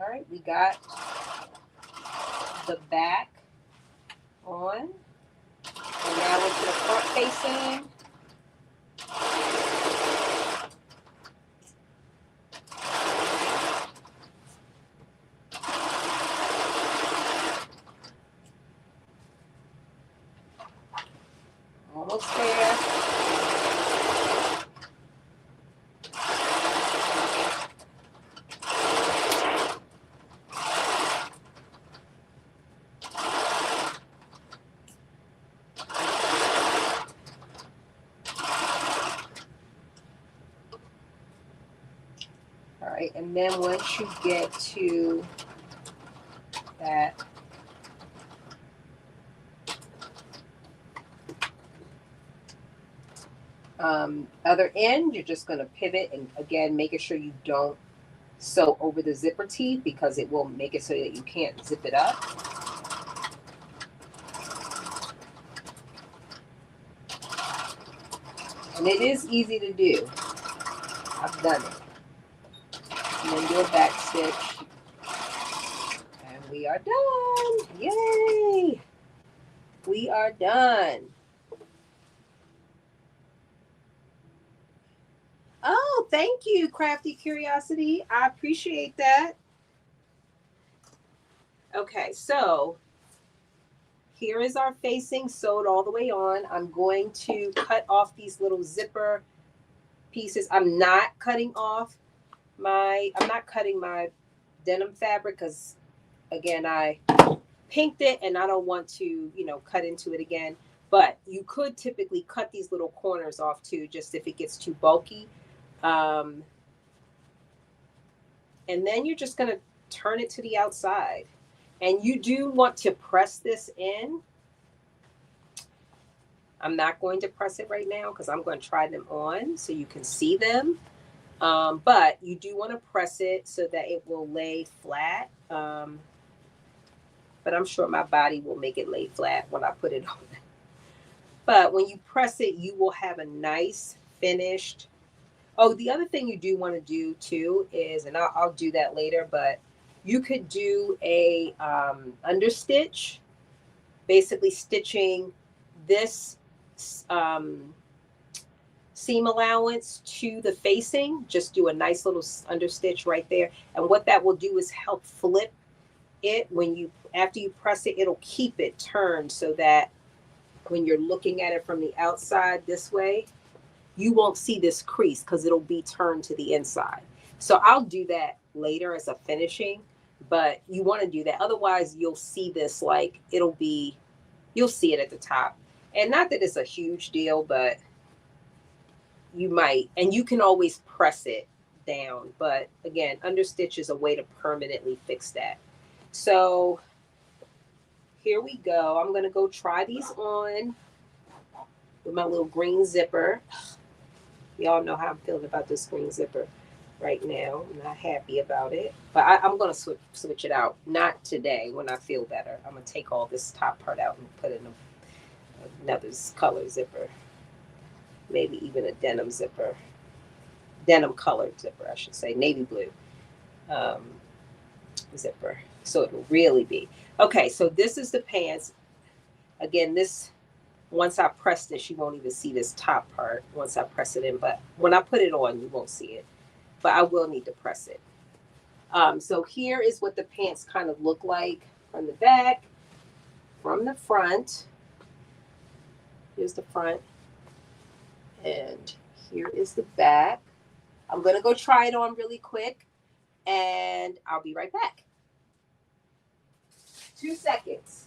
All right, we got the back on. And now into the front facing. Almost there. All right, and then once you get to that other end, you're just going to pivot, and again, making sure you don't sew over the zipper teeth because it will make it so that you can't zip it up. And it is easy to do. I've done it. And then do a back stitch. And we are done. Yay! We are done. Oh, thank you, Crafty Curiosity. I appreciate that. Okay, so here is our facing sewed all the way on. I'm going to cut off these little zipper pieces. I'm not cutting my denim fabric because, again, I pinked it and I don't want to, cut into it again. But you could typically cut these little corners off too, just if it gets too bulky. And then you're just going to turn it to the outside. And you do want to press this in. I'm not going to press it right now because I'm going to try them on so you can see them. But you do want to press it so that it will lay flat. But I'm sure my body will make it lay flat when I put it on. But when you press it, you will have a nice finished. Oh, the other thing you do want to do too is, and I'll do that later, but you could do a understitch, basically stitching this seam allowance to the facing. Just do a nice little understitch right there. And what that will do is help flip it after you press it, it'll keep it turned so that when you're looking at it from the outside this way, you won't see this crease because it'll be turned to the inside. So I'll do that later as a finishing, but you want to do that. Otherwise, you'll see this you'll see it at the top. And not that it's a huge deal, but you might. And you can always press it down. But again, understitch is a way to permanently fix that. So here we go. I'm going to go try these on with my little green zipper. Y'all know how I'm feeling about this green zipper right now. I'm not happy about it. But I'm going to switch it out. Not today when I feel better. I'm going to take all this top part out and put it in another color zipper. Maybe even a denim zipper. Denim colored zipper, I should say. Navy blue zipper. So it will really be. Okay, so this is the pants. Again, once I press this, you won't even see this top part once I press it in. But when I put it on, you won't see it. But I will need to press it. So here is what the pants kind of look like from the back, from the front. Here's the front. And here is the back. I'm going to go try it on really quick. And I'll be right back. 2 seconds.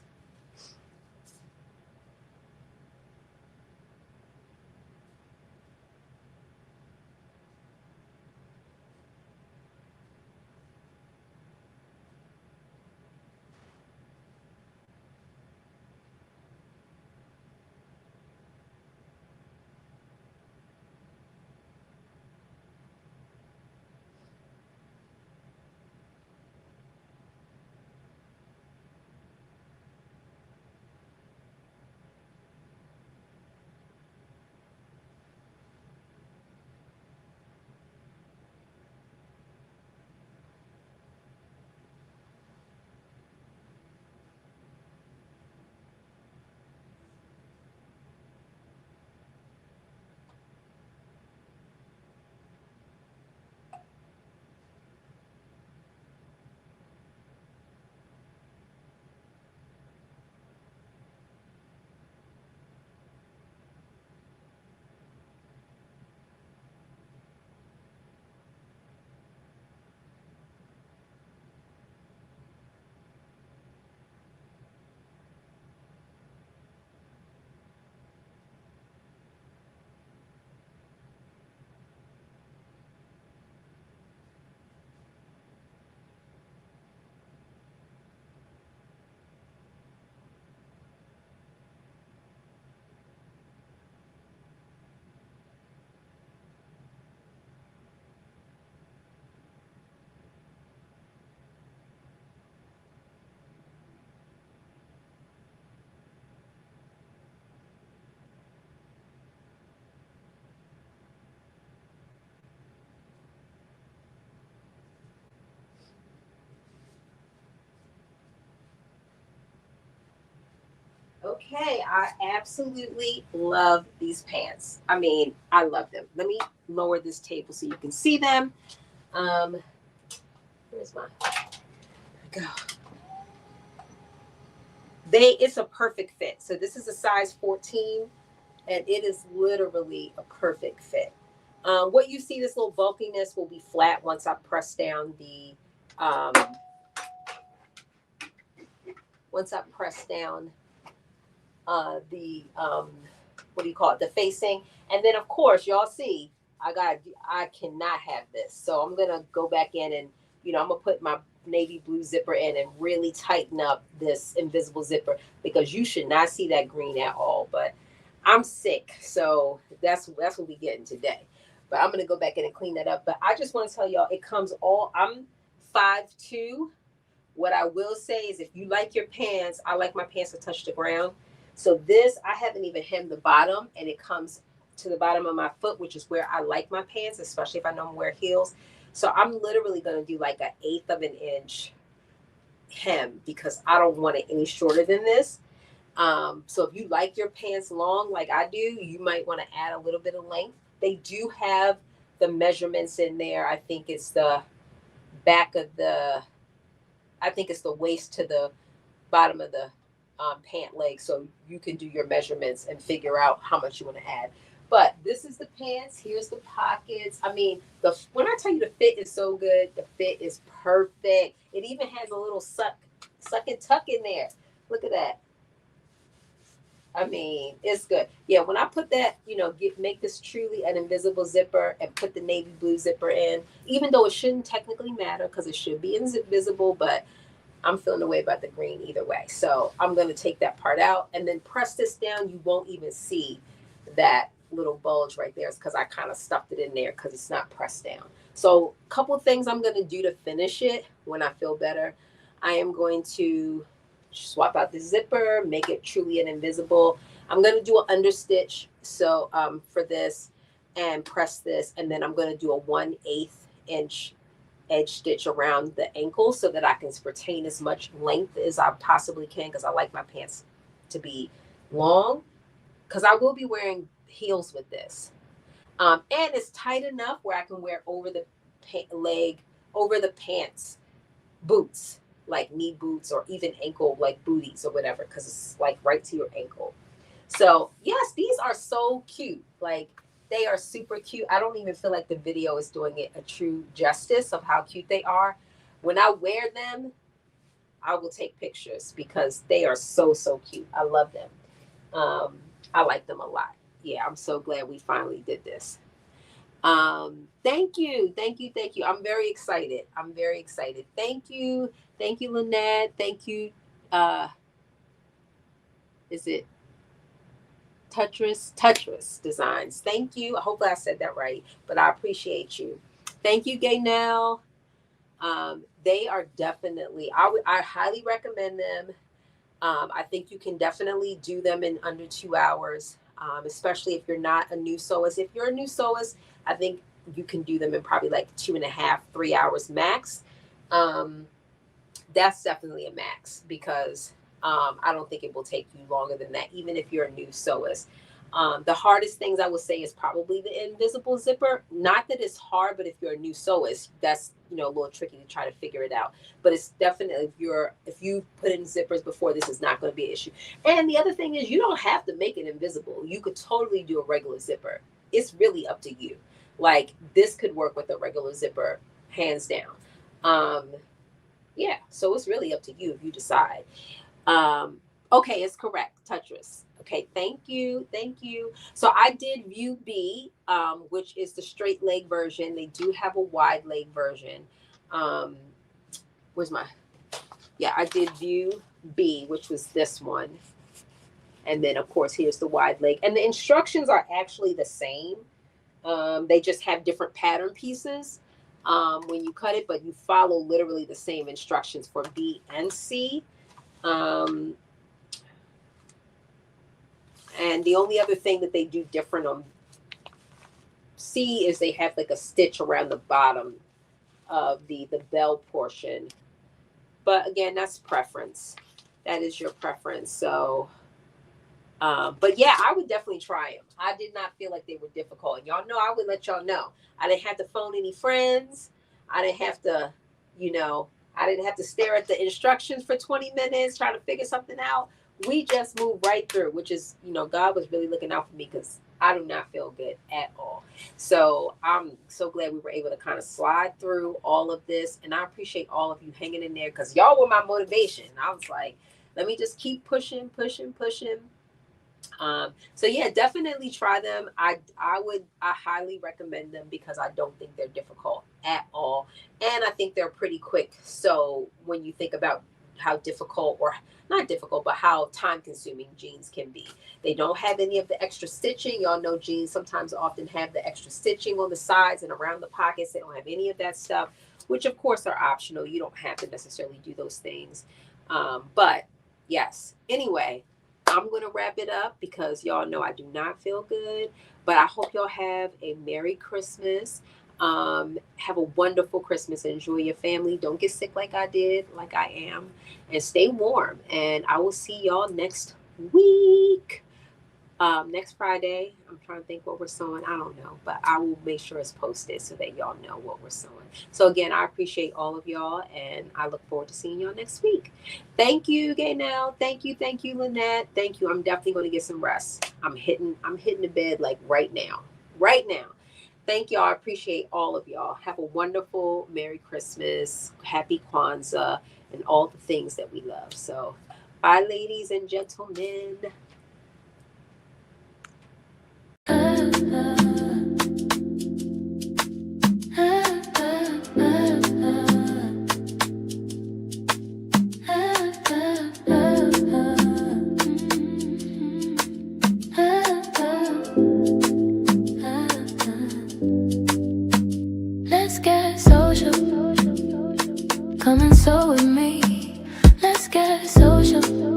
Okay, I absolutely love these pants. I mean, I love them. Let me lower this table so you can see them. Um, where's my go? It's a perfect fit. So this is a size 14, and it is literally a perfect fit. What you see, this little bulkiness will be flat once I press down the um, once I press down the what do you call it, the facing. And then of course y'all see I cannot have this, so I'm gonna go back in and I'm gonna put my navy blue zipper in and really tighten up this invisible zipper, because you should not see that green at all. But I'm sick, so that's what we getting today. But I'm gonna go back in and clean that up. But I just want to tell y'all, it comes all, I'm 5'2". What I will say is, if you like your pants, I like my pants to touch the ground. So this, I haven't even hemmed the bottom, and it comes to the bottom of my foot, which is where I like my pants, especially if I know I'm gonna wear heels. So I'm literally gonna do like an eighth of an inch hem, because I don't want it any shorter than this. So if you like your pants long like I do, you might want to add a little bit of length. They do have the measurements in there. I think it's the back of the I think it's the waist to the bottom of the pant leg, so you can do your measurements and figure out how much you want to add. But this is the pants. Here's the pockets. I mean, the when I tell you the fit is so good, the fit is perfect. It even has a little suck and tuck in there. Look at that. I mean, it's good. Yeah, when I put that, make this truly an invisible zipper and put the navy blue zipper in, even though it shouldn't technically matter because it should be invisible, but I'm feeling the way about the green either way. So I'm going to take that part out and then press this down. You won't even see that little bulge right there. It's because I kind of stuffed it in there because it's not pressed down. So a couple of things I'm going to do to finish it when I feel better. I am going to swap out the zipper, make it truly an invisible. I'm going to do an understitch for this, and press this, and then I'm going to do a 1/8 inch edge stitch around the ankle so that I can retain as much length as I possibly can, because I like my pants to be long, because I will be wearing heels with this. And it's tight enough where I can wear over the over the pants, boots, like knee boots, or even ankle like booties or whatever, because it's like right to your ankle. So yes, these are so cute. Like, they are super cute. I don't even feel like the video is doing it a true justice of how cute they are. When I wear them, I will take pictures because they are so, so cute. I love them. I like them a lot. Yeah, I'm so glad we finally did this. Thank you. Thank you. Thank you. I'm very excited. I'm very excited. Thank you. Thank you, Lynette. Thank you. Uh, is it Tetris Designs? Thank you. Hopefully I said that right, but I appreciate you. Thank you, Gaynell. They are definitely, I highly recommend them. I think you can definitely do them in under 2 hours, especially if you're not a new sewist. If you're a new sewist, I think you can do them in probably like 2.5, 3 hours max. Um, that's definitely a max, because I don't think it will take you longer than that, even if you're a new sewist. The hardest things I would say is probably the invisible zipper. Not that it's hard, but if you're a new sewist, that's a little tricky to try to figure it out. But it's definitely, if you put in zippers before, this is not going to be an issue. And the other thing is, you don't have to make it invisible. You could totally do a regular zipper. It's really up to you. Like, this could work with a regular zipper, hands down. Yeah, so it's really up to you if you decide. Okay, it's correct. Tetris. Okay, thank you. Thank you. So I did view B, which is the straight leg version. They do have a wide leg version. Um, where's my, yeah, I did view B, which was this one. And then, of course, here's the wide leg. And the instructions are actually the same. They just have different pattern pieces when you cut it, but you follow literally the same instructions for B and C. And the only other thing that they do different on C is they have like a stitch around the bottom of the bell portion. But again, that's preference. That is your preference. So But yeah, I would definitely try them. I did not feel like they were difficult. Y'all know I would let y'all know. I didn't have to phone any friends. I didn't have to, you know, I didn't have to stare at the instructions for 20 minutes trying to figure something out. We just moved right through, which is, God was really looking out for me because I do not feel good at all. So I'm so glad we were able to kind of slide through all of this. And I appreciate all of you hanging in there because y'all were my motivation. I was like, let me just keep pushing, pushing, pushing. So yeah, definitely try them. I highly recommend them because I don't think they're difficult at all, and I think they're pretty quick. So when you think about how difficult, or not difficult, but how time consuming jeans can be, they don't have any of the extra stitching. Y'all know jeans sometimes often have the extra stitching on the sides and around the pockets. They don't have any of that stuff, which of course are optional. You don't have to necessarily do those things, but yes. Anyway, I'm going to wrap it up because y'all know I do not feel good. But I hope y'all have a Merry Christmas. Have a wonderful Christmas. Enjoy your family. Don't get sick like I did, like I am. And stay warm. And I will see y'all next week. Next Friday. I'm trying to think what we're sewing. I don't know, but I will make sure it's posted so that y'all know what we're sewing. So again, I appreciate all of y'all, and I look forward to seeing y'all next week. Thank you, Gaynell. Thank you, Lynette. Thank you. I'm definitely going to get some rest. I'm hitting the bed like right now. Right now. Thank y'all. I appreciate all of y'all. Have a wonderful Merry Christmas, Happy Kwanzaa, and all the things that we love. So, bye, ladies and gentlemen. Let's get social. Come and sew with me. Let's get social.